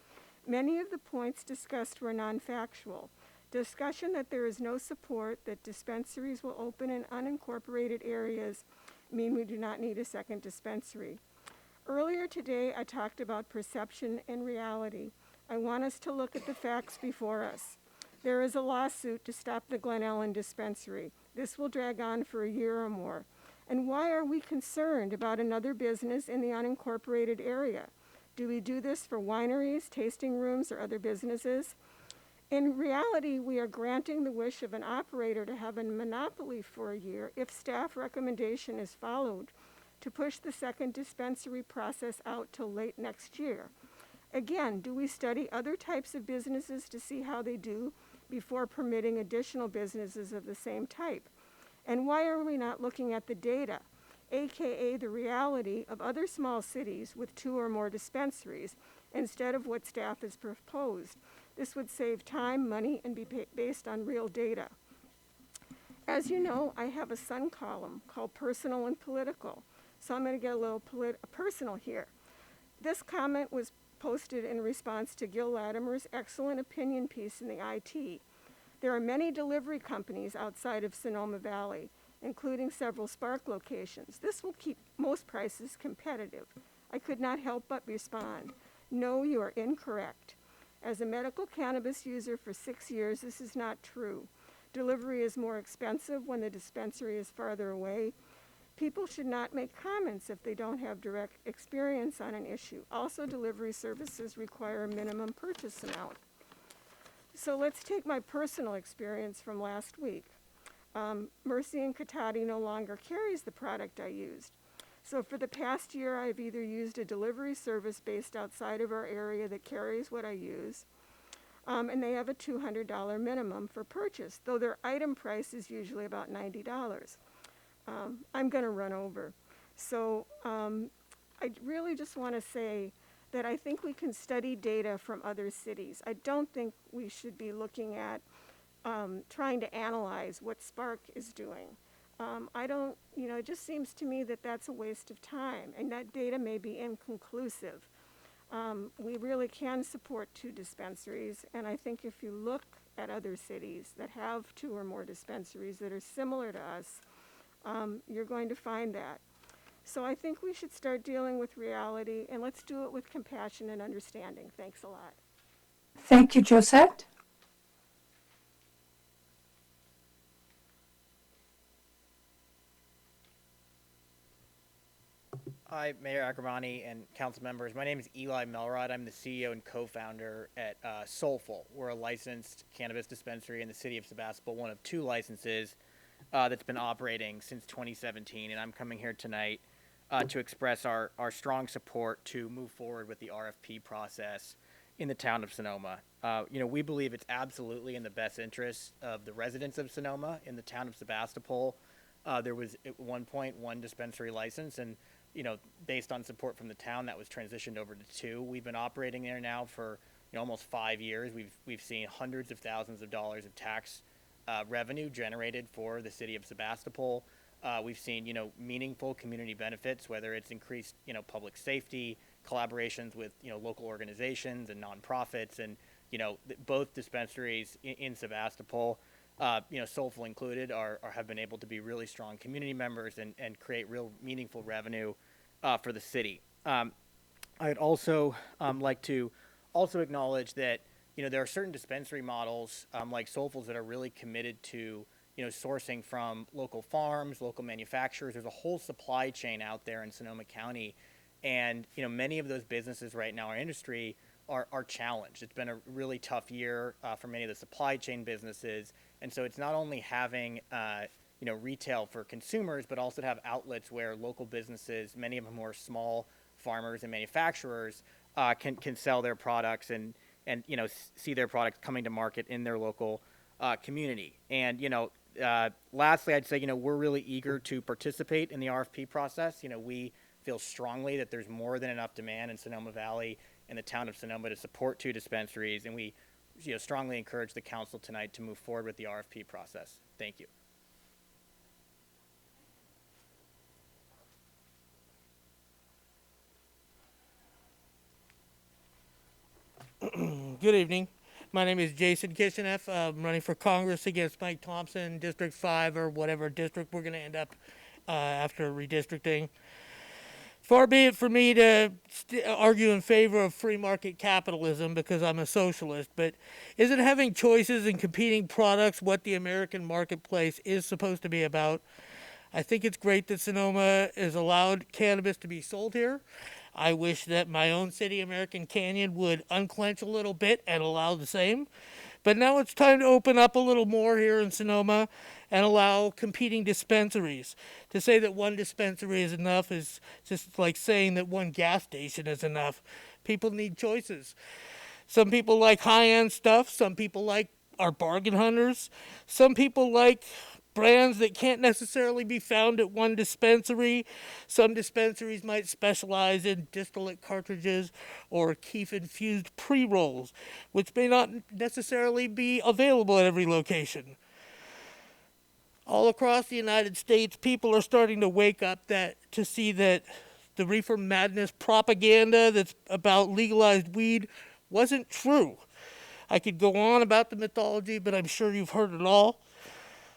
[SPEAKER 8] Many of the points discussed were non-factual. Discussion that there is no support that dispensaries will open in unincorporated areas mean we do not need a second dispensary. Earlier today, I talked about perception and reality. I want us to look at the facts before us. There is a lawsuit to stop the Glen Ellen dispensary. This will drag on for a year or more. And why are we concerned about another business in the unincorporated area? Do we do this for wineries, tasting rooms, or other businesses? In reality, we are granting the wish of an operator to have a monopoly for a year if staff recommendation is followed, to push the second dispensary process out till late next year. Again, do we study other types of businesses to see how they do before permitting additional businesses of the same type? And why are we not looking at the data, aka the reality of other small cities with 2 or more dispensaries, instead of what staff has proposed? This would save time, money, and be based on real data. As you know, I have a Sun column called Personal and Political. So I'm going to get a little personal here. This comment was posted in response to Gil Latimer's excellent opinion piece in the IT. There are many delivery companies outside of Sonoma Valley, including several Spark locations. This will keep most prices competitive. I could not help but respond. No, you are incorrect. As a medical cannabis user for 6 years, this is not true. Delivery is more expensive when the dispensary is farther away. People should not make comments if they don't have direct experience on an issue. Also, delivery services require a minimum purchase amount. So let's take my personal experience from last week. Mercy and Katati no longer carries the product I used. So for the past year, I've either used a delivery service based outside of our area that carries what I use, and they have a $200 minimum for purchase, though their item price is usually about $90. I'm going to run over. So I really just want to say that I think we can study data from other cities. I don't think we should be looking at trying to analyze what Spark is doing. It just seems to me that that's a waste of time, and that data may be inconclusive. We really can support 2 dispensaries, and I think if you look at other cities that have 2 or more dispensaries that are similar to us, you're going to find that. So I think we should start dealing with reality, and let's do it with compassion and understanding. Thanks a lot.
[SPEAKER 1] Thank you, Josette.
[SPEAKER 18] Hi, Mayor Agramani and council members. My name is Eli Melrod. I'm the CEO and co-founder at Soulful. We're a licensed cannabis dispensary in the city of Sebastopol, one of 2 licenses that's been operating since 2017. And I'm coming here tonight to express our strong support to move forward with the RFP process in the town of Sonoma. We believe it's absolutely in the best interest of the residents of Sonoma in the town of Sebastopol. There was at one point 1 dispensary license, and based on support from the town, that was transitioned over to 2. We've been operating there now for almost 5 years. We've seen hundreds of thousands of dollars of tax revenue generated for the city of Sebastopol. We've seen meaningful community benefits, whether it's increased public safety, collaborations with local organizations and nonprofits, and both dispensaries in Sebastopol, Soulful included, have been able to be really strong community members and create real meaningful revenue for the city. I'd also like to acknowledge that there are certain dispensary models like Soulful's that are really committed to, sourcing from local farms, local manufacturers. There's a whole supply chain out there in Sonoma County. And, many of those businesses right now, our industry, are challenged. It's been a really tough year for many of the supply chain businesses. And so it's not only having, retail for consumers, but also to have outlets where local businesses, many of them who are small farmers and manufacturers, can sell their products and see their products coming to market in their local community. And, lastly, I'd say, we're really eager to participate in the RFP process. We feel strongly that there's more than enough demand in Sonoma Valley and the town of Sonoma to support 2 dispensaries. And we, strongly encourage the council tonight to move forward with the RFP process. Thank you.
[SPEAKER 19] Good evening. My name is Jason Kishinev. I'm running for Congress against Mike Thompson, District 5 or whatever district we're going to end up after redistricting. Far be it for me to argue in favor of free market capitalism because I'm a socialist, but isn't having choices and competing products what the American marketplace is supposed to be about? I think it's great that Sonoma has allowed cannabis to be sold here. I wish that my own city, American Canyon, would unclench a little bit and allow the same. But now it's time to open up a little more here in Sonoma and allow competing dispensaries. To say that one dispensary is enough is just like saying that one gas station is enough. People need choices. Some people like high-end stuff. Some people are bargain hunters. Some people like brands that can't necessarily be found at one dispensary. Some dispensaries might specialize in distillate cartridges or keef-infused pre-rolls, which may not necessarily be available at every location. All across the United States, people are starting to wake up to see that the reefer madness propaganda that's about legalized weed wasn't true. I could go on about the mythology, but I'm sure you've heard it all.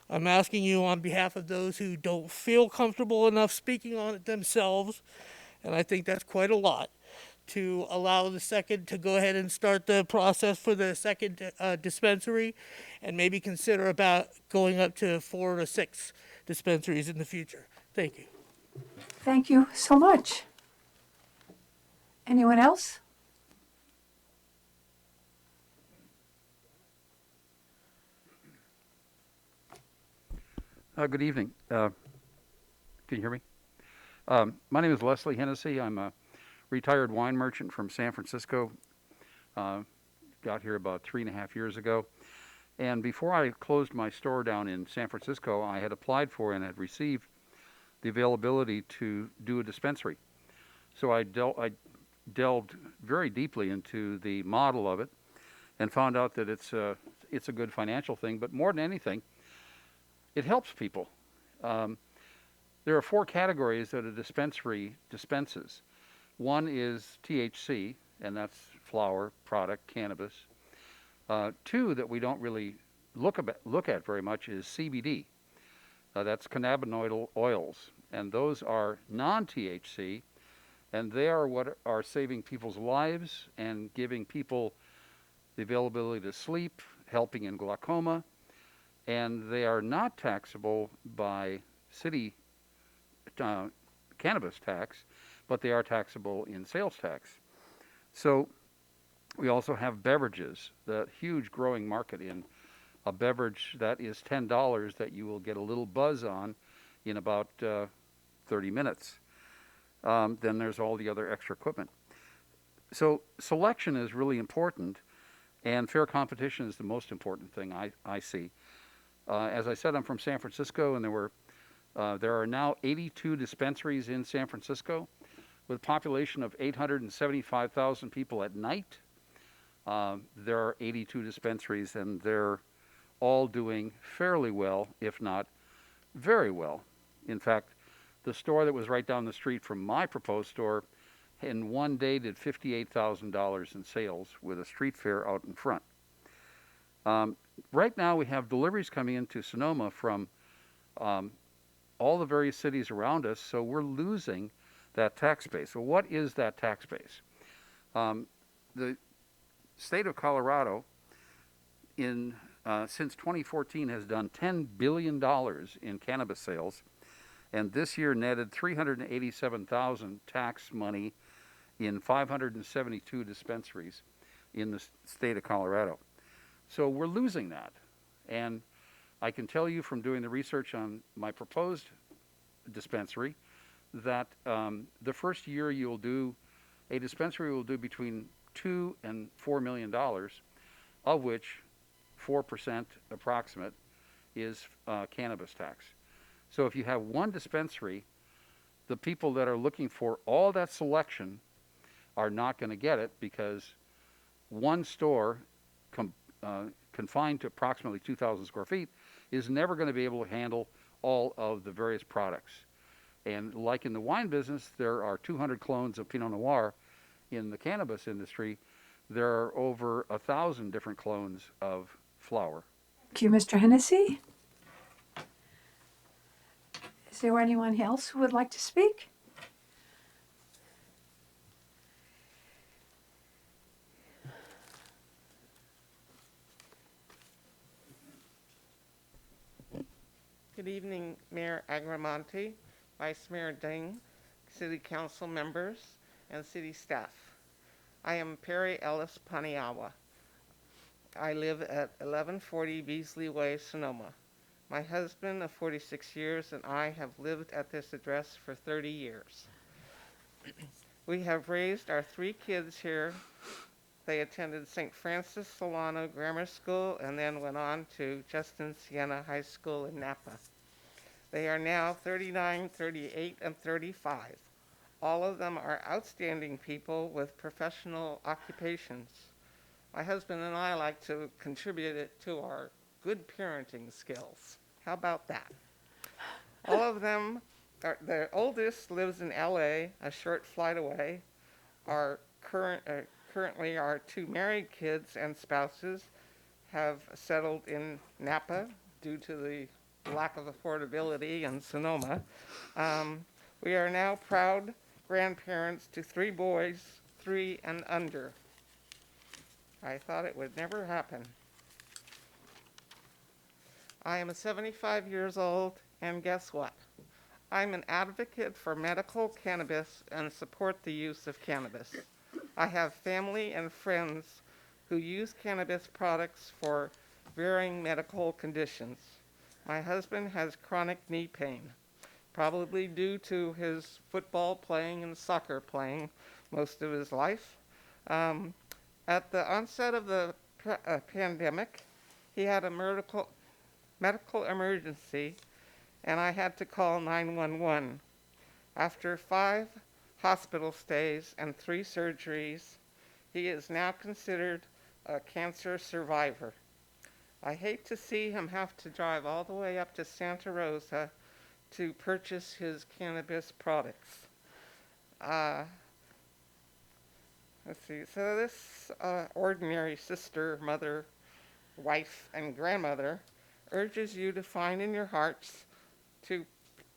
[SPEAKER 19] I'm asking you on behalf of those who don't feel comfortable enough speaking on it themselves, and I think that's quite a lot, to allow the second to go ahead and start the process for the second dispensary and maybe consider about going up to 4 to 6 dispensaries in the future. Thank you.
[SPEAKER 1] Thank you so much. Anyone else?
[SPEAKER 20] Good evening. Can you hear me? My name is Leslie Hennessy. I'm a retired wine merchant from San Francisco. Got here about 3.5 years ago. And before I closed my store down in San Francisco, I had applied for and had received the availability to do a dispensary. So I delved very deeply into the model of it and found out that it's a good financial thing, but more than anything, it helps people. There are 4 categories that a dispensary dispenses. One is THC, and that's flower, product, cannabis. 2 that we don't really look at very much is CBD. That's cannabinoid oils, and those are non-THC, and they are what are saving people's lives and giving people the availability to sleep, helping in glaucoma, and they are not taxable by city cannabis tax, but they are taxable in sales tax. So we also have beverages, the huge growing market in a beverage that is $10 that you will get a little buzz on in about 30 minutes. Then there's all the other extra equipment. So selection is really important, and fair competition is the most important thing I see. As I said, I'm from San Francisco, and there are now 82 dispensaries in San Francisco with a population of 875,000 people at night. There are 82 dispensaries, and they're all doing fairly well, if not very well. In fact, the store that was right down the street from my proposed store in one day did $58,000 in sales with a street fair out in front. Right now we have deliveries coming into Sonoma from all the various cities around us, so we're losing that tax base. So what is that tax base? state of Colorado since 2014 has done $10 billion in cannabis sales, and this year netted $387,000 tax money in 572 dispensaries in the state of Colorado. So we're losing that. And I can tell you from doing the research on my proposed dispensary that the first year a dispensary will do between $2 and $4 million, of which 4% approximate is cannabis tax. So if you have one dispensary, the people that are looking for all that selection are not going to get it, because one store confined to approximately 2,000 square feet is never going to be able to handle all of the various products. And like in the wine business, there are 200 clones of Pinot Noir. In the cannabis industry, there are over 1,000 different clones of flower.
[SPEAKER 1] Thank you, Mr. Hennessy. Is there anyone else who would like to speak?
[SPEAKER 21] Good evening, Mayor Agramonte, Vice Mayor Ding, City Council members, and city staff. I am Perry Ellis Paniawa. I live at 1140 Beasley Way, Sonoma. My husband of 46 years and I have lived at this address for 30 years. We have raised our 3 kids here. They attended St. Francis Solano Grammar School and then went on to Justin Siena High School in Napa. They are now 39, 38, and 35. All of them are outstanding people with professional occupations. My husband and I like to contribute it to our good parenting skills. How about that? All of them, the oldest lives in LA, a short flight away. Currently our 2 married kids and spouses have settled in Napa due to the lack of affordability in Sonoma. We are now proud grandparents to 3 boys, 3 and under. I thought it would never happen. I am 75 years old, and guess what? I'm an advocate for medical cannabis and support the use of cannabis. I have family and friends who use cannabis products for varying medical conditions. My husband has chronic knee pain, probably due to his football playing and soccer playing most of his life. At the onset of the pandemic, he had a medical emergency, and I had to call 911. After 5 hospital stays and 3 surgeries, he is now considered a cancer survivor. I hate to see him have to drive all the way up to Santa Rosa to purchase his cannabis products. Let's see, so this ordinary sister, mother, wife, and grandmother urges you to find in your hearts to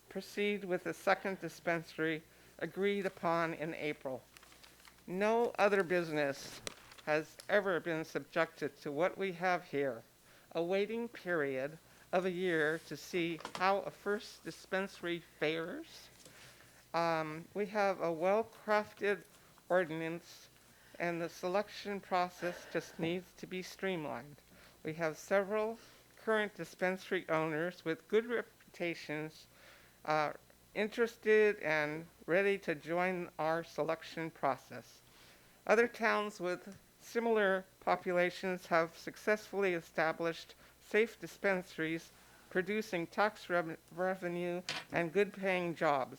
[SPEAKER 21] proceed with the second dispensary agreed upon in April. No other business has ever been subjected to what we have here, a waiting period of a year to see how a first dispensary fares. We have a well-crafted ordinance, and the selection process just needs to be streamlined. We have several current dispensary owners with good reputations interested and ready to join our selection process. Other towns with similar populations have successfully established safe dispensaries producing tax revenue and good paying jobs,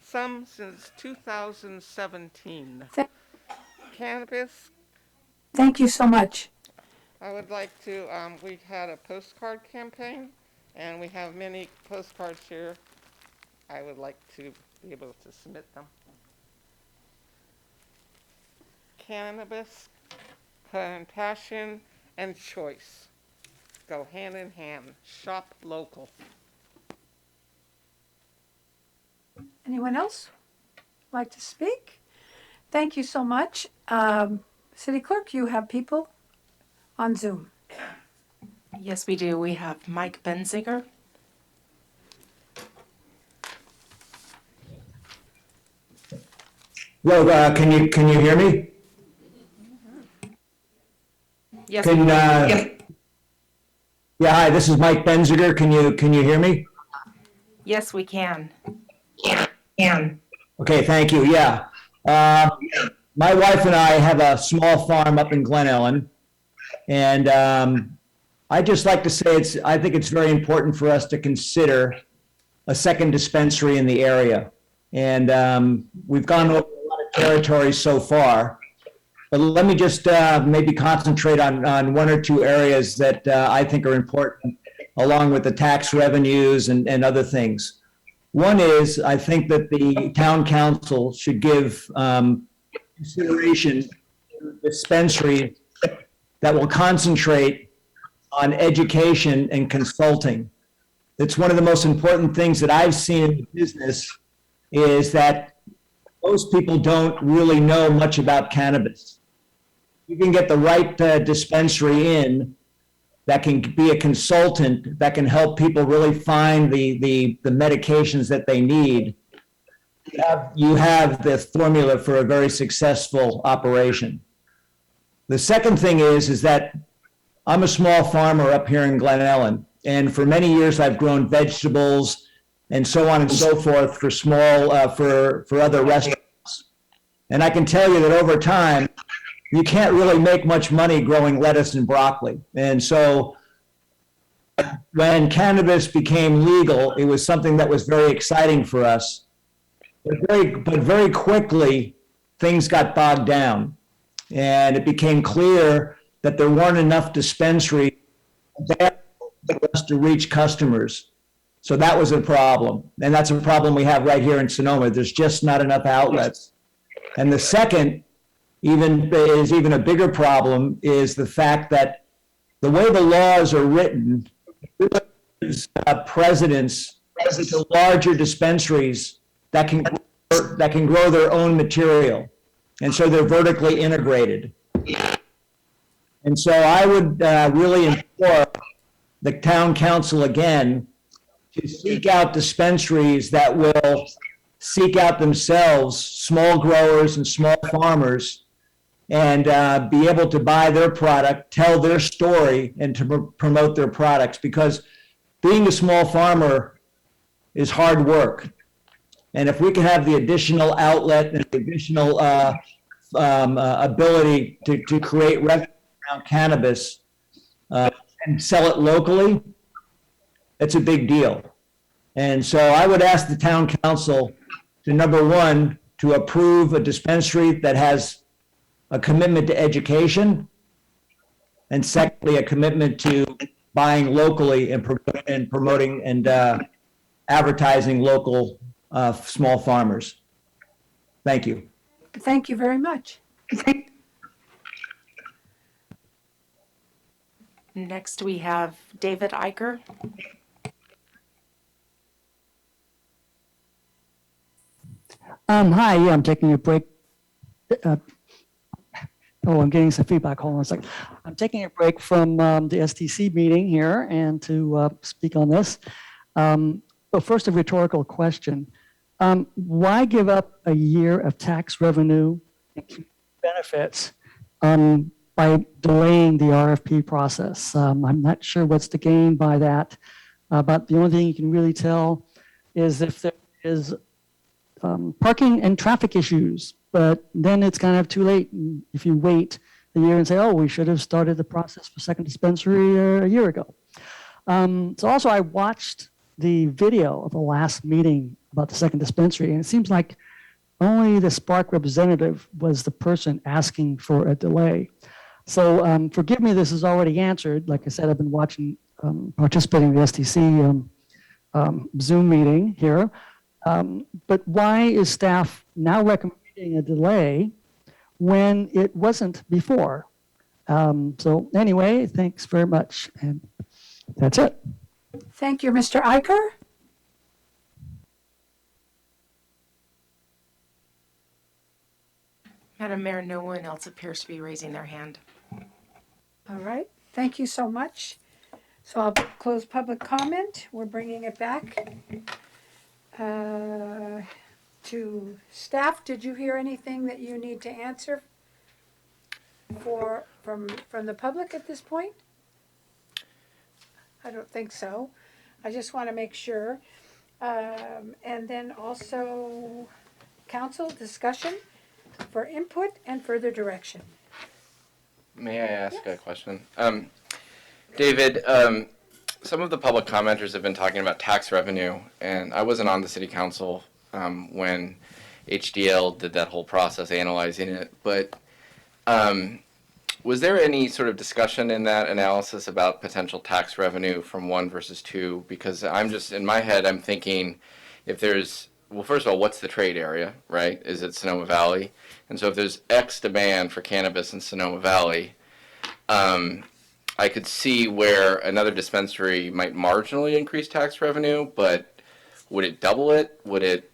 [SPEAKER 21] some since 2017. Cannabis.
[SPEAKER 1] Thank you so much.
[SPEAKER 21] I would like to, we had a postcard campaign, and we have many postcards here. I would like to be able to submit them. Cannabis, compassion, and choice go hand in hand. Shop local.
[SPEAKER 1] Anyone else like to speak? Thank you so much. City Clerk, you have people on Zoom.
[SPEAKER 3] Yes, we do. We have Mike Benziger.
[SPEAKER 9] Hello, can you hear me?
[SPEAKER 3] Yes.
[SPEAKER 9] Can yeah, hi, this is Mike Benziger. Can you hear me?
[SPEAKER 3] Yes, we can.
[SPEAKER 9] Okay, thank you. Yeah. My wife and I have a small farm up in Glen Ellen, and I just like to say I think it's very important for us to consider a second dispensary in the area. And we've gone over a lot of territory so far, but let me just maybe concentrate on one or two areas that I think are important, along with the tax revenues and other things. One is, I think that the town council should give consideration to dispensaries that will concentrate on education and consulting. It's one of the most important things that I've seen in the business is that most people don't really know much about cannabis. You can get the right dispensary in that can be a consultant that can help people really find the medications that they need. You have the formula for a very successful operation. The second thing is that I'm a small farmer up here in Glen Ellen, and for many years I've grown vegetables and so on and so forth for small, for other restaurants. And I can tell you that over time, you can't really make much money growing lettuce and broccoli. And so when cannabis became legal, it was something that was very exciting for us. But very quickly, things got bogged down. And it became clear that there weren't enough dispensaries for us to reach customers. So that was a problem. And that's a problem we have right here in Sonoma. There's just not enough outlets. And the second even a bigger problem is the fact that the way the laws are written gives precedence to larger dispensaries that can grow their own material. And so they're vertically integrated. And so I would really implore the town council again to seek out dispensaries that will seek out themselves small growers and small farmers and be able to buy their product, tell their story, and to promote their products. Because being a small farmer is hard work. And if we can have the additional outlet and additional ability to create revenue around cannabis and sell it locally, it's a big deal. And so I would ask the town council to, number one, to approve a dispensary that has a commitment to education, and secondly, a commitment to buying locally and promoting and advertising local small farmers. Thank you.
[SPEAKER 1] Thank you very much.
[SPEAKER 3] Next, we have David Eicher.
[SPEAKER 22] Hi, yeah, I'm taking a break. I'm getting some feedback. Hold on a second. I'm taking a break from the STC meeting here and to speak on this. But first, a rhetorical question. Why give up a year of tax revenue and benefits by delaying the RFP process? I'm not sure what's the gain by that, but the only thing you can really tell is if there is parking and traffic issues, but then it's kind of too late if you wait a year and say, oh, we should have started the process for second dispensary a year ago. So also I watched the video of the last meeting about the second dispensary, and it seems like only the Spark representative was the person asking for a delay. So forgive me, this is already answered. Like I said, I've been participating in the STC Zoom meeting here. But why is staff now recommending a delay when it wasn't before? So anyway, thanks very much. And that's it.
[SPEAKER 1] Thank you, Mr. Eicher.
[SPEAKER 3] Madam Mayor, no one else appears to be raising their hand.
[SPEAKER 1] All right, thank you so much. So I'll close public comment. We're bringing it back to staff. Did you hear anything that you need to answer from the public at this point? I don't think so. I just want to make sure. And then also council discussion for input and further direction.
[SPEAKER 6] May I ask a question? David, some of the public commenters have been talking about tax revenue, and I wasn't on the city council when HDL did that whole process analyzing it, but was there any sort of discussion in that analysis about potential tax revenue from 1 versus 2? Because I'm just, in my head, I'm thinking if there's, well, first of all, what's the trade area, right? Is it Sonoma Valley? And so if there's X demand for cannabis in Sonoma Valley, I could see where another dispensary might marginally increase tax revenue, but would it double it? Would it,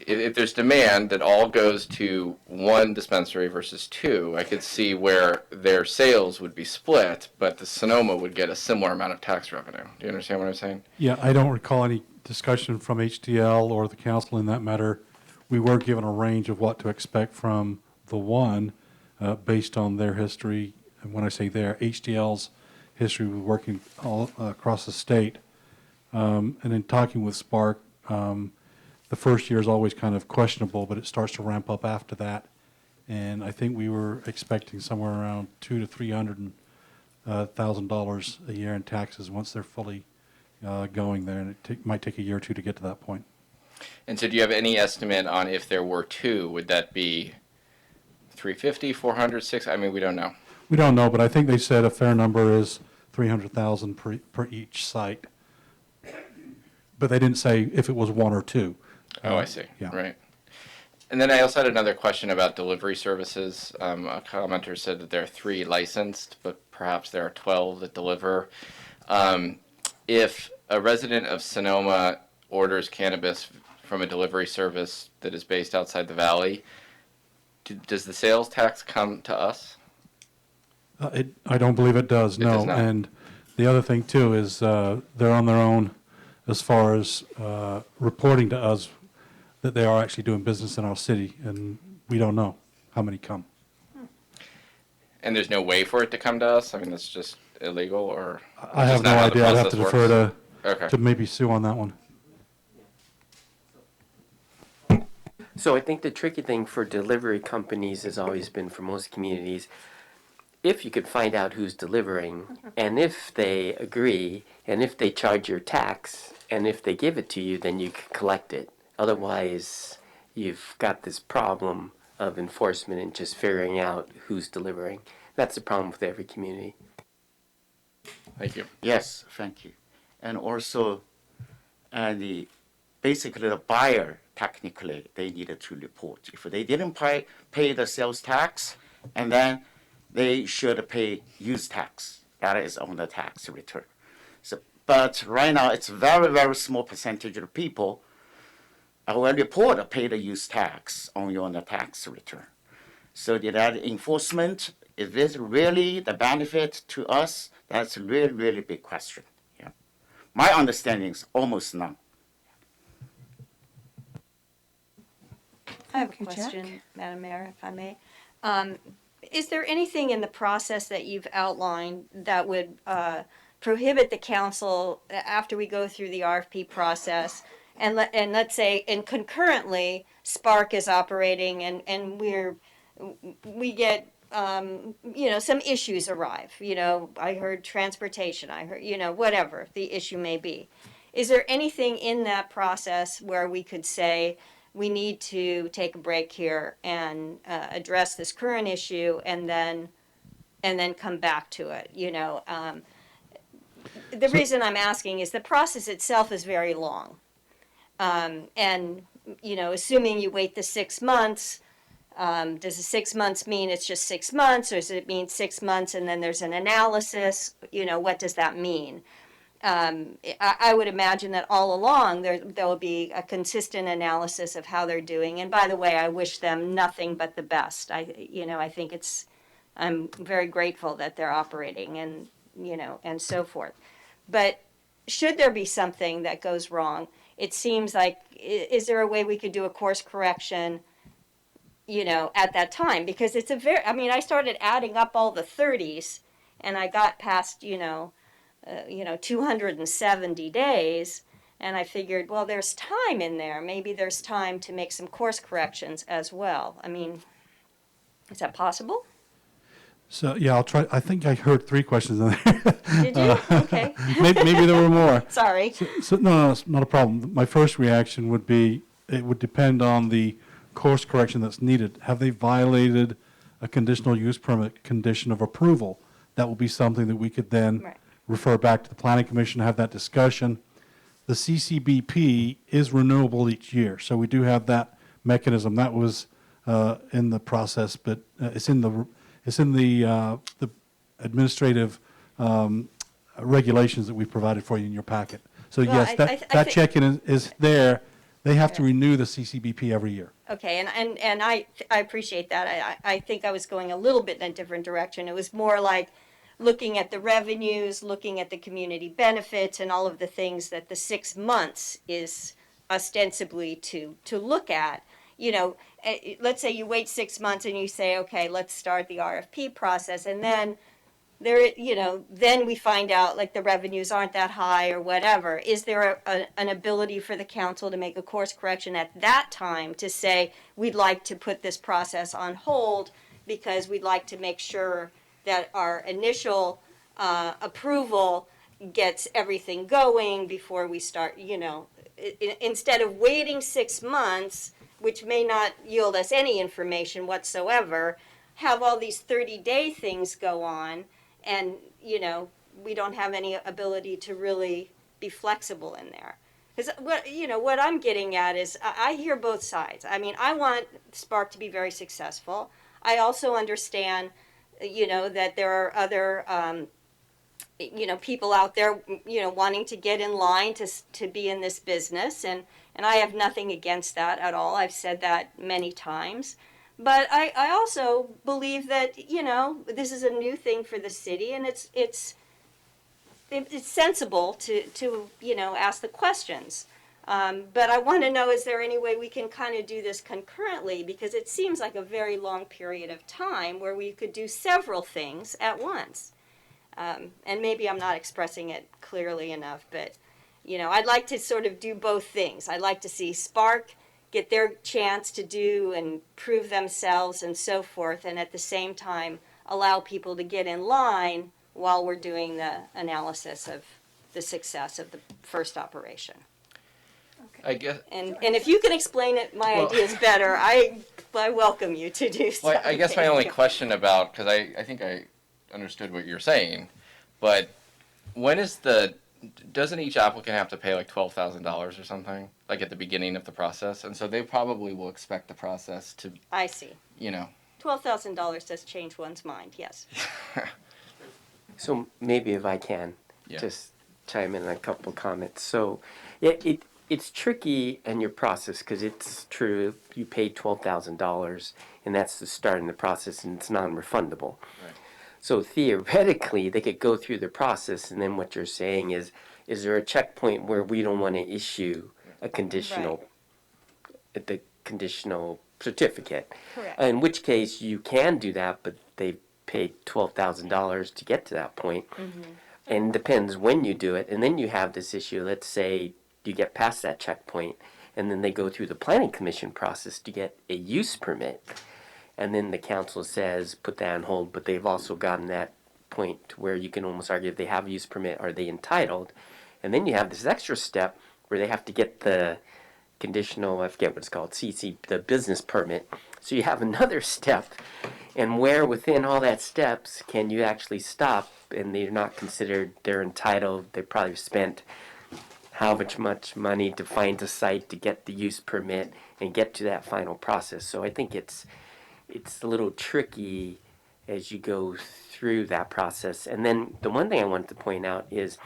[SPEAKER 6] if there's demand that all goes to one dispensary versus 2, I could see where their sales would be split, but the Sonoma would get a similar amount of tax revenue. Do you understand what I'm saying?
[SPEAKER 16] Yeah, I don't recall any discussion from HDL or the council in that matter. We were given a range of what to expect from the one based on their history. And when I say their, HDL's history with working all across the state. And in talking with Spark, the first year is always kind of questionable, but it starts to ramp up after that. And I think we were expecting somewhere around $200,000 to $300,000 a year in taxes once they're fully going there, and it might take a year or two to get to that point.
[SPEAKER 6] And so do you have any estimate on if there were 2, would that be 350, 400, 6? I mean, we don't know.
[SPEAKER 16] We don't know, but I think they said a fair number is 300,000 per each site. But they didn't say if it was 1 or 2.
[SPEAKER 6] Oh, I see.
[SPEAKER 16] Yeah.
[SPEAKER 6] Right. And then I also had another question about delivery services. A commenter said that there are 3 licensed, but perhaps there are 12 that deliver. If a resident of Sonoma orders cannabis from a delivery service that is based outside the valley, does the sales tax come to us?
[SPEAKER 16] I don't believe it does, no.
[SPEAKER 6] Does not.
[SPEAKER 16] And the other thing, too, is they're on their own as far as reporting to us that they are actually doing business in our city, and we don't know how many come.
[SPEAKER 6] And there's no way for it to come to us? I mean, that's just illegal, or?
[SPEAKER 16] I have no idea. I'd have to defer
[SPEAKER 6] Okay.
[SPEAKER 16] to maybe Sue on that one.
[SPEAKER 7] So I think the tricky thing for delivery companies has always been, for most communities, if you could find out who's delivering, and if they agree, and if they charge your tax, and if they give it to you, then you can collect it. Otherwise, you've got this problem of enforcement and just figuring out who's delivering. That's the problem with every community.
[SPEAKER 6] Thank you.
[SPEAKER 4] Yes, thank you. And also, basically the buyer, technically, they needed to report. If they didn't pay the sales tax, and then they should pay use tax. That is on the tax return. So, but right now, it's very, very small percentage of people will report or pay the use tax on your tax return. So that enforcement, is this really the benefit to us? That's a really, really big question. Yeah. My understanding is almost none.
[SPEAKER 14] I have a
[SPEAKER 1] Thank you,
[SPEAKER 14] question,
[SPEAKER 1] Jack.
[SPEAKER 14] Madam Mayor, if I may. Is there anything in the process that you've outlined that would prohibit the council, after we go through the RFP process, and let's say, and concurrently, Spark is operating, and we get some issues arrive. I heard transportation. I heard whatever the issue may be. Is there anything in that process where we could say, we need to take a break here and address this current issue and then come back to it? The reason I'm asking is the process itself is very long. And assuming you wait the 6 months, does the 6 months mean it's just 6 months, or does it mean 6 months and then there's an analysis? What does that mean? I would imagine that all along there will be a consistent analysis of how they're doing. And by the way, I wish them nothing but the best. I think I'm very grateful that they're operating and, and so forth. But should there be something that goes wrong, it seems like, is there a way we could do a course correction, at that time? Because it's I started adding up all the 30s and I got past, 270 days. And I figured, well, there's time in there. Maybe there's time to make some course corrections as well. Is that possible?
[SPEAKER 16] So, yeah, I'll try. I think I heard 3 questions in there.
[SPEAKER 14] Did you? Okay.
[SPEAKER 16] Maybe there were more.
[SPEAKER 14] Sorry.
[SPEAKER 16] No, it's not a problem. My first reaction would be, it would depend on the course correction that's needed. Have they violated a conditional use permit condition of approval? That will be something that we could then refer back to the planning commission, have that discussion. The CCBP is renewable each year, so we do have that mechanism. That was in the process, but it's in the administrative regulations that we provided for you in your packet. So
[SPEAKER 14] Well,
[SPEAKER 16] yes, that check-in is there. They have to renew the CCBP every year.
[SPEAKER 14] Okay, and I appreciate that. I think I was going a little bit in a different direction. It was more like looking at the revenues, looking at the community benefits, and all of the things that the 6 months is ostensibly to look at. Let's say you wait 6 months and you say, okay, let's start the RFP process, and then then we find out like the revenues aren't that high or whatever. Is there an ability for the council to make a course correction at that time to say, we'd like to put this process on hold because we'd like to make sure that our initial approval gets everything going before we start, instead of waiting 6 months, which may not yield us any information whatsoever, have all these 30-day things go on, and we don't have any ability to really be flexible in there. Because what I'm getting at is I hear both sides. I want Spark to be very successful. I also understand that there are other people out there wanting to get in line to be in this business, and I have nothing against that at all. I've said that many times. But I also believe that, this is a new thing for the city, and it's sensible to ask the questions. But I want to know, is there any way we can kind of do this concurrently? Because it seems like a very long period of time where we could do several things at once. And maybe I'm not expressing it clearly enough, but, I'd like to sort of do both things. I'd like to see Spark get their chance to do and prove themselves and so forth, and at the same time allow people to get in line while we're doing the analysis of the success of the first operation.
[SPEAKER 6] I guess.
[SPEAKER 14] And if you can explain my ideas better, I welcome you to do so.
[SPEAKER 6] Well, I guess my only question about, because I think I understood what you're saying, but doesn't each applicant have to pay like $12,000 or something, like at the beginning of the process? And so they probably will expect the process to.
[SPEAKER 14] I see. $12,000 does change one's mind, yes.
[SPEAKER 7] So maybe if I can just chime in on a couple comments. So it's tricky in your process because it's true, you paid $12,000 and that's the start in the process and it's non-refundable. Right. So theoretically, they could go through the process, and then what you're saying is there a checkpoint where we don't want to issue a conditional, the conditional certificate?
[SPEAKER 14] Correct.
[SPEAKER 7] In which case you can do that, but they paid $12,000 to get to that point. Mm-hmm. And it depends when you do it, and then you have this issue. Let's say you get past that checkpoint, and then they go through the planning commission process to get a use permit. And then the council says, put that on hold, but they've also gotten that point where you can almost argue if they have a use permit, are they entitled? And then you have this extra step where they have to get the conditional, I forget what it's called, the business permit. So you have another step, and where within all that steps can you actually stop and they're not considered, they're entitled, they probably spent how much money to find a site to get the use permit and get to that final process. So I think it's a little tricky as you go through that process. And then the one thing I wanted to point out is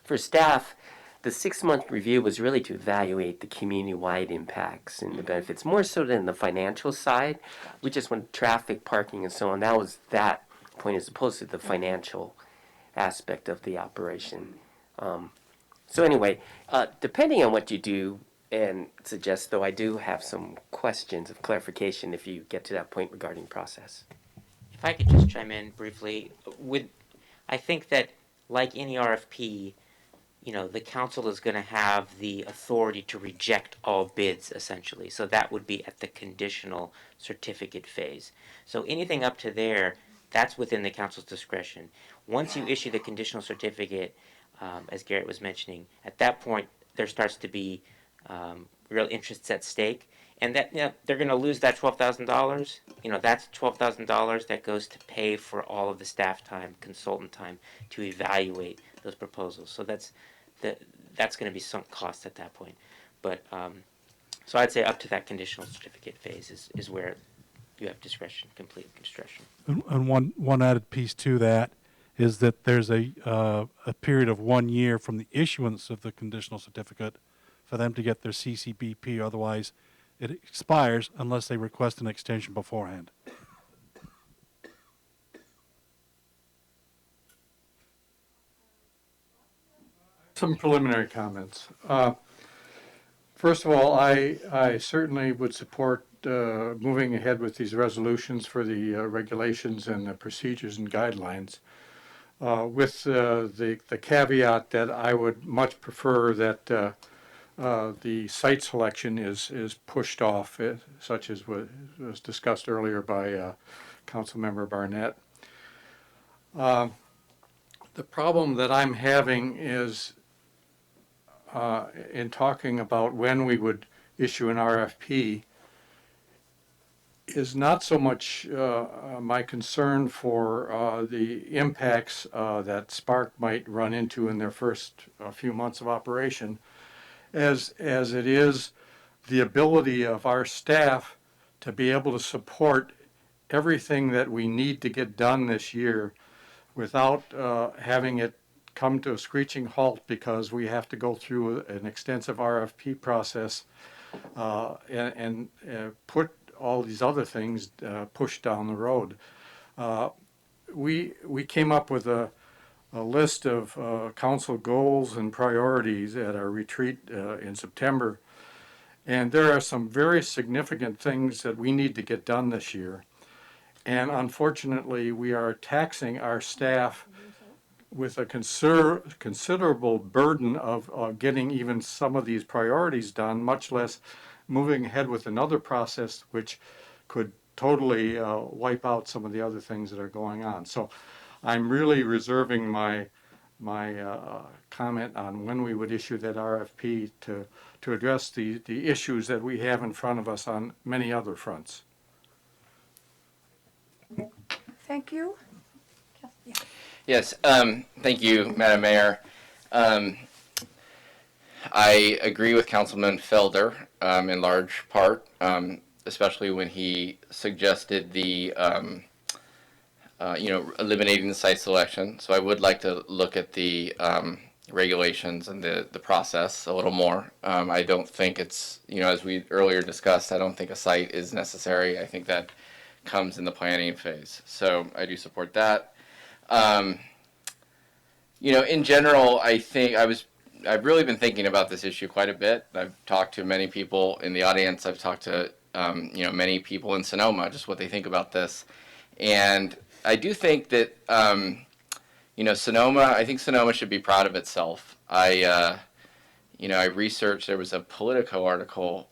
[SPEAKER 7] For staff, the 6-month review was really to evaluate the community-wide impacts and the benefits, more so than the financial side. We just went traffic, parking, and so on. That was that point as opposed to the financial aspect of the operation. So anyway, depending on what you do and suggest, though, I do have some questions of clarification if you get to that point regarding process.
[SPEAKER 2] If I could just chime in briefly, I think that like any RFP, the council is going to have the authority to reject all bids, essentially. So that would be at the conditional certificate phase. So anything up to there, that's within the council's discretion. Once you issue the conditional certificate, as Garrett was mentioning, at that point, there starts to be real interests at stake. And that they're going to lose that $12,000. That's $12,000 that goes to pay for all of the staff time, consultant time to evaluate those proposals. So that's going to be sunk cost at that point. But so I'd say up to that conditional certificate phase is where you have discretion, complete discretion.
[SPEAKER 16] And one added piece to that is that there's a period of 1 year from the issuance of the conditional certificate for them to get their CCBP. Otherwise, it expires unless they request an extension beforehand.
[SPEAKER 11] Some preliminary comments. First of all, I certainly would support moving ahead with these resolutions for the regulations and the procedures and guidelines, with the caveat that I would much prefer that the site selection is pushed off, such as was discussed earlier by Councilmember Barnett. The problem that I'm having is in talking about when we would issue an RFP is not so much my concern for the impacts that Spark might run into in their first few months of operation, as it is the ability of our staff to be able to support everything that we need to get done this year without having it come to a screeching halt because we have to go through an extensive RFP process and put all these other things pushed down the road. We came up with a list of council goals and priorities at our retreat in September. And there are some very significant things that we need to get done this year. And unfortunately, we are taxing our staff with a considerable burden of getting even some of these priorities done, much less moving ahead with another process which could totally wipe out some of the other things that are going on. So I'm really reserving my comment on when we would issue that RFP to address the issues that we have in front of us on many other fronts.
[SPEAKER 1] Thank you.
[SPEAKER 6] Yes, thank you, Madam Mayor. I agree with Councilman Felder in large part, especially when he suggested the eliminating the site selection. So I would like to look at the regulations and the process a little more. I don't think it's, as we earlier discussed, I don't think a site is necessary. I think that comes in the planning phase. So I do support that. In general, I think I've really been thinking about this issue quite a bit. I've talked to many people in the audience. I've talked to, many people in Sonoma, just what they think about this. And I do think that, I think Sonoma should be proud of itself. I researched, there was a Politico article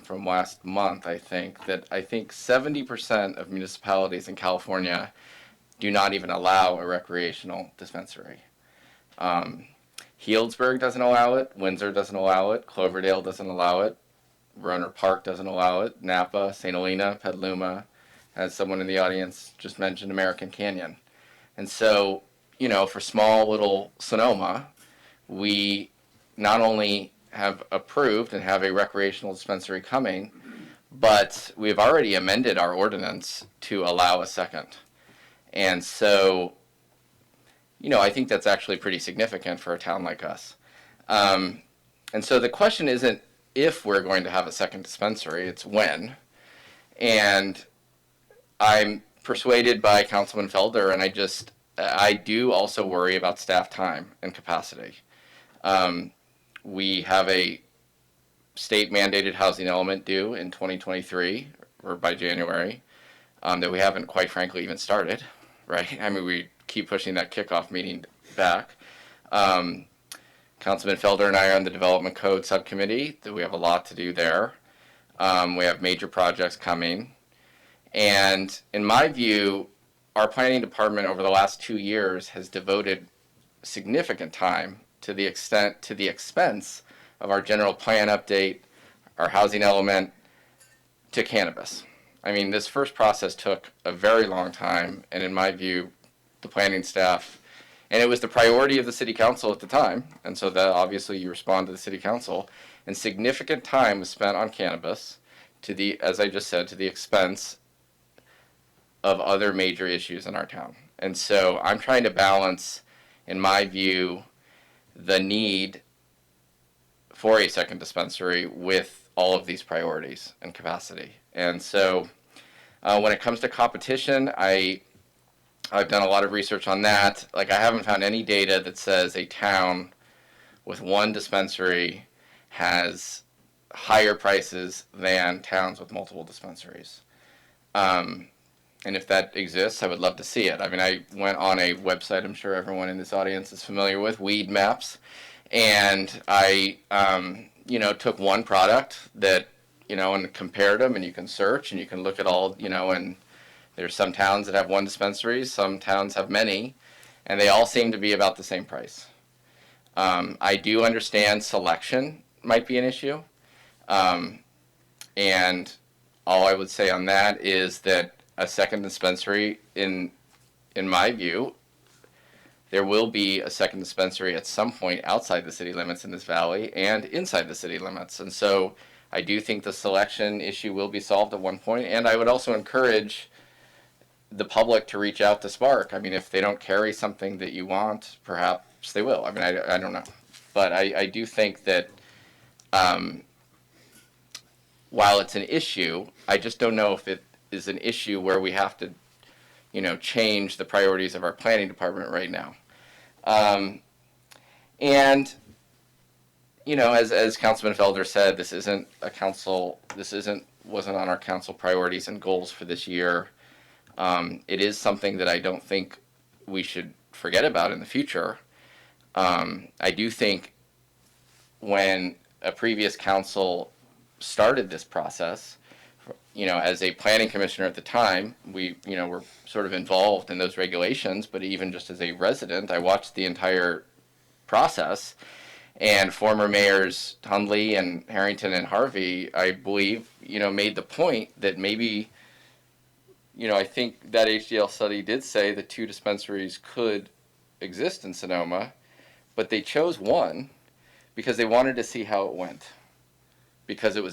[SPEAKER 6] from last month, I think 70% of municipalities in California do not even allow a recreational dispensary. Healdsburg doesn't allow it, Windsor doesn't allow it, Cloverdale doesn't allow it, Runner Park doesn't allow it, Napa, St. Helena, Petaluma, as someone in the audience just mentioned, American Canyon. And so, for small little Sonoma, we not only have approved and have a recreational dispensary coming, but we've already amended our ordinance to allow a second. And so I think that's actually pretty significant for a town like us. And so the question isn't if we're going to have a second dispensary, it's when. And I'm persuaded by Councilman Felder, and I do also worry about staff time and capacity. We have a state mandated housing element due in 2023 or by January that we haven't quite frankly even started, right? I mean, we keep pushing that kickoff meeting back. Councilman Felder and I are on the Development Code Subcommittee. We have a lot to do there. We have major projects coming. And in my view, our planning department over the last 2 years has devoted significant time to the expense of our general plan update, our housing element, to cannabis. I mean, this first process took a very long time, and in my view, the planning staff, and it was the priority of the city council at the time, and so that obviously you respond to the city council, and significant time was spent on cannabis as I just said, to the expense of other major issues in our town. And so I'm trying to balance, in my view, the need for a second dispensary with all of these priorities and capacity. And so when it comes to competition, I've done a lot of research on that. Like, I haven't found any data that says a town with one dispensary has higher prices than towns with multiple dispensaries. And if that exists, I would love to see it. I mean, I went on a website I'm sure everyone in this audience is familiar with, Weed Maps, and I, took one product that, and compared them, and you can search, and you can look at all, and there's some towns that have one dispensary, some towns have many, and they all seem to be about the same price. I do understand selection might be an issue, and all I would say on that is that a second dispensary, in my view, there will be a second dispensary at some point outside the city limits in this valley and inside the city limits. And so I do think the selection issue will be solved at one point. And I would also encourage the public to reach out to Spark. I mean, if they don't carry something that you want, perhaps they will. I mean, I don't know. But I do think that while it's an issue, I just don't know if it is an issue where we have to, change the priorities of our planning department right now. And, as Councilman Felder said, wasn't on our council priorities and goals for this year. It is something that I don't think we should forget about in the future. I do think when a previous council started this process, as a planning commissioner at the time, we, were sort of involved in those regulations, but even just as a resident, I watched the entire process. And former mayors Hundley and Harrington and Harvey, I believe, made the point that maybe, I think that HDL study did say that 2 dispensaries could exist in Sonoma, but they chose one because they wanted to see how it went. Because it was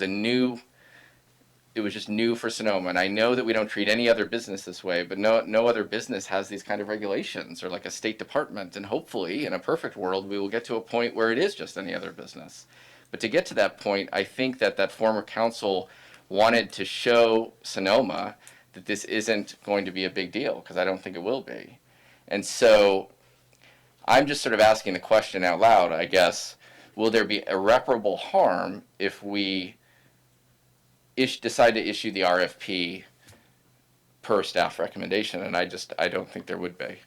[SPEAKER 6] just new for Sonoma. And I know that we don't treat any other business this way, but no other business has these kind of regulations or like a state department. And hopefully, in a perfect world, we will get to a point where it is just any other business. But to get to that point, I think that former council wanted to show Sonoma that this isn't going to be a big deal, because I don't think it will be. And so I'm just sort of asking the question out loud, I guess, will there be irreparable harm if we decide to issue the RFP per staff recommendation? And I don't think there would be,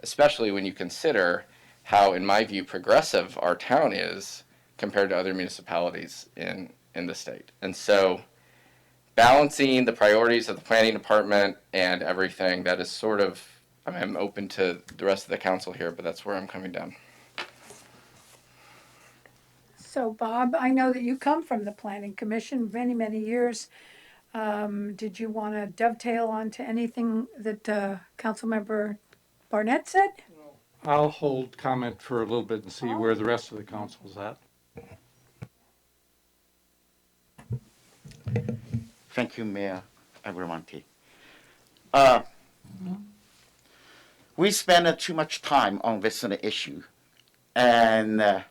[SPEAKER 6] especially when you consider how, in my view, progressive our town is compared to other municipalities in the state. And so balancing the priorities of the planning department and everything, that is sort of, I'm open to the rest of the council here, but that's where I'm coming down.
[SPEAKER 1] So Bob, I know that you come from the Planning Commission many, many years. Did you want to dovetail onto anything that Councilmember Barnett said?
[SPEAKER 11] I'll hold comment for a little bit and see where the rest of the council's at.
[SPEAKER 4] Thank you, Mayor Agramonte. we spend too much time on this issue. And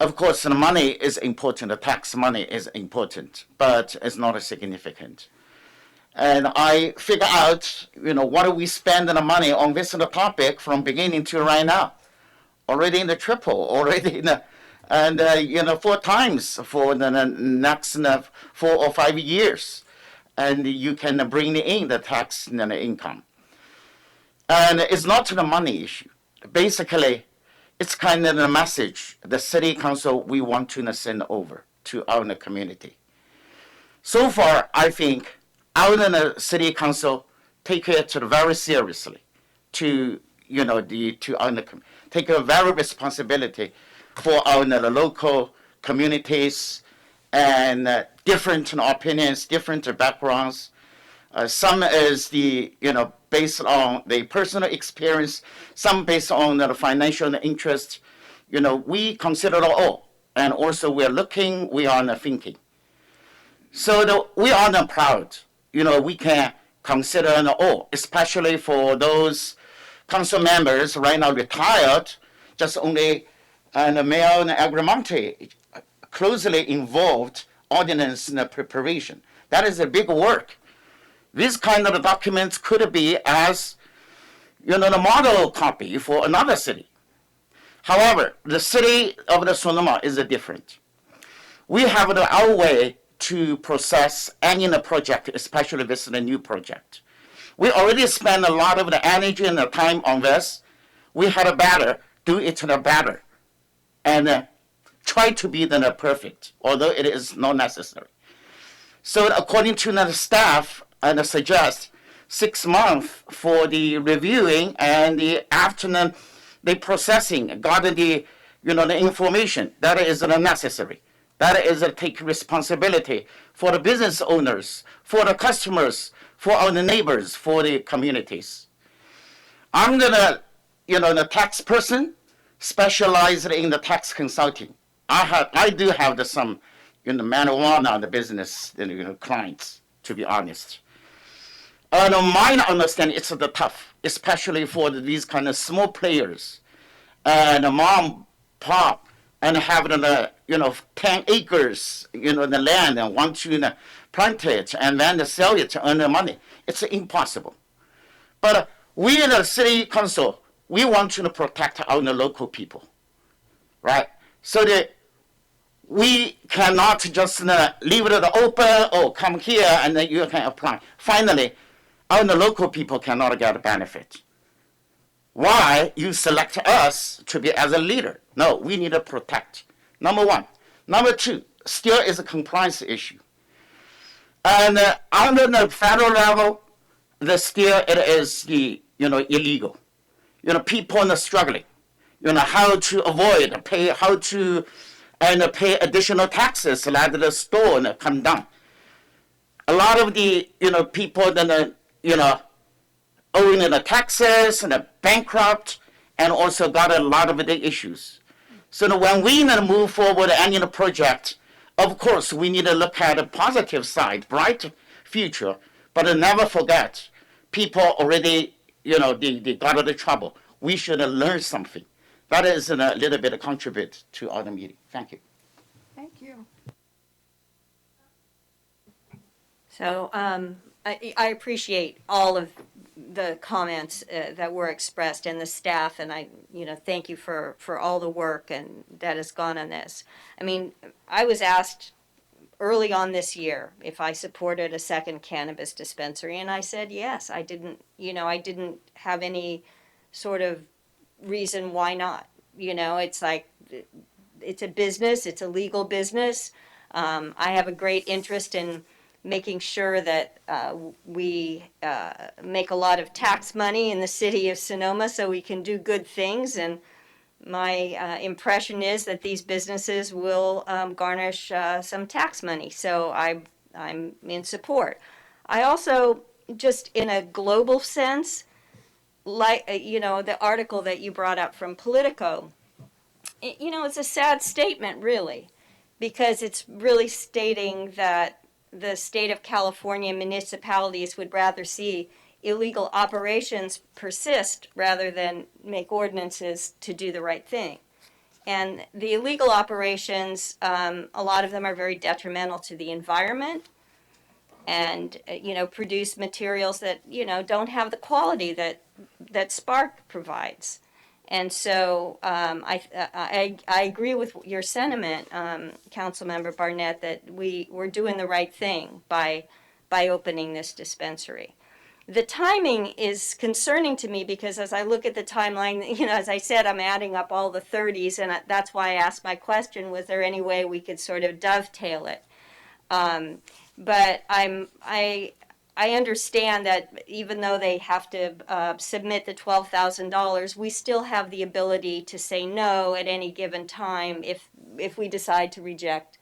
[SPEAKER 4] of course, the money is important, the tax money is important, but it's not as significant. And I figure out, what do we spend the money on this topic from beginning to right now? Already in the triple, already in the, and 4 times for the next 4 or 5 years. And you can bring in the tax and the income. And it's not the money issue. Basically, it's kind of the message the city council we want to send over to our community. So far, I think our city council take it very seriously to take a very responsibility for our local communities and different opinions, different backgrounds. Some is based on the personal experience, some based on the financial interest. We consider it all, and also we are thinking. So we are proud. We can consider all, especially for those council members right now retired, just only Mayor Agramonte closely involved ordinance preparation. That is a big work. This kind of documents could be as the model copy for another city. However, the city of the Sonoma is different. We have our way to process any project, especially this new project. We already spent a lot of the energy and the time on this. We had better do it better and try to be perfect, although it is not necessary. So according to the staff, and suggest 6 months for the reviewing and the afternoon the processing, got the the information that is necessary. That is take responsibility for the business owners, for the customers, for our neighbors, for the communities. I'm the tax person, specialized in the tax consulting. I do have some marijuana the business clients, to be honest. My understanding, it's tough, especially for these kind of small players, and mom, pop, and have 10 acres, the land, and want to plant it and then sell it to earn the money. It's impossible. But we in the city council, we want to protect our local people, right? So that we cannot just leave it open. Oh, come here and then you can apply. Finally, our local people cannot get a benefit. Why you select us to be as a leader? No, we need to protect. Number one. Number two, still is a compliance issue. And under the federal level, still it is illegal. People are struggling. How to avoid pay additional taxes, let the store come down. A lot of the people that owing the taxes and bankrupt, and also got a lot of the issues. So when we move forward any project, of course we need to look at the positive side, bright future, but never forget people already they got into trouble. We should learn something. That is a little bit of contribute to our meeting. Thank you.
[SPEAKER 1] Thank you.
[SPEAKER 14] So I appreciate all of the comments that were expressed and the staff, and I thank you for all the work and that has gone on this. I mean, I was asked early on this year if I supported a second cannabis dispensary, and I said yes. I didn't have any sort of reason why not. It's like, it's a business, it's a legal business. I have a great interest in making sure that we make a lot of tax money in the city of Sonoma so we can do good things. And my impression is that these businesses will garnish some tax money. So I'm in support. I also, just in a global sense, like, the article that you brought up from Politico, it's a sad statement, really, because it's really stating that the state of California municipalities would rather see illegal operations persist rather than make ordinances to do the right thing. And the illegal operations, a lot of them are very detrimental to the environment and, produce materials that, don't have the quality that Spark provides. And so I agree with your sentiment, Councilmember Barnett, that we're doing the right thing by opening this dispensary. The timing is concerning to me because as I look at the timeline, as I said, I'm adding up all the 30s, and that's why I asked my question, was there any way we could sort of dovetail it? But I understand that even though they have to submit the $12,000, we still have the ability to say no at any given time if we decide to reject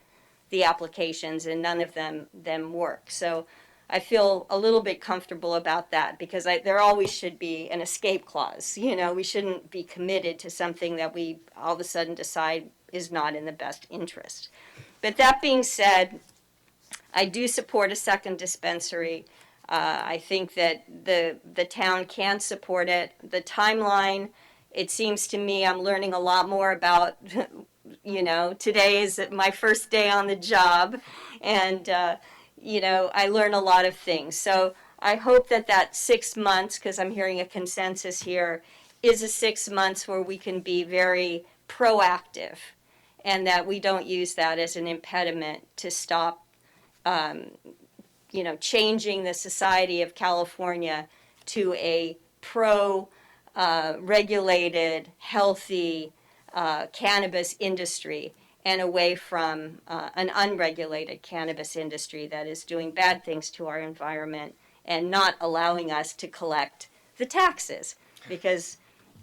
[SPEAKER 14] the applications and none of them work. So I feel a little bit comfortable about that because there always should be an escape clause. We shouldn't be committed to something that we all of a sudden decide is not in the best interest. But that being said, I do support a second dispensary. I think that the town can support it. The timeline, it seems to me I'm learning a lot more about, today is my first day on the job, and, I learn a lot of things. So I hope that 6 months, because I'm hearing a consensus here, is a 6 months where we can be very proactive and that we don't use that as an impediment to stop changing the society of California to a regulated, healthy cannabis industry and away from an unregulated cannabis industry that is doing bad things to our environment and not allowing us to collect the taxes. Because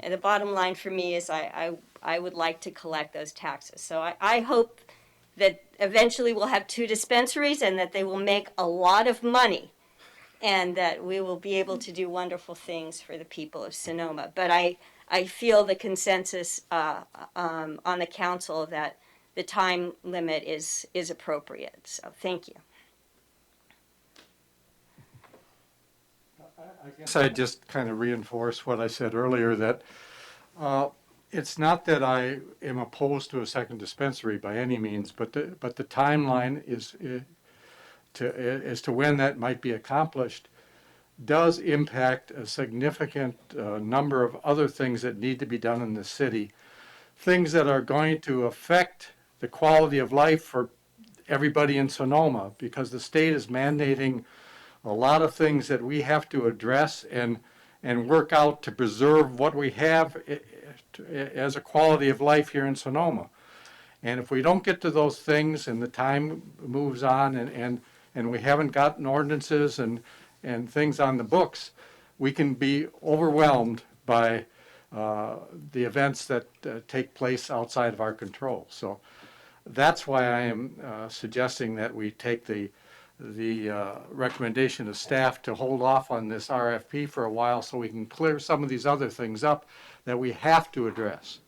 [SPEAKER 14] the bottom line for me is I would like to collect those taxes. So I hope that eventually we'll have 2 dispensaries and that they will make a lot of money and that we will be able to do wonderful things for the people of Sonoma. But I feel the consensus on the council that the time limit is appropriate. So thank you.
[SPEAKER 11] I guess I just kind of reinforce what I said earlier, that it's not that I am opposed to a second dispensary by any means, but the timeline is as to when that might be accomplished does impact a significant number of other things that need to be done in the city, things that are going to affect the quality of life for everybody in Sonoma, because the state is mandating a lot of things that we have to address and work out to preserve what we have as a quality of life here in Sonoma. And if we don't get to those things and the time moves on and we haven't gotten ordinances and things on the books, we can be overwhelmed by the events that take place outside of our control. So that's why I am suggesting that we take the recommendation of staff to hold off on this RFP for a while so we can clear some of these other things up that we have to address.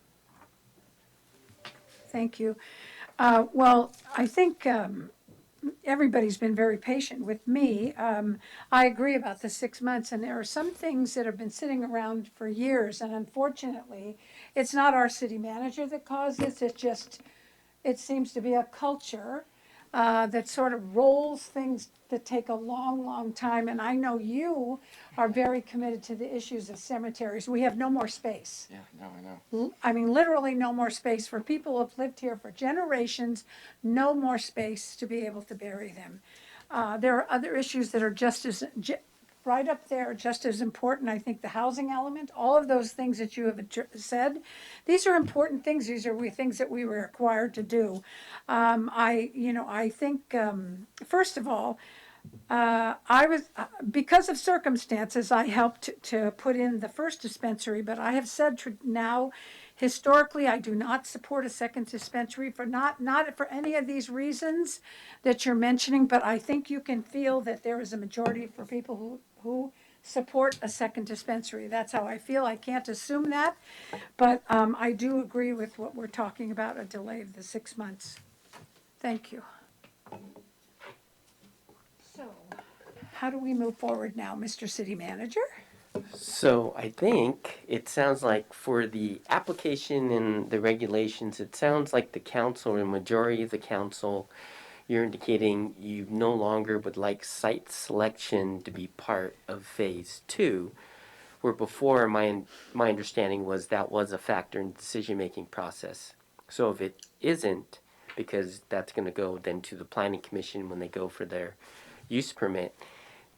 [SPEAKER 1] Thank you. Well, I think everybody's been very patient with me. I agree about the 6 months, and there are some things that have been sitting around for years, and unfortunately, it's not our city manager that caused this. It seems to be a culture that sort of rolls things that take a long, long time. And I know you are very committed to the issues of cemeteries. We have no more space.
[SPEAKER 6] Yeah, no, I know.
[SPEAKER 1] I mean, literally no more space for people who have lived here for generations, no more space to be able to bury them. There are other issues that are just as, right up there, just as important. I think the housing element, all of those things that you have said, these are important things. These are things that we were required to do. I think, first of all, because of circumstances, I helped to put in the first dispensary, but I have said now, historically, I do not support a second dispensary for not for any of these reasons that you're mentioning, but I think you can feel that there is a majority for people who support a second dispensary. That's how I feel. I can't assume that, but I do agree with what we're talking about, a delay of the 6 months. Thank you. So, How do we move forward now, Mr. City Manager?
[SPEAKER 7] So I think it sounds like for the application and the regulations, it sounds like the council or majority of the council, you're indicating you no longer would like site selection to be part of phase two, where before my understanding was that was a factor in the decision-making process. So if it isn't, because that's going to go then to the planning commission when they go for their use permit,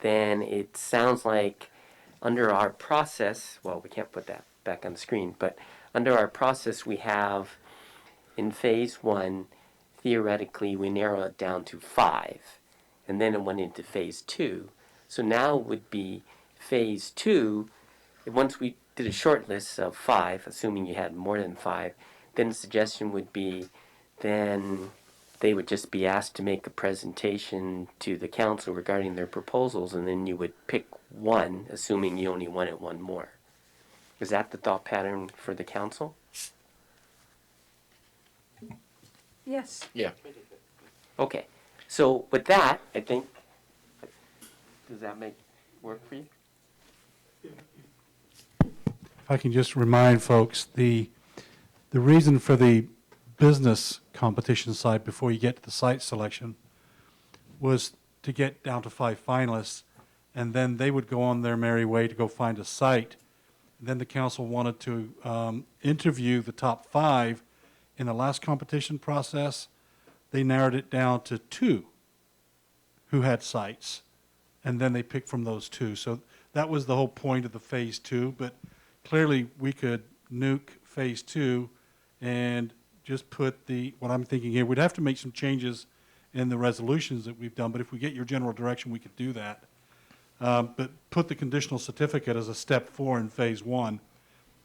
[SPEAKER 7] then it sounds like under our process, well, we can't put that back on the screen, but under our process, we have in phase one, theoretically, we narrow it down to 5, and then it went into phase two. So now would be phase two. Once we did a short list of 5, assuming you had more than 5, then the suggestion would be then they would just be asked to make a presentation to the council regarding their proposals, and then you would pick one, assuming you only wanted one more. Is that the thought pattern for the council?
[SPEAKER 1] Yes.
[SPEAKER 7] Yeah. Okay. So with that, I think, does that make work for you?
[SPEAKER 16] If I can just remind folks, the reason for the business competition site before you get to the site selection was to get down to 5 finalists, and then they would go on their merry way to go find a site. And then the council wanted to interview the top 5 in the last competition process. They narrowed it down to 2 who had sites, and then they picked from those 2. So that was the whole point of the phase 2, but clearly we could nuke phase 2 and just put what I'm thinking here, we'd have to make some changes in the resolutions that we've done, but if we get your general direction, we could do that. But put the conditional certificate as a step 4 in phase 1,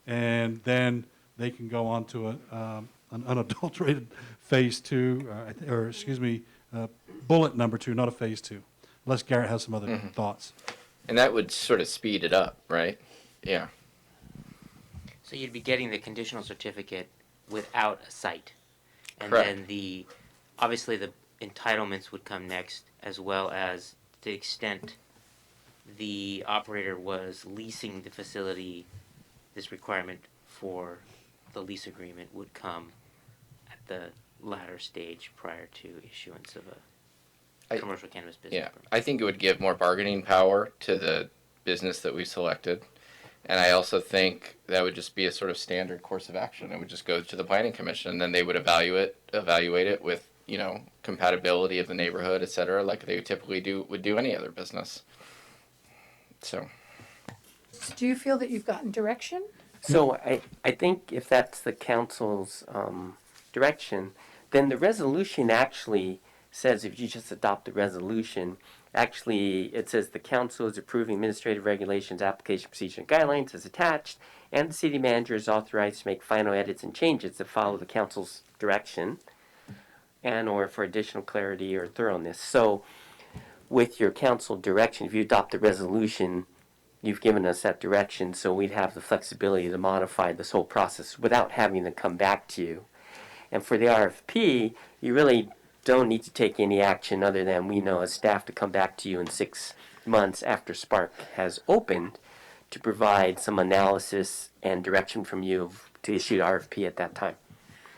[SPEAKER 16] and then they can go on to an unadulterated phase 2, or excuse me, bullet number 2, not a phase 2, unless Garrett has some other thoughts.
[SPEAKER 6] And that would sort of speed it up, right? Yeah.
[SPEAKER 2] So you'd be getting the conditional certificate without a site. And
[SPEAKER 6] Correct.
[SPEAKER 2] then obviously the entitlements would come next, as well as to the extent the operator was leasing the facility, this requirement for the lease agreement would come at the latter stage prior to issuance of a commercial cannabis business
[SPEAKER 6] Yeah,
[SPEAKER 2] permit.
[SPEAKER 6] I think it would give more bargaining power to the business that we selected. And I also think that would just be a sort of standard course of action. It would just go to the planning commission, and then they would evaluate it with, compatibility of the neighborhood, et cetera, like they typically would do any other business. So.
[SPEAKER 1] Do you feel that you've gotten direction?
[SPEAKER 7] So I think if that's the council's direction, then the resolution actually says, if you just adopt the resolution, actually it says the council is approving administrative regulations, application procedure, and guidelines as attached, and the city manager is authorized to make final edits and changes that follow the council's direction, and or for additional clarity or thoroughness. So with your council direction, if you adopt the resolution, you've given us that direction, so we'd have the flexibility to modify this whole process without having to come back to you. And for the RFP, you really don't need to take any action other than we know as staff to come back to you in 6 months after Spark has opened to provide some analysis and direction from you to issue the RFP at that time.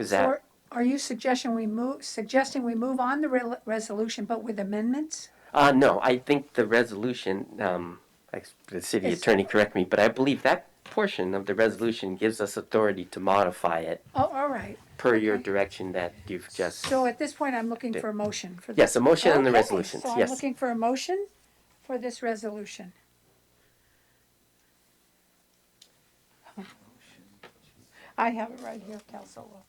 [SPEAKER 7] Is that?
[SPEAKER 1] So are you suggesting we move on the resolution, but with amendments?
[SPEAKER 7] No, I think the resolution, the city attorney correct me, but I believe that portion of the resolution gives us authority to modify it.
[SPEAKER 1] Oh, all right.
[SPEAKER 7] Per your direction that you've just.
[SPEAKER 1] So at this point, I'm looking for a motion for this.
[SPEAKER 7] Yes, a motion on the
[SPEAKER 1] Okay,
[SPEAKER 7] resolutions,
[SPEAKER 1] so I'm
[SPEAKER 7] yes.
[SPEAKER 1] looking for a motion for this resolution. I have it right here, Council.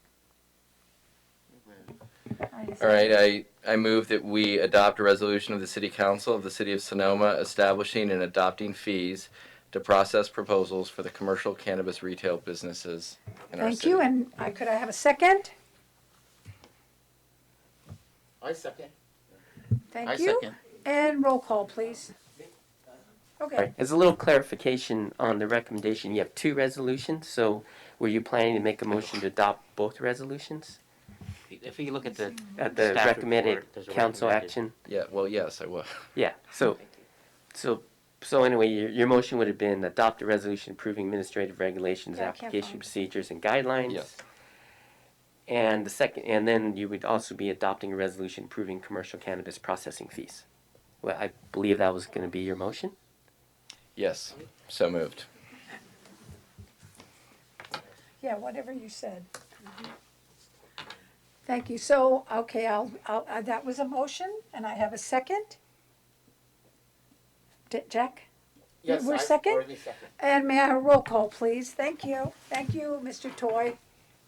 [SPEAKER 6] All right, I move that we adopt a resolution of the City Council of the City of Sonoma establishing and adopting fees to process proposals for the commercial cannabis retail businesses in our
[SPEAKER 1] Thank
[SPEAKER 6] city.
[SPEAKER 1] you, and could I have a second?
[SPEAKER 4] I second.
[SPEAKER 1] Thank you. And roll call, please.
[SPEAKER 7] All
[SPEAKER 1] Okay.
[SPEAKER 7] right, as a little clarification on the recommendation, you have 2 resolutions, so were you planning to make a motion to adopt both resolutions?
[SPEAKER 2] If you look at the
[SPEAKER 7] At the
[SPEAKER 2] staff
[SPEAKER 7] recommended
[SPEAKER 2] report, there's a
[SPEAKER 7] council
[SPEAKER 2] recommended-
[SPEAKER 7] action?
[SPEAKER 6] Yeah, well, yes, I will.
[SPEAKER 7] Yeah, so So anyway, your motion would have been adopt a resolution approving administrative regulations,
[SPEAKER 1] Yeah, I can't
[SPEAKER 7] application
[SPEAKER 1] find it.
[SPEAKER 7] procedures, and guidelines.
[SPEAKER 6] Yes.
[SPEAKER 7] And the second, and then you would also be adopting a resolution approving commercial cannabis processing fees. Well, I believe that was going to be your motion.
[SPEAKER 6] Yes. So moved.
[SPEAKER 1] Yeah, whatever you said. Thank you. So, okay, that was a motion, and I have a second. Jack? We're second? And may I have a roll call, please? Thank you. Thank you, Mr. Toy.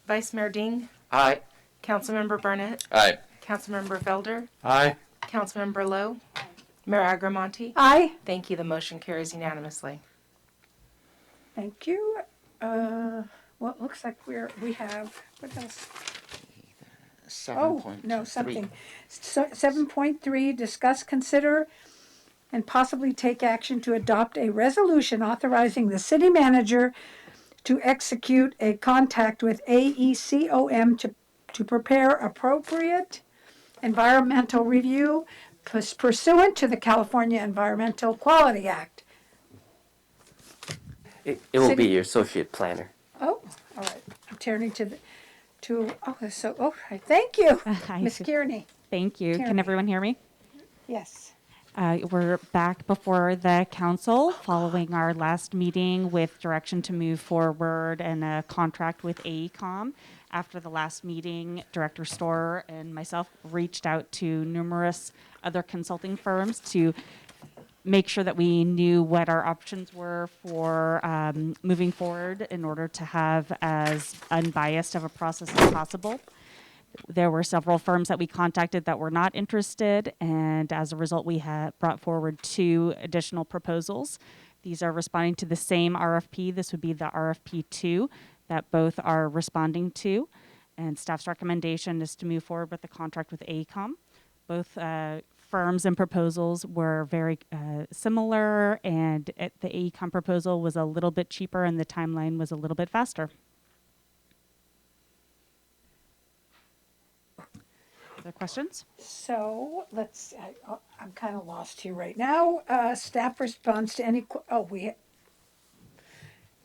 [SPEAKER 3] Vice Mayor Ding,
[SPEAKER 4] Aye.
[SPEAKER 3] Councilmember Burnett,
[SPEAKER 6] Aye.
[SPEAKER 3] Councilmember Felder,
[SPEAKER 11] Aye.
[SPEAKER 3] Councilmember Lowe, Mayor Agramonte.
[SPEAKER 1] Aye.
[SPEAKER 3] Thank you. The motion carries unanimously.
[SPEAKER 1] Thank you. Well, it looks like we have, what else? Oh, no, something. So, 7.3, discuss, consider, and possibly take action to adopt a resolution authorizing the city manager to execute a contract with AECOM to prepare appropriate environmental review pursuant to the California Environmental Quality Act.
[SPEAKER 7] It will
[SPEAKER 1] City-
[SPEAKER 7] be your associate planner.
[SPEAKER 1] Oh, all right. I'm turning all right. Thank you, Ms. Kearney.
[SPEAKER 12] Thank you.
[SPEAKER 1] Tierney.
[SPEAKER 12] Can everyone hear me?
[SPEAKER 1] Yes.
[SPEAKER 12] We're back before the council following our last meeting with direction to move forward and a contract with AECOM. After the last meeting, Director Storer and myself reached out to numerous other consulting firms to make sure that we knew what our options were for moving forward in order to have as unbiased of a process as possible. There were several firms that we contacted that were not interested, and as a result, we had brought forward 2 additional proposals. These are responding to the same RFP. This would be the RFP 2 that both are responding to, and staff's recommendation is to move forward with the contract with AECOM. Both firms and proposals were very similar, and the AECOM proposal was a little bit cheaper, and the timeline was a little bit faster. Other questions?
[SPEAKER 1] So I'm kind of lost here right now. Staff responds to any,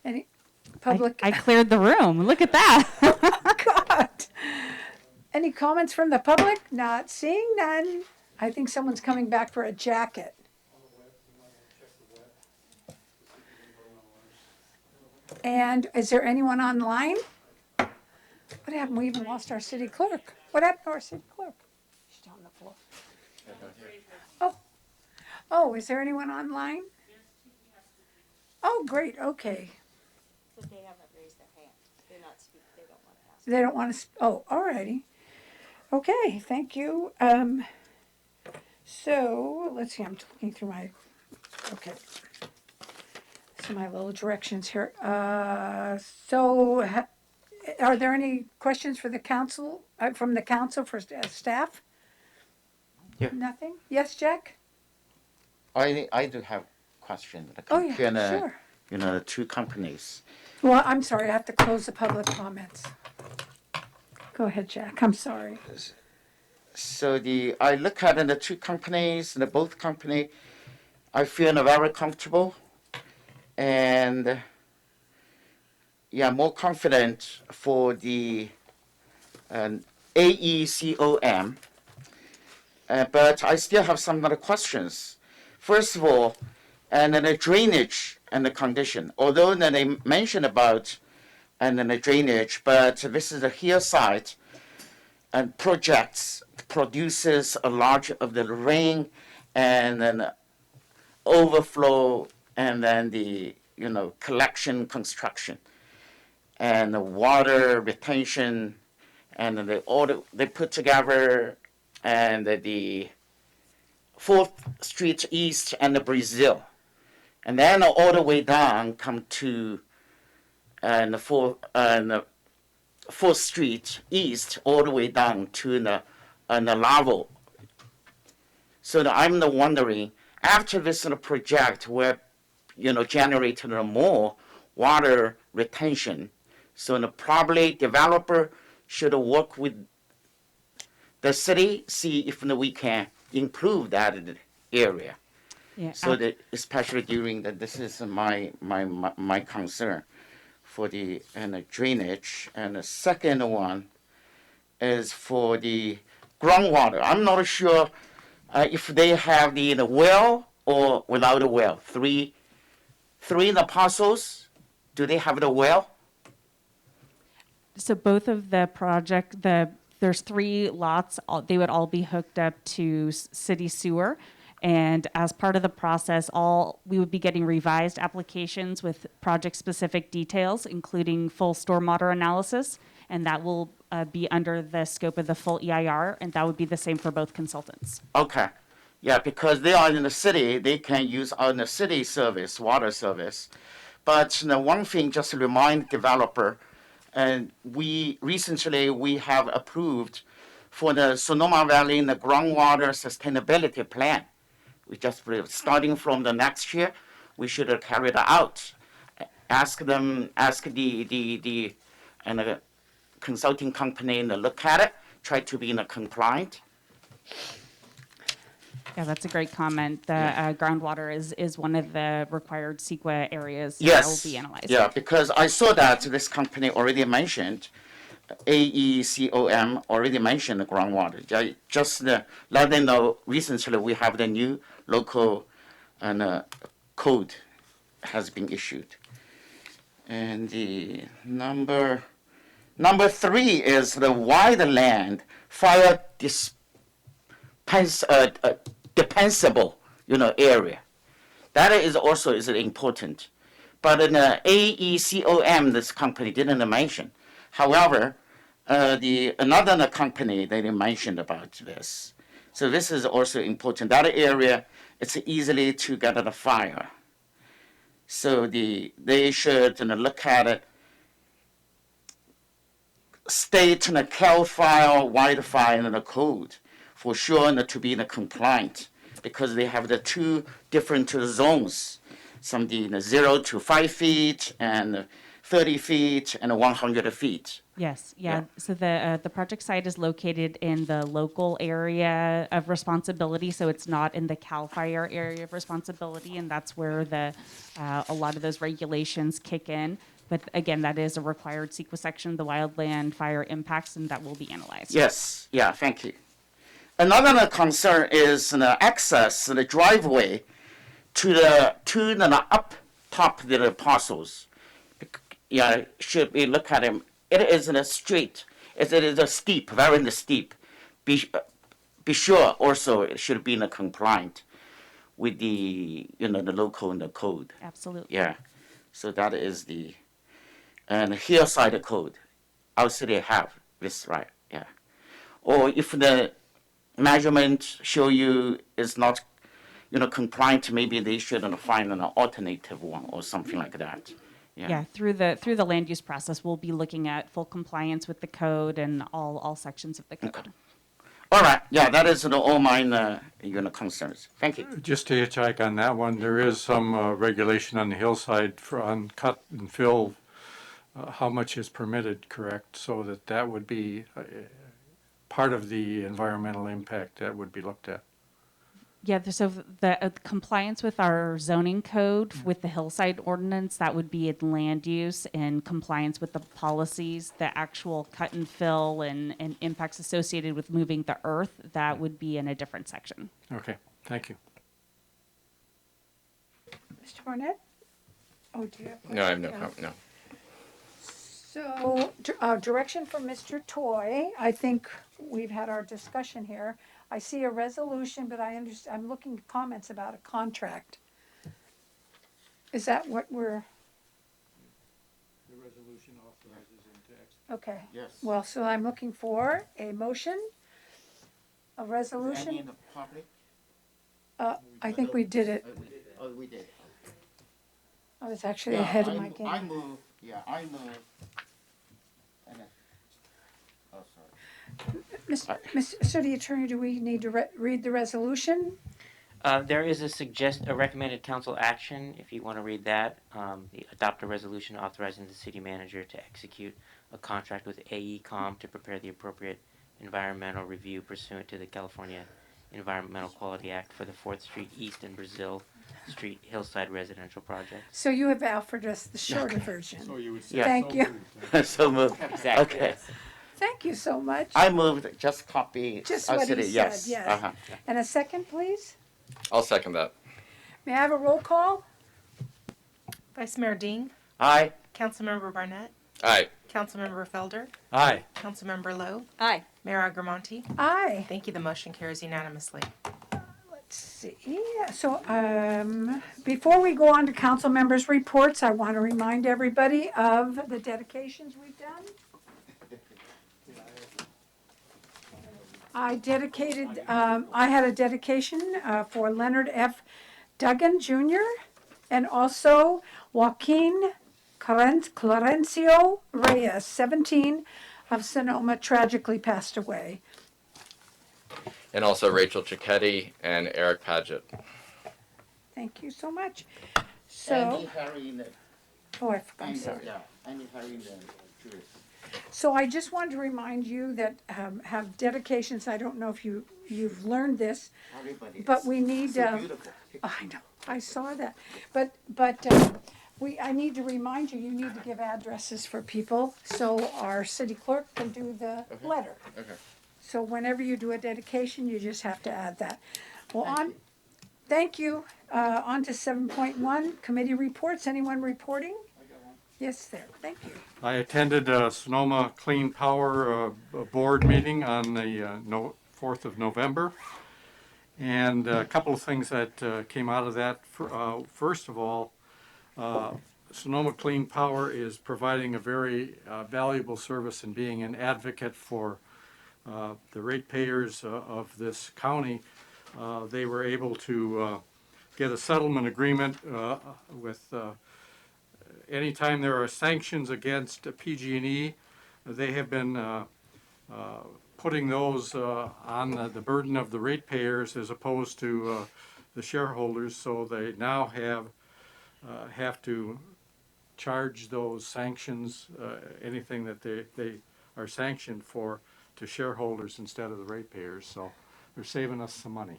[SPEAKER 1] any public.
[SPEAKER 12] I cleared the room. Look at that.
[SPEAKER 1] God. Any comments from the public? Not seeing none. I think someone's coming back for a jacket. And is there anyone online? What happened? We even lost our city clerk. What happened to our city clerk? She's on the floor. Oh, is there anyone online? Oh, great, okay.
[SPEAKER 14] But they haven't raised their hand. They're not speaking. They don't want to ask.
[SPEAKER 1] They don't want to, all righty. Okay, thank you. So, let's see, I'm looking through okay. So my little directions here. Are there any questions for the council, from the council for staff?
[SPEAKER 4] Yeah.
[SPEAKER 1] Nothing? Yes, Jack?
[SPEAKER 4] I do have question.
[SPEAKER 1] Oh, yeah, sure.
[SPEAKER 4] The 2 companies.
[SPEAKER 1] Well, I'm sorry, I have to close the public comments. Go ahead, Jack, I'm sorry.
[SPEAKER 4] So I look at the 2 companies, both company, I feel very comfortable and more confident for the AECOM. But I still have some other questions. First of all, and then the drainage and the condition. Although they mentioned about and then the drainage, but this is a hillside and projects produces a lot of the rain and then overflow and then the collection construction and the water retention and then they put together and the 4th Street East and the Brazil, and then all the way down come to the 4th Street East all the way down to the level. So I'm wondering, after this project will generate more water retention, so probably developer should work with the city, see if we can improve that area.
[SPEAKER 12] Yeah,
[SPEAKER 4] So that especially during the, this is my concern for the and the drainage. And the second one is for the groundwater. I'm not sure if they have the well or without a well. Three in the parcels, do they have the well?
[SPEAKER 12] So both of the project, there's 3 lots, they would all be hooked up to city sewer. And as part of the process, we would be getting revised applications with project-specific details, including full stormwater analysis, and that will be under the scope of the full EIR, and that would be the same for both consultants.
[SPEAKER 4] Okay. Yeah, because they are in the city, they can use on the city service, water service. But one thing, just to remind developer, and we have approved for the Sonoma Valley in the groundwater sustainability plan. We just starting from the next year, we should carry it out. Ask the and the consulting company to look at it, try to be compliant.
[SPEAKER 12] Yeah, that's a great comment. The groundwater is one of the required CEQA areas that will
[SPEAKER 4] Yes.
[SPEAKER 12] be analyzed.
[SPEAKER 4] Yeah, because I saw that this company already mentioned, AECOM already mentioned the groundwater. Just let them know recently we have the new local code has been issued. And the number 3 is the wildland fire dispensable, area. That is also important. But in AECOM, this company didn't mention. However, another company they mentioned about this. So this is also important. That area, it's easily to get the fire. So they should look at it. State and CAL file, wildfire, and the code for sure to be compliant, because they have the 2 different zones, some 0 to 5 feet and 30 feet and 100 feet.
[SPEAKER 12] Yes, yeah. So the project site is located in the local area of responsibility, so it's not in the CAL FIRE area of responsibility, and that's where a lot of those regulations kick in. But again, that is a required CEQA section, the wildland fire impacts, and that will be analyzed.
[SPEAKER 4] Yes, yeah, thank you. Another concern is access the driveway to the up top of the parcels. Yeah, should we look at them? It is in a street. It is a steep, very steep. Be sure also it should be compliant with the the local and the code.
[SPEAKER 12] Absolutely.
[SPEAKER 4] Yeah, so that is the hillside code. Our city have this right. Yeah, or if the measurement show you is not compliant, maybe they should find an alternative one or something like that.
[SPEAKER 12] Yeah, through the land use process, we'll be looking at full compliance with the code and all sections of the code.
[SPEAKER 4] Okay. All right. Yeah, that is all my concerns. Thank you.
[SPEAKER 11] Just to hitchhike on that one, there is some regulation on the hillside on cut and fill, how much is permitted, correct? So that would be part of the environmental impact that would be looked at.
[SPEAKER 12] Yeah, so the compliance with our zoning code, with the hillside ordinance, that would be in land use, and compliance with the policies, the actual cut and fill and impacts associated with moving the earth, that would be in a different section.
[SPEAKER 11] Okay, thank you.
[SPEAKER 1] Mr. Barnett? Oh, do you have?
[SPEAKER 6] No, I have no comment, no.
[SPEAKER 1] So, direction from Mr. Toy. I think we've had our discussion here. I see a resolution, but I'm looking at comments about a contract. Is that what we're?
[SPEAKER 11] The resolution authorizes him to execute.
[SPEAKER 1] Okay.
[SPEAKER 4] Yes.
[SPEAKER 1] Well, so I'm looking for a motion, a resolution.
[SPEAKER 4] Any in the public?
[SPEAKER 1] I think we did it.
[SPEAKER 4] Oh, we did.
[SPEAKER 1] I was actually ahead of my
[SPEAKER 4] I
[SPEAKER 1] game.
[SPEAKER 4] move. Yeah, I move. Oh, sorry.
[SPEAKER 1] Mr. City Attorney, do we need to read the resolution?
[SPEAKER 2] There is a recommended council action, if you want to read that. Adopt a resolution authorizing the city manager to execute a contract with AECOM to prepare the appropriate environmental review pursuant to the California Environmental Quality Act for the 4th Street East and Brazil Street Hillside Residential Project.
[SPEAKER 1] So you have offered us the shorter version.
[SPEAKER 11] So you would say
[SPEAKER 4] Yeah.
[SPEAKER 1] Thank
[SPEAKER 11] so
[SPEAKER 1] you.
[SPEAKER 11] moved.
[SPEAKER 4] So moved.
[SPEAKER 2] Exactly.
[SPEAKER 4] Okay.
[SPEAKER 2] Yes.
[SPEAKER 1] Thank you so much.
[SPEAKER 4] I moved, just copy.
[SPEAKER 1] Just
[SPEAKER 4] our
[SPEAKER 1] what he
[SPEAKER 4] city.
[SPEAKER 1] said,
[SPEAKER 4] Yes.
[SPEAKER 1] yes.
[SPEAKER 4] Uh-huh.
[SPEAKER 1] And a second, please?
[SPEAKER 6] I'll second that.
[SPEAKER 1] May I have a roll call?
[SPEAKER 3] Vice Mayor Ding,
[SPEAKER 4] Aye.
[SPEAKER 3] Councilmember Barnett,
[SPEAKER 6] Aye.
[SPEAKER 3] Councilmember Felder,
[SPEAKER 11] Aye.
[SPEAKER 3] Councilmember Lowe,
[SPEAKER 14] Aye.
[SPEAKER 3] Mayor Agramonte.
[SPEAKER 1] Aye.
[SPEAKER 3] Thank you. The motion carries unanimously.
[SPEAKER 1] Let's see. So before we go on to council members' reports, I want to remind everybody of the dedications we've done. I had a dedication for Leonard F. Duggan Jr. and also Joaquin Clarencio Reyes, 17, of Sonoma, tragically passed away.
[SPEAKER 6] And also Rachel Cicchetti and Eric Paget.
[SPEAKER 1] Thank you so much.
[SPEAKER 4] Andy,
[SPEAKER 1] So,
[SPEAKER 4] Harry, and
[SPEAKER 1] I'm sorry.
[SPEAKER 4] Yeah, Andy, Harry, and Julius.
[SPEAKER 1] So I just wanted to remind you that have dedications. I don't know if you've learned this,
[SPEAKER 4] Everybody.
[SPEAKER 1] but we need.
[SPEAKER 4] So beautiful.
[SPEAKER 1] I know. I saw that, but I need to remind you. You need to give addresses for people so our city clerk can do the letter.
[SPEAKER 6] Okay.
[SPEAKER 1] So whenever you do a dedication, you just have to add that. Well, thank you. On to 7.1 committee reports. Anyone reporting? Yes, there. Thank you.
[SPEAKER 11] I attended a Sonoma Clean Power board meeting on the 4th of November. And a couple of things that came out of that. First of all, Sonoma Clean Power is providing a very valuable service and being an advocate for the ratepayers of this county. They were able to get a settlement agreement with anytime there are sanctions against PG&E, they have been putting those on the burden of the ratepayers as opposed to the shareholders. So they now have to charge those sanctions, anything that they are sanctioned for, to shareholders instead of the ratepayers. So they're saving us some money.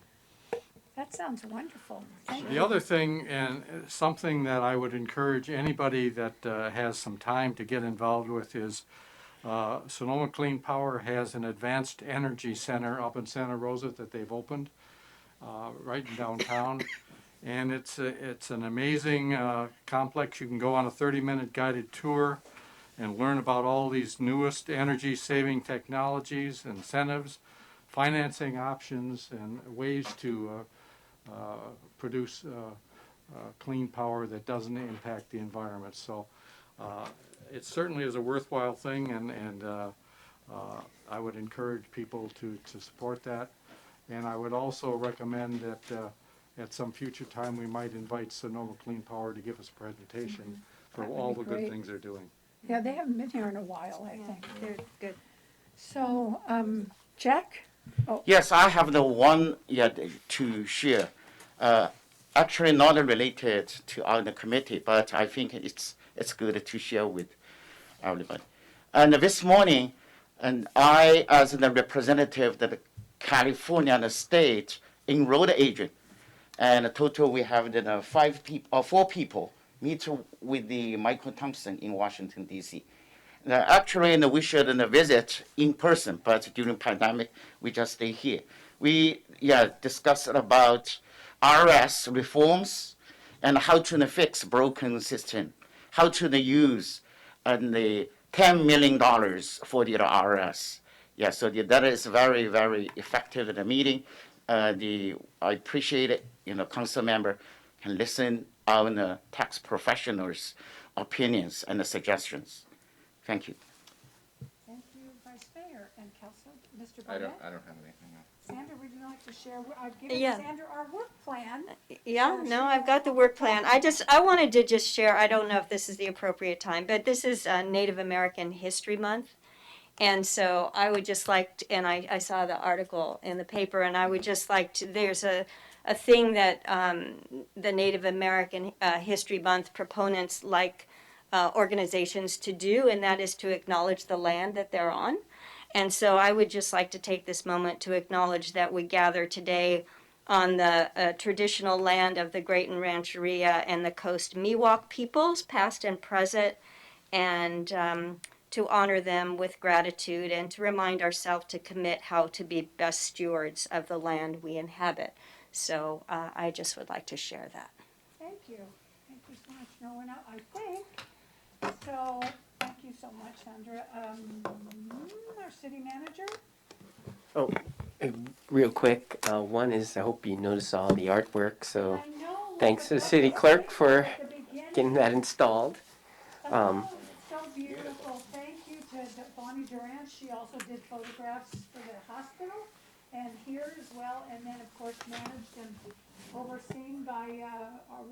[SPEAKER 1] That sounds wonderful. Thank
[SPEAKER 11] The
[SPEAKER 1] you.
[SPEAKER 11] other thing, and something that I would encourage anybody that has some time to get involved with, is Sonoma Clean Power has an advanced energy center up in Santa Rosa that they've opened right in downtown. And it's an amazing complex. You can go on a 30-minute guided tour and learn about all these newest energy-saving technologies, incentives, financing options, and ways to produce clean power that doesn't impact the environment. So it certainly is a worthwhile thing, and I would encourage people to support that. And I would also recommend that at some future time we might invite Sonoma Clean Power to give us a presentation for
[SPEAKER 1] That would
[SPEAKER 11] all
[SPEAKER 1] be
[SPEAKER 11] the good
[SPEAKER 1] great.
[SPEAKER 11] things they're doing.
[SPEAKER 1] Yeah, they haven't been here in a while, I think.
[SPEAKER 14] They're good.
[SPEAKER 1] So, Jack? Oh,
[SPEAKER 4] Yes, I have the one to share. Actually, not related to our committee, but I think it's good to share with everybody. And this morning, and I, as the representative of the California state enrolled agent, and total we have 4 people meet with the Michael Thompson in Washington D.C. Actually, we should visit in person, but during pandemic, we just stay here. We discussed about RS reforms and how to fix broken system, how to use the $10 million for the RS. Yeah, so that is very, very effective in the meeting. I appreciate it. Council member can listen on the tax professionals' opinions and the suggestions. Thank you.
[SPEAKER 1] thank you, Vice Mayor and Council, Mr.
[SPEAKER 6] I
[SPEAKER 1] Barnett.
[SPEAKER 6] don't have anything else.
[SPEAKER 1] Sandra, would you like to share? I've given
[SPEAKER 14] Yeah.
[SPEAKER 1] Sandra our work plan.
[SPEAKER 14] Yeah,
[SPEAKER 1] So
[SPEAKER 14] no,
[SPEAKER 1] she-
[SPEAKER 14] I've got the work plan. I wanted to just share, I don't know if this is the appropriate time, but this is Native American History Month. And so I would just like to, and I saw the article in the paper, and I would just like to, there's a thing that the Native American History Month proponents like organizations to do, and that is to acknowledge the land that they're on. And so I would just like to take this moment to acknowledge that we gather today on the traditional land of the Grayton Rancheria and the Coast Miwok peoples, past and present, and to honor them with gratitude and to remind ourselves to commit how to be best stewards of the land we inhabit. So I just would like to share that.
[SPEAKER 1] Thank you. Thank you so much. No one else, I think. So, thank you so much, Sandra. Our city manager?
[SPEAKER 7] Oh, real quick, one is I hope you notice all the artwork. So thanks to the city clerk for getting that installed.
[SPEAKER 1] Oh, it's so beautiful. Thank you to Bonnie Durant. She also did photographs for the hospital and here as well. And then, of course, managed and overseen by our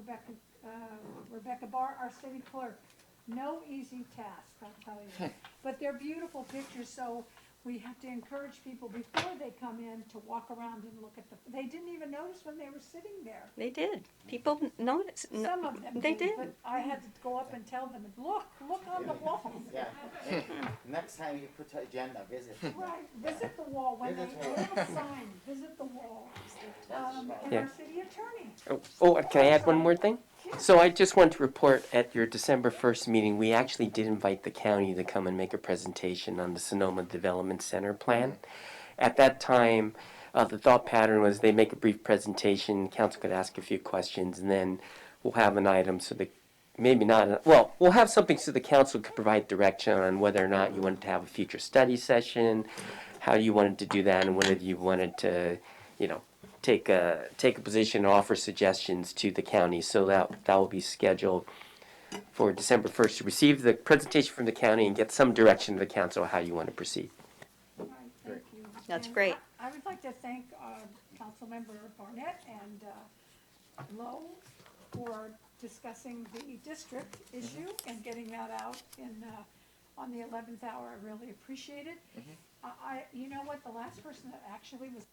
[SPEAKER 1] Rebecca Barr, our city clerk. No easy task, I'll tell you. But they're beautiful pictures, so we have to encourage people before they come in to walk around and look at they didn't even notice when they were sitting there.
[SPEAKER 14] They did. People noticed.
[SPEAKER 1] Some of them
[SPEAKER 14] They
[SPEAKER 1] did,
[SPEAKER 14] did.
[SPEAKER 1] but I had to go up and tell them, look on the wall.
[SPEAKER 4] Yeah. Next time you put an agenda, visit.
[SPEAKER 1] Right, visit the wall when they
[SPEAKER 4] Visit the wall.
[SPEAKER 1] have a sign, visit the wall. And
[SPEAKER 7] Yeah.
[SPEAKER 1] our city attorney.
[SPEAKER 7] Oh, can I add one more thing? So I just want to report at your December 1st meeting, we actually did invite the county to come and make a presentation on the Sonoma Development Center plan. At that time, the thought pattern was they make a brief presentation, council could ask a few questions, and then we'll have an item so that maybe not, well, we'll have something so the council could provide direction on whether or not you wanted to have a future study session, how you wanted to do that, and whether you wanted to, you know, take a position and offer suggestions to the county. So that will be scheduled for December 1st to receive the presentation from the county and get some direction to the council how you want to proceed.
[SPEAKER 1] Right, thank you.
[SPEAKER 14] That's
[SPEAKER 1] And
[SPEAKER 14] great.
[SPEAKER 1] I would like to thank Councilmember Barnett and Lowe for discussing the district issue and getting that out on the 11th hour. I really appreciate it. You know what, the last person that actually was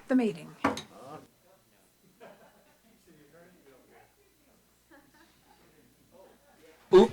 [SPEAKER 1] the meeting.
[SPEAKER 7] Oops.